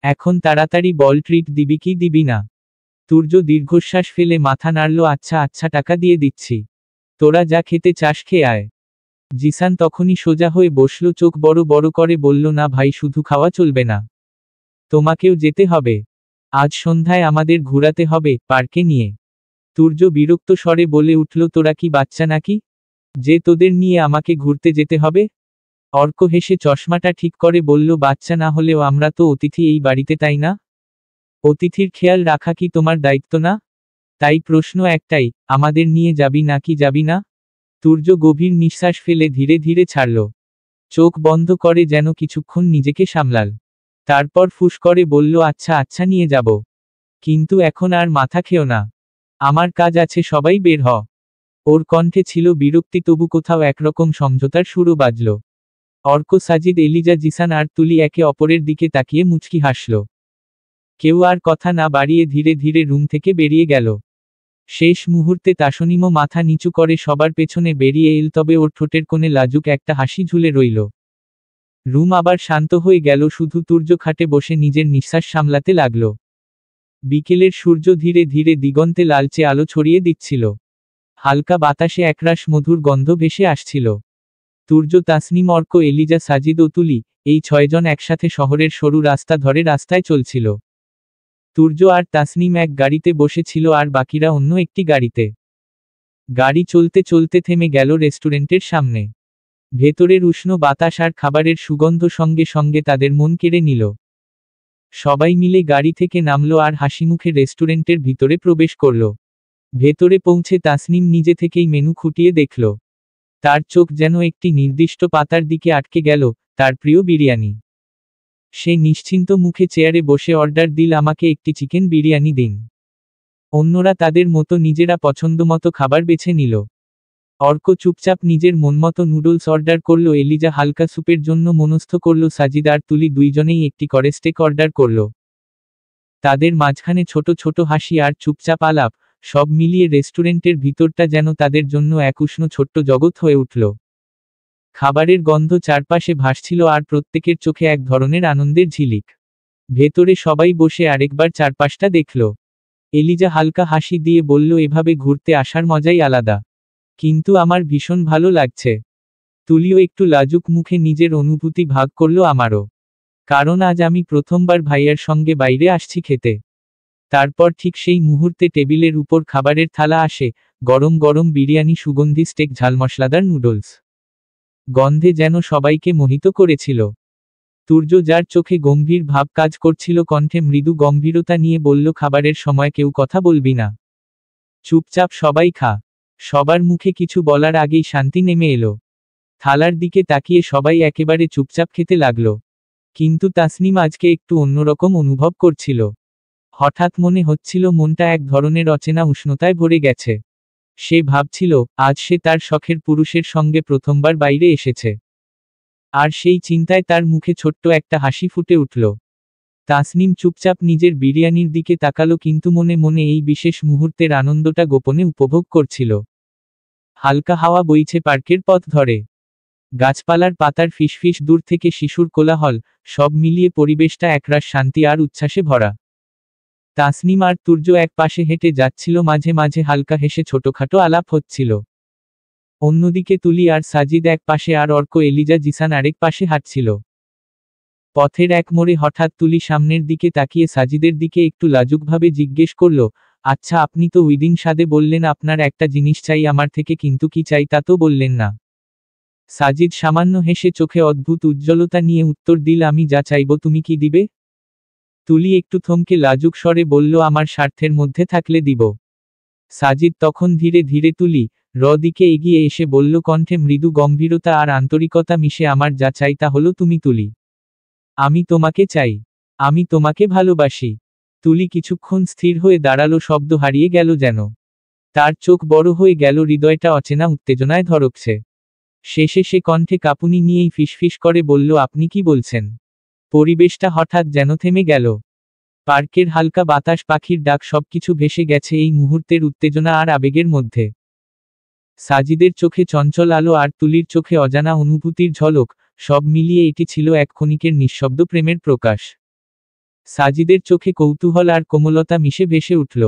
এখন তাড়াতাড়ি বল, ট্রিট দিবি কি দিবি না? তুর্য দীর্ঘশ্বাস ফেলে মাথা নাড়ল, আচ্ছা আচ্ছা, টাকা দিয়ে দিচ্ছি। তোরা যা খেতে চাস খেয়ে আয়। জিসান তখনই সোজা হয়ে বসল, চোখ বড় বড় করে বলল, না ভাই, শুধু খাওয়া চলবে না, তোমাকেও যেতে হবে। আজ সন্ধ্যায় আমাদের ঘুরাতে হবে, পার্কে নিয়ে। তুর্য বিরক্ত স্বরে বলে উঠল, তোরা কি বাচ্চা নাকি যে তোদের নিয়ে আমাকে ঘুরতে যেতে হবে? অর্ক হেসে চশমাটা ঠিক করে বলল, বাচ্চা না হলেও আমরা তো অতিথি এই বাড়িতে, তাই না? অতিথির খেয়াল রাখা কি তোমার দায়িত্ব না? তাই প্রশ্ন একটাই, আমাদের নিয়ে যাবি নাকি যাবি না? তুর্য গভীর নিঃশ্বাস ফেলে ধীরে ধীরে ছাড়ল। চোখ বন্ধ করে যেন কিছুক্ষণ নিজেকে সামলাল। তারপর ফুস করে বলল, আচ্ছা আচ্ছা নিয়ে যাব। কিন্তু এখন আর মাথা খেও না। আমার কাজ আছে, সবাই বের হ। ওর কণ্ঠে ছিল বিরক্তি, তবু কোথাও একরকম সমঝোতার সুরও বাজল। অর্ক, সাজিদ, এলিজা, জিসান আর তুলি একে অপরের দিকে তাকিয়ে মুচকি হাসল। কেউ আর কথা না বাড়িয়ে ধীরে ধীরে রুম থেকে বেরিয়ে গেল। শেষ মুহূর্তে তাসনিমও মাথা নিচু করে সবার পেছনে বেরিয়ে এল, তবে ওর ঠোঁটের কোণে লাজুক একটা হাসি ঝুলে রইল। রুম আবার শান্ত হয়ে গেল, শুধু তুর্য খাটে বসে নিজের নিঃশ্বাস সামলাতে লাগল। বিকেলের সূর্য ধীরে ধীরে দিগন্তে লালচে আলো ছড়িয়ে দিচ্ছিল। হালকা বাতাসে একরাশ মধুর গন্ধ ভেসে আসছিল। তুর্য, তাসনিম, অর্ক, এলিজা, সাজিদ ও তুলি, এই ছয়জন একসাথে শহরের সরু রাস্তা ধরে রাস্তায় চলছিল। তুর্য আর তাসনিম এক গাড়িতে বসেছিল আর বাকিরা অন্য একটি গাড়িতে। গাড়ি চলতে চলতে থেমে গেল রেস্টুরেন্টের সামনে। ভেতরের উষ্ণ বাতাস আর খাবারের সুগন্ধ সঙ্গে সঙ্গে তাদের মন কেড়ে নিল। সবাই মিলে গাড়ি থেকে নামল আর হাসিমুখে রেস্টুরেন্টের ভিতরে প্রবেশ করল। ভেতরে পৌঁছে তাসনিম নিজে থেকেই মেনু খুঁটিয়ে দেখল। তার চোখ যেন একটি নির্দিষ্ট পাতার দিকে আটকে গেল, তার প্রিয় বিরিয়ানি। সে নিশ্চিন্ত মুখে চেয়ারে বসে অর্ডার দিল, আমাকে একটি চিকেন বিরিয়ানি দিন। অন্যরা তাদের মতো নিজেরা পছন্দমতো খাবার বেছে নিল। অর্ক চুপচাপ নিজের মনমতো নুডলস অর্ডার করল, এলিজা হালকা স্যুপের জন্য মনস্থ করল, সাজিদ আর তুলি দুইজনেই একটি করে স্টেক অর্ডার করল। তাদের মাঝখানে ছোট ছোট হাসি আর চুপচাপ আলাপ, সব মিলিয়ে রেস্টুরেন্টের ভিতরটা যেন তাদের জন্য এক উষ্ণ ছোট্ট জগৎ হয়ে উঠল। খাবারের গন্ধ চারপাশে ভাসছিল আর প্রত্যেকের চোখে এক ধরনের আনন্দের ঝিলিক। ভেতরে সবাই বসে আরেকবার চারপাশটা দেখল। এলিজা হালকা হাসি দিয়ে বলল, এভাবে ঘুরতে আসার মজাই আলাদা। কিন্তু আমার ভীষণ ভালো লাগছে। তুলিও একটু লাজুক মুখে নিজের অনুভূতি ভাগ করল, আমারও। কারণ আজ আমি প্রথমবার ভাইয়ার সঙ্গে বাইরে আসছি খেতে। তারপর ঠিক সেই মুহূর্তে টেবিলের উপর খাবারের থালা আসে, গরম গরম বিরিয়ানি, সুগন্ধি স্টেক, ঝালমশলাদার নুডলস। গন্ধে যেন সবাইকে মোহিত করেছিল। তুর্য, যার চোখে গম্ভীর ভাব কাজ করছিল, কণ্ঠে মৃদু গম্ভীরতা নিয়ে বলল, খাবারের সময় কেউ কথা বলবি না। চুপচাপ সবাই খা। সবার মুখে কিছু বলার আগেই শান্তি নেমে এলো। থালার দিকে তাকিয়ে সবাই একেবারে চুপচাপ খেতে লাগলো। কিন্তু তাসনিম আজকে একটু অন্যরকম অনুভব করছিল। হঠাৎ মনে হচ্ছিল মনটা এক ধরনের অচেনা উষ্ণতায় ভরে গেছে। সে ভাবছিল, আজ সে তার শখের পুরুষের সঙ্গে প্রথমবার বাইরে এসেছে। আর সেই চিন্তায় তার মুখে ছোট্ট একটা হাসি ফুটে উঠল। তাসনিম চুপচাপ নিজের বিরিয়ানির দিকে তাকালো, কিন্তু মনে মনে এই বিশেষ মুহূর্তের আনন্দটা গোপনে উপভোগ করছিল। হালকা হাওয়া বইছে পার্কের পথ ধরে। গাছপালার পাতার ফিসফিস, দূর থেকে শিশুর কোলাহল, সব মিলিয়ে পরিবেশটা একরাশ শান্তি আর উচ্ছ্বাসে ভরা। তাসনিম আর তুর্য এক পাশে হেঁটে যাচ্ছিল, মাঝে মাঝে হালকা হেসে ছোটখাটো আলাপ হচ্ছিল। অন্যদিকে তুলি আর সাজিদ এক পাশে আর অর্ক, এলিজা, জিসান আরেক পাশে হাঁটছিল। পথের এক মোড়ে হঠাৎ তুলি সামনের দিকে তাকিয়ে সাজিদের দিকে একটু লাজুকভাবে জিজ্ঞেস করল, আচ্ছা, আপনি তো ওইদিন সাদে বললেন আপনার একটা জিনিস চাই আমার থেকে, কিন্তু কি চাই তা তো বললেন না। সাজিদ সামান্য হেসে চোখে অদ্ভুত উজ্জ্বলতা নিয়ে উত্তর দিল, আমি যা চাইব তুমি কি দিবে? তুলি একটু থমকে লাজুক স্বরে বলল, আমার স্বার্থের মধ্যে থাকলে দিব। সাজিদ তখন ধীরে ধীরে তুলি দিকে এগিয়ে এসে বলল, কণ্ঠে মৃদু গম্ভীরতা আর আন্তরিকতা মিশে, আমার যা চাই তা হলো তুমি তুলি। আমি তোমাকে চাই। আমি তোমাকে ভালোবাসি। তুলি কিছুক্ষণ স্থির হয়ে দাঁড়ালো, শব্দ হারিয়ে গেল যেন। তার চোখ বড় হয়ে গেল, হৃদয়টা অচেনা উত্তেজনায় ধড়কছে। শেষে সে কণ্ঠে কাঁপুনি নিয়েই ফিসফিস করে বলল, আপনি কি বলছেন? পরিবেশটা হঠাৎ যেন থেমে গেল। পার্কের হালকা বাতাস, পাখির ডাক, সবকিছু ভেসে গেছে এই মুহূর্তের উত্তেজনা আর আবেগের মধ্যে। সাজিদের চোখে চঞ্চল আলো আর তুলির চোখে অজানা অনুভূতির ঝলক, সব মিলিয়ে এটি ছিল এক ক্ষণিকের নিঃশব্দ প্রেমের প্রকাশ। সাজিদের চোখে কৌতূহল আর কোমলতা মিশে ভেসে উঠল।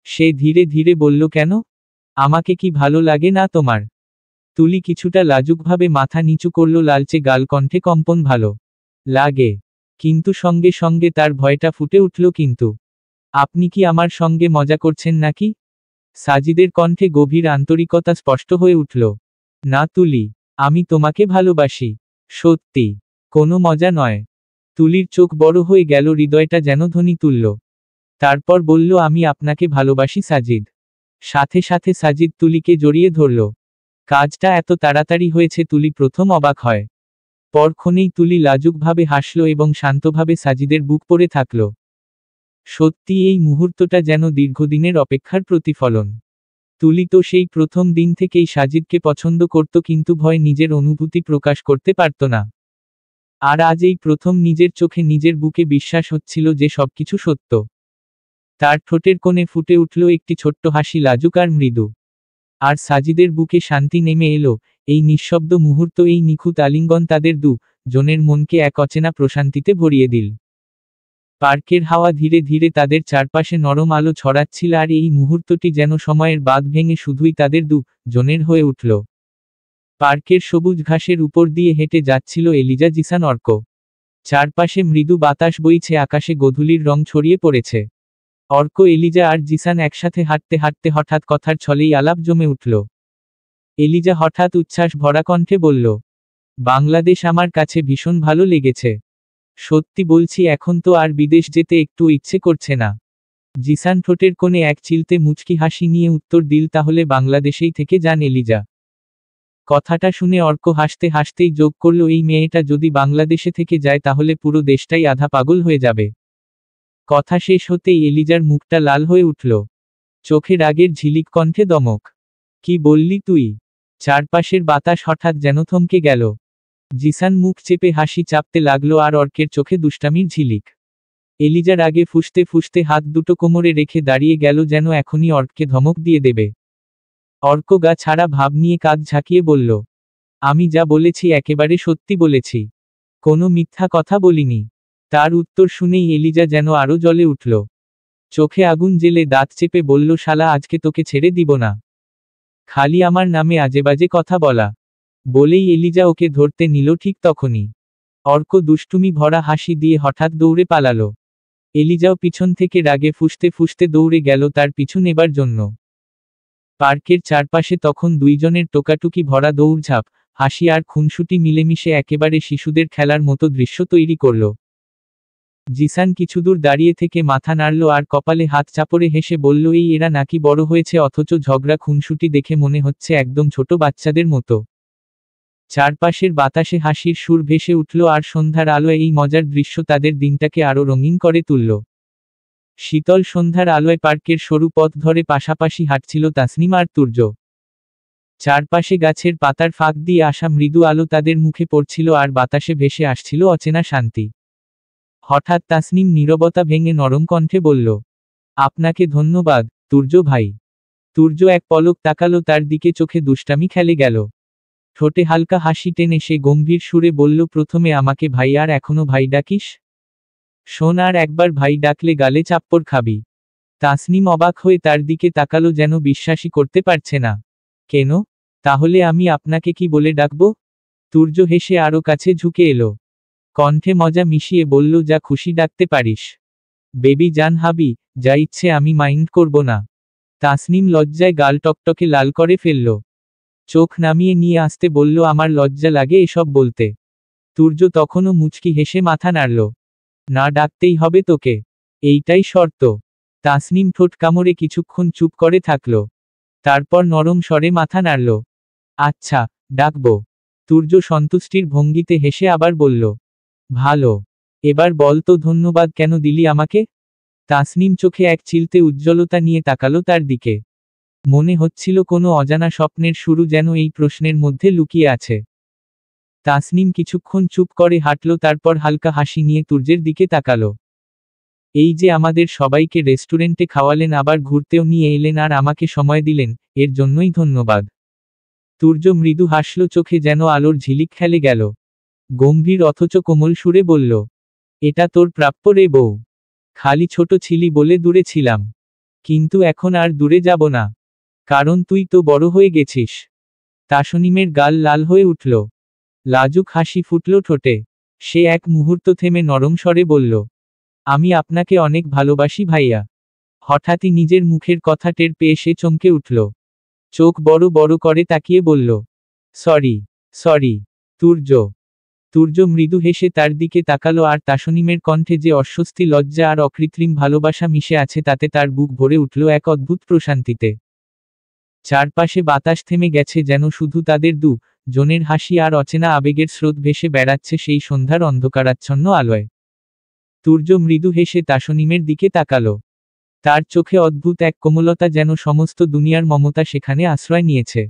সে ধীরে ধীরে বলল, কেন? আমাকে কি ভালো লাগে না তোমার? তুলি কিছুটা লাজুকভাবে মাথা নিচু করল, লালচে গাল, কণ্ঠে কম্পন, ভালো লাগে। কিন্তু সঙ্গে সঙ্গে তার ভয়টা ফুটে উঠল, কিন্তু আপনি কি আমার সঙ্গে মজা করছেন নাকি? সাজিদের কণ্ঠে গভীর আন্তরিকতা স্পষ্ট হয়ে উঠল। না তুলি, আমি তোমাকে ভালোবাসি। সত্যি, কোনো মজা নয়। তুলির চোখ বড় হয়ে গেল, হৃদয়টা যেন ধ্বনি তুলল। তারপর বলল, আমি আপনাকে ভালোবাসি সাজিদ। সাথে সাথে সাজিদ তুলিকে জড়িয়ে ধরল। কাজটা এত তাড়াতাড়ি হয়েছে তুলি প্রথম অবাক হয়। পরক্ষণেই তুলি লাজুকভাবে হাসল এবং শান্তভাবে সাজিদের বুক পড়ে থাকল। সত্যি এই মুহূর্তটা যেন দীর্ঘদিনের অপেক্ষার প্রতিফলন। তুলি তো সেই প্রথম দিন থেকেই সাজিদকে পছন্দ করত, কিন্তু ভয় নিজের অনুভূতি প্রকাশ করতে পারত না। আর আজ এই প্রথম নিজের চোখে নিজের বুকে বিশ্বাস হচ্ছিল যে সবকিছু সত্য। তার ঠোঁটের কোণে ফুটে উঠল একটি ছোট্ট হাসি, লাজুক আর মৃদু। আর সাজিদের বুকে শান্তি নেমে এলো। এই নিঃশব্দ মুহূর্ত, এই নিখুঁত আলিঙ্গন তাদের জনের মনকে এক অচেনা প্রশান্তিতে ভরিয়ে দিল। পার্কের হাওয়া ধীরে ধীরে তাদের চারপাশে নরম আলো ছড়াচ্ছিল, আর এই মুহূর্তটি যেন সময়ের বাঁধ ভেঙে শুধুই তাদের জনের হয়ে উঠল। পার্কের সবুজ ঘাসের উপর দিয়ে হেঁটে যাচ্ছিল এলিজা, জিসান, অর্ক। চারপাশে মৃদু বাতাস বইছে, আকাশে গোধূলির রং ছড়িয়ে পড়েছে। অর্ক, এলিজা আর জিসান একসাথে হাঁটতে হাঁটতে হঠাৎ কথার ছলেই আলাপ জমে উঠল। এলিজা হঠাৎ উচ্ছ্বাস ভরা কণ্ঠে বলল, বাংলাদেশ আমার কাছে ভীষণ ভালো লেগেছে। সত্যি বলছি, এখন তো আর বিদেশ যেতে একটু ইচ্ছে করছে না। জিসান ঠোঁটের কোণে এক চিলতে মুচকি হাসি নিয়ে উত্তর দিল, তাহলে বাংলাদেশেই থেকে যান এলিজা। কথাটা শুনে অর্ক হাসতে হাসতেই যোগ করল, এই মেয়েটা যদি বাংলাদেশে থেকে যায় তাহলে পুরো দেশটাই আধা পাগল হয়ে যাবে। কথা শেষ হতেই এলিজার মুখটা লাল হয়ে উঠল, চোখে রাগের ঝিলিক, কণ্ঠে দমক। কি বললি তুই? চারপাশের বাতাস হঠাৎ যেন থমকে গেল। জিসান মুখ চেপে হাসি চাপতে লাগলো, আর অর্কের চোখে দুষ্টামির ঝিলিক। এলিজা রাগে ফুঁসতে ফুঁসতে হাত দুটো কোমরে রেখে দাঁড়িয়ে গেল, যেন এখনই অর্ককে ধমক দিয়ে দেবে। অর্ক গা ছাড়া ভাব নিয়ে কাঁধ ঝাঁকিয়ে বলল, আমি যা বলেছি একেবারে সত্যি বলেছি, কোনো মিথ্যা কথা বলিনি। তার উত্তর শুনেই এলিজা যেন আরো জ্বলে উঠল। চোখে আগুন জেলে দাঁত চেপে বলল, শালা, আজকে তোকে ছেড়ে দিব না। খালি আমার নামে আজেবাজে কথা বলা। বলেই এলিজা ওকে ধরতে নিল, ঠিক তখনই অর্ক দুষ্টুমি ভরা হাসি দিয়ে হঠাৎ দৌড়ে পালালো। এলিজাও পিছন থেকে রাগে ফুঁসতে ফুঁসতে দৌড়ে গেল তার পিছু নেবার জন্য। পার্কের চারপাশে তখন দুইজনের টোকাটুকি ভরা দৌড়ঝাঁপ, হাসি আর খুনসুটি মিলেমিশে একেবারে শিশুদের খেলার মতো দৃশ্য তৈরি করল। জিসান কিছুদূর দাঁড়িয়ে থেকে মাথা নাড়ল আর কপালে হাত চাপড়ে হেসে বলল, এই এরা নাকি বড় হয়েছে, অথচ ঝগড়া খুনসুটি দেখে মনে হচ্ছে একদম ছোট বাচ্চাদের মতো। চারপাশের বাতাসে হাসির সুর ভেসে উঠল, আর সন্ধ্যার আলোয় এই মজার দৃশ্য তাদের দিনটাকে আরো রঙিন করে তুলল। শীতল সন্ধ্যার আলোয় পার্কের সরু পথ ধরে পাশাপাশি হাঁটছিল তাসনিম আর তুর্য। চারপাশে গাছের পাতার ফাঁক দিয়ে আসা মৃদু আলো তাদের মুখে পড়ছিল, আর বাতাসে ভেসে আসছিল অচেনা শান্তি। হঠাৎ তাসনিম নীরবতা ভেঙে নরম কণ্ঠে বলল, আপনাকে ধন্যবাদ, তুর্য ভাই। তুর্য এক পলক তাকালো তার দিকে, চোখে দুষ্টামি খেলে গেল। ঠোঁটে হালকা হাসি টেনে সে গম্ভীর সুরে বলল, প্রথমে আমাকে ভাই আর এখনো ভাই ডাকিস? শোন, আর একবার ভাই ডাকলে গালে চাপ্পড় খাবি। তাসনিম অবাক হয়ে তার দিকে তাকালো, যেন বিশ্বাসই করতে পারছে না। কেন? তাহলে আমি আপনাকে কি বলে ডাকবো? তুর্য হেসে আরো কাছে ঝুঁকে এলো। কণ্ঠে মজা মিশিয়ে বলল, যা খুশি ডাকতে পারিস। বেবি জান, হাবি, যা ইচ্ছে, আমি মাইন্ড করব না। তাসনিম লজ্জায় গাল টকটকে লাল করে ফেলল। চোখ নামিয়ে নিয়ে আসতে বলল, আমার লজ্জা লাগে এসব বলতে। তুর্য তখনও মুচকি হেসে মাথা নাড়ল। না, ডাকতেই হবে তোকে, এইটাই শর্ত। তাসনিম ঠোঁট কামড়ে কিছুক্ষণ চুপ করে থাকল। তারপর নরম স্বরে মাথা নাড়ল। আচ্ছা, ডাকব। তুর্য সন্তুষ্টির ভঙ্গিতে হেসে আবার বলল, ভালো। এবার বল তো, ধন্যবাদ কেন দিলি আমাকে? তাসনিম চোখে এক চিলতে উজ্জ্বলতা নিয়ে তাকালো তার দিকে। মনে হচ্ছিল কোনো অজানা স্বপ্নের শুরু যেন এই প্রশ্নের মধ্যে লুকিয়ে আছে। তাসনিম কিছুক্ষণ চুপ করে হাঁটল, তারপর হালকা হাসি নিয়ে তুর্যের দিকে তাকালো। এই যে আমাদের সবাইকে রেস্টুরেন্টে খাওয়ালেন, আবার ঘুরতেও নিয়ে এলেন, আর আমাকে সময় দিলেন, এর জন্যই ধন্যবাদ। তুর্য মৃদু হাসল, চোখে যেন আলোর ঝিলিক খেলে গেল। গম্ভীর অথচ কোমল সুরে বলল, এটা তোর প্রাপ্য রে বউ। খালি ছোট ছিলি বলে দূরে ছিলাম, কিন্তু এখন আর দূরে যাব না, কারণ তুই তো বড় হয়ে গেছিস। তাসনিমের গাল লাল হয়ে উঠল। লাজুক হাসি ফুটল ঠোঁটে। সে এক মুহূর্ত থেমে নরম স্বরে বলল, আমি আপনাকে অনেক ভালোবাসি ভাইয়া। হঠাৎই নিজের মুখের কথা টের পেয়ে সে চমকে উঠল। চোখ বড় বড় করে তাকিয়ে বলল, সরি, সরি তুর্য। তুর্য মৃদু হেসে তার দিকে তাকালো, আর তাসনিমের কণ্ঠে যে অস্বস্তি, লজ্জা আর অকৃত্রিম ভালোবাসা মিশে আছে তাতে তার বুক ভরে উঠল এক অদ্ভুত প্রশান্তিতে। চারপাশে বাতাস থেমে গেছে, যেন শুধু তাদের জনের হাসি আর অচেনা আবেগের স্রোত ভেসে বেড়াচ্ছে সেই সন্ধ্যার অন্ধকারাচ্ছন্ন আলোয়। তুর্য মৃদু হেসে তাসনিমের দিকে তাকালো। তার চোখে অদ্ভুত এক কোমলতা, যেন সমস্ত দুনিয়ার মমতা সেখানে আশ্রয় নিয়েছে।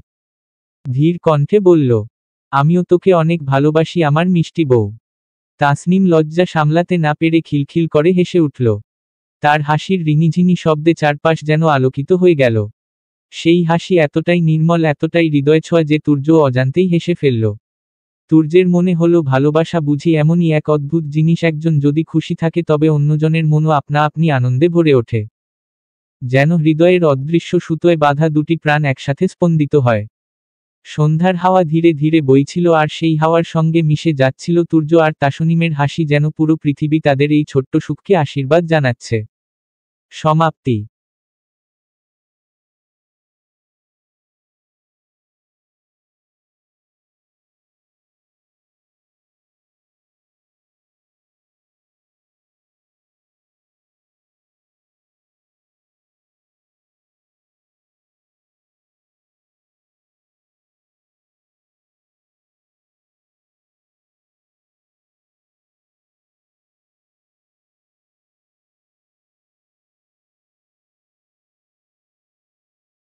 ধীর কণ্ঠে বলল, আমিও তোকে অনেক ভালোবাসি আমার মিষ্টি বউ। তাসনিম লজ্জা সামলাতে না পেরে খিলখিল করে হেসে উঠল। তার হাসির রিনিঝিনি শব্দে চারপাশ যেন আলোকিত হয়ে গেল। সেই হাসি এতটাই নির্মল, এতটাই হৃদয়ছোঁয়া যে তুর্য অজান্তেই হেসে ফেলল। তুর্যের মনে হলো, ভালোবাসা বুঝি এমনই এক অদ্ভুত জিনিস, একজন যদি খুশি থাকে তবে অন্যজনের মনও আপনা আপনি আনন্দে ভরে ওঠে। যেন হৃদয়ের অদৃশ্য সুতোয় বাঁধা দুটি প্রাণ একসাথে স্পন্দিত হয়। সন্ধ্যার হাওয়া ধীরে ধীরে বইছিল, আর সেই হাওয়ার সঙ্গে মিশে যাচ্ছিল তুর্য আর তাসনিমের হাসি, যেন পুরো পৃথিবী তাদের এই ছোট্ট সুখকে আশীর্বাদ জানাচ্ছে। সমাপ্তি।